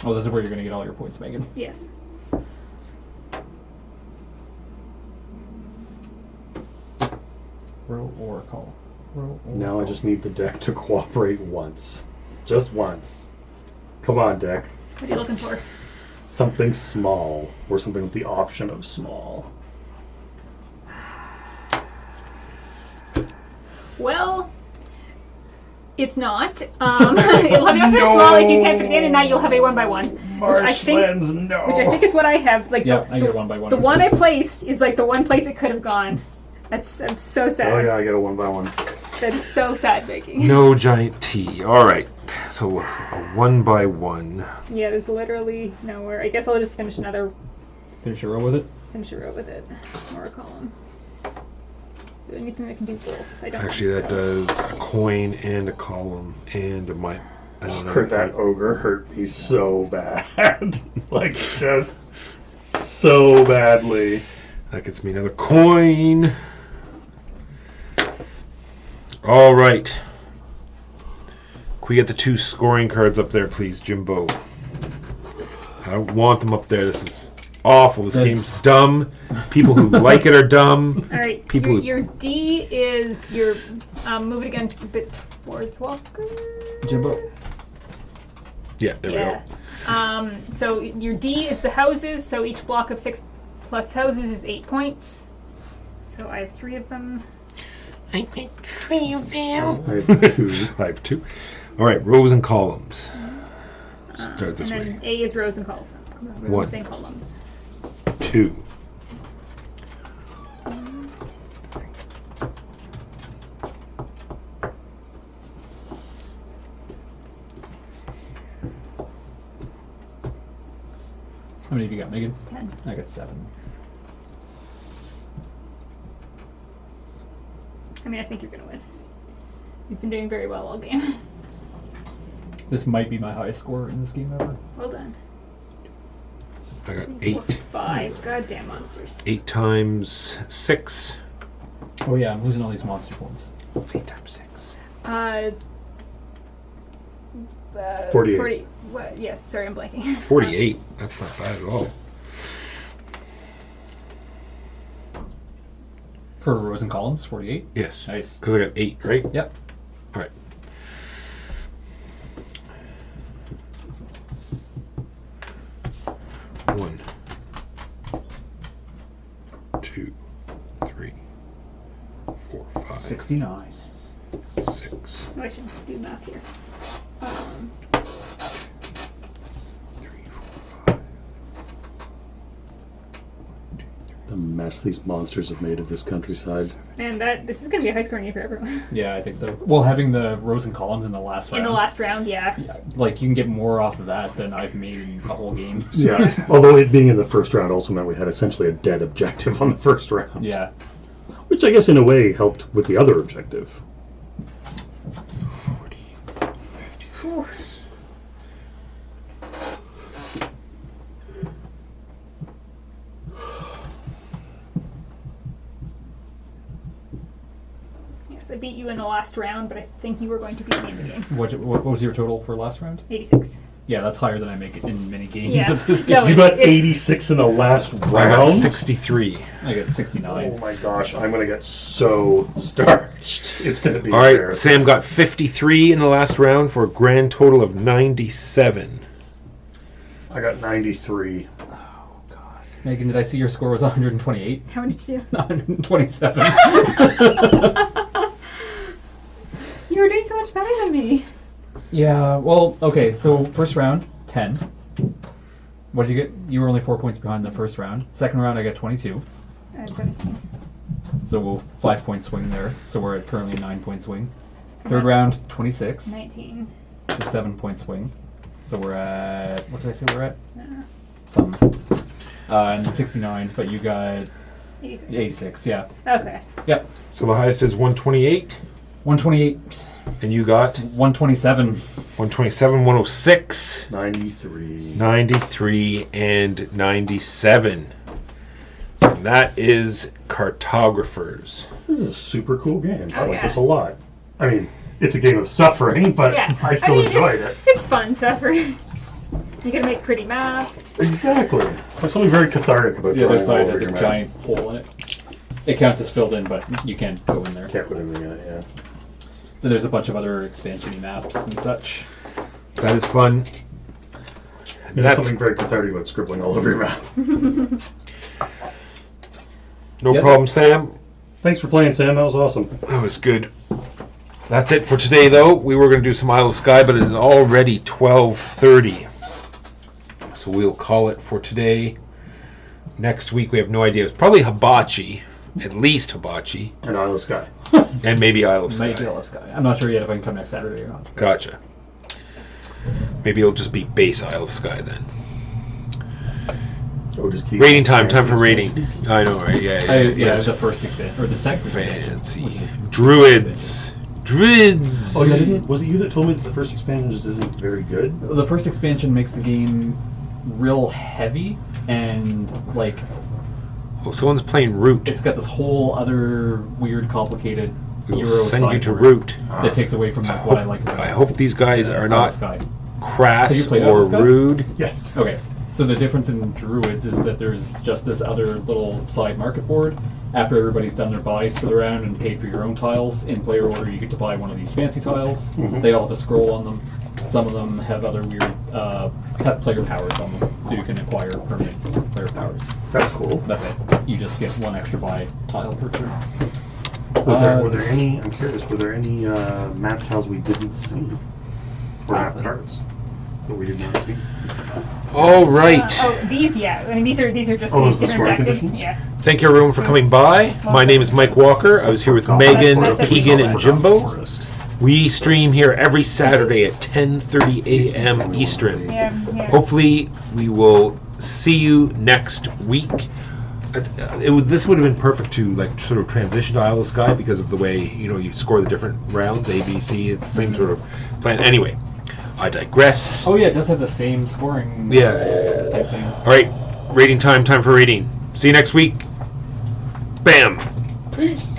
Oh, this is where you're going to get all your points, Megan. Yes. Row or column. Row or Now I column. just need the deck to cooperate once. Just once. Come on, deck. What are you looking for? Something small. Or something with the option of small. Well, it's not. It'll have you up for small if you can't fit it in, and now you'll have a 1 by 1. Marshlands, no. Which I think is what I have. Like Yep, I get 1 by 1. the one I placed is like the one place it could have gone. I'm so sad. Oh yeah, I get a 1 by 1. That is so sad making. No giant T. All right. So a 1 by 1. Yeah, there's literally nowhere. I guess I'll just finish a row with it. Or a column. Is there anything that can do both? I don't Actually, think that so. does a coin and a column and a I don't know. Hurt that ogre hurt me so bad. Like, just so badly. That gets me another coin. All right. Can we get the 2 scoring cards up there, please, Jimbo? I don't want them up there. This is awful. This Good. game's dumb. People who like it are dumb. All right. People who- Your D is your move it again a bit towards Walker. Jimbo. Yeah, there we go. So your D is the houses. So each block of 6 plus houses is 8 points. So I have 3 of them. I have 2. I have 2. I have 2. All right, rows and columns. Start this and way. then A is rows and columns. One. Rows and columns. 2. How many have you got, Megan? 10. I got 7. I mean, I think you're gonna win. You've been doing very well all game. This might be my highest score in this game ever. Well done. I got 8. 5 goddamn monsters. 8 times 6. Oh yeah, I'm losing all these monster points. 8 times 6. 48. 40. What? Yes, sorry, I'm blanking. 48. That's not bad at all. For rows and columns, 48. Yes. Nice. Because I got 8, right? Yep. All right. One, 2, 3, 4, 5, 69. 6, Oh, I should do math here. 3, 4, 5. The mess these monsters have made of this countryside. Man, this is gonna be a high scoring game for everyone. Yeah, I think so. Well, having the rows and columns in the last round. In the last round, yeah. Like, you can get more off of that than I've made in a whole game. Yes. Although it being in the first round also meant we had essentially a dead objective on the first round. Yeah. Which I guess in a way helped with the other objective. 40, 50. Whew. Yes, I beat you in the last round, but I think you were going to beat me in the game. What was your total for last round? 86. Yeah, that's higher than I make it in many games Yeah. of this No, game. You got It's- 86 in the last I got round? 63. I got 69. Oh my gosh, I'm gonna get so starched. It's gonna be All right, embarrassing. Sam got 53 in the last round for a grand total of 97. I got 93. Megan, did I see your score was 128? How many did you do? 127. You were doing so much better than me. Yeah, well, okay, so first round, 10. What did you get? You were only 4 points behind the first round. Second round, I got 22. I had 17. So we'll 5 point swing there. So we're at currently a 9 point swing. Third round, 26. 19. So 7 point swing. So we're at, what did I say we're at? Uh, And then 69, but you got 86. 86, yeah. Okay. Yep. So the highest is 128, 128, and you got 127. 127, 106, 93. 93, and 97. And that is Cartographers. This is a super cool game. I Oh, like yeah. this a lot. I mean, it's a game of suffering, but Yeah. I still mean, enjoyed it. It's fun suffering. You can make pretty maps. Exactly. There's something very cathartic about The other drawing side all over has a your map. giant hole in it. It counts as filled in, but you can't go in there. Can't put anything in it, yeah. Then there's a bunch of other expansion maps and such. That is fun. There's That's something very cathartic about scribbling all over your map. no Yep. problem, Sam. Thanks for playing, Sam. That was awesome. That was good. That's it for today, though. We were going to do some Isle of Skye, but it is already 12:30. So we'll call it for today. Next week, we have no idea. It's probably Hibachi. At least Hibachi. And Isle of Skye. And maybe Isle of Might be Skye. Isle of Skye. I'm not sure yet if I can come next Saturday or not. Gotcha. Maybe it'll just be base Isle of Skye then. Oh, just keep Rating time for rating. I know, right? Yeah, Yeah, the first expansion, or the second expansion. Fancy. which is- Druids. Druids. Oh, yeah, was it you that told me that the first expansion just isn't very good? The first expansion makes the game real heavy, and like Oh, someone's playing Root. it's got this whole other weird, complicated We'll Euro send you side to it Root. that takes away from like, what I like about I hope these guys are Isle of not Skye. crass Have you played or Isle of Skye? rude. Yes. Okay, so the difference in Druids is that there's just this other little side market board. After everybody's done their buys for the round and paid for your own tiles, in player order you get to buy one of these fancy tiles. They all have a scroll on them. Some of them have other weird, have player powers on them, so you can acquire permanent player powers. That's cool. That's it. You just get one extra buy tile per turn. Were there any, I'm curious, were there any map tiles we didn't see? Or map cards? But we did not see. All right. These, yeah. I mean, these are just Oh, these those are the different scoring tactics. conditions? Yeah. Thank you, everyone, for coming by. My name is Mike Walker. I was here with Megan, Keegan, and Jimbo. We stream here every Saturday at 10:30 a.m. Eastern. Yeah. Hopefully, we will see you next week. This would have been perfect to like sort of transition to Isle of Skye because of the way you score the different rounds, A, B, C. It's the same sort of plan. Anyway, I digress. Oh yeah, it does have the same scoring type thing. All right, rating time for rating. See you next week. Bam. Peace.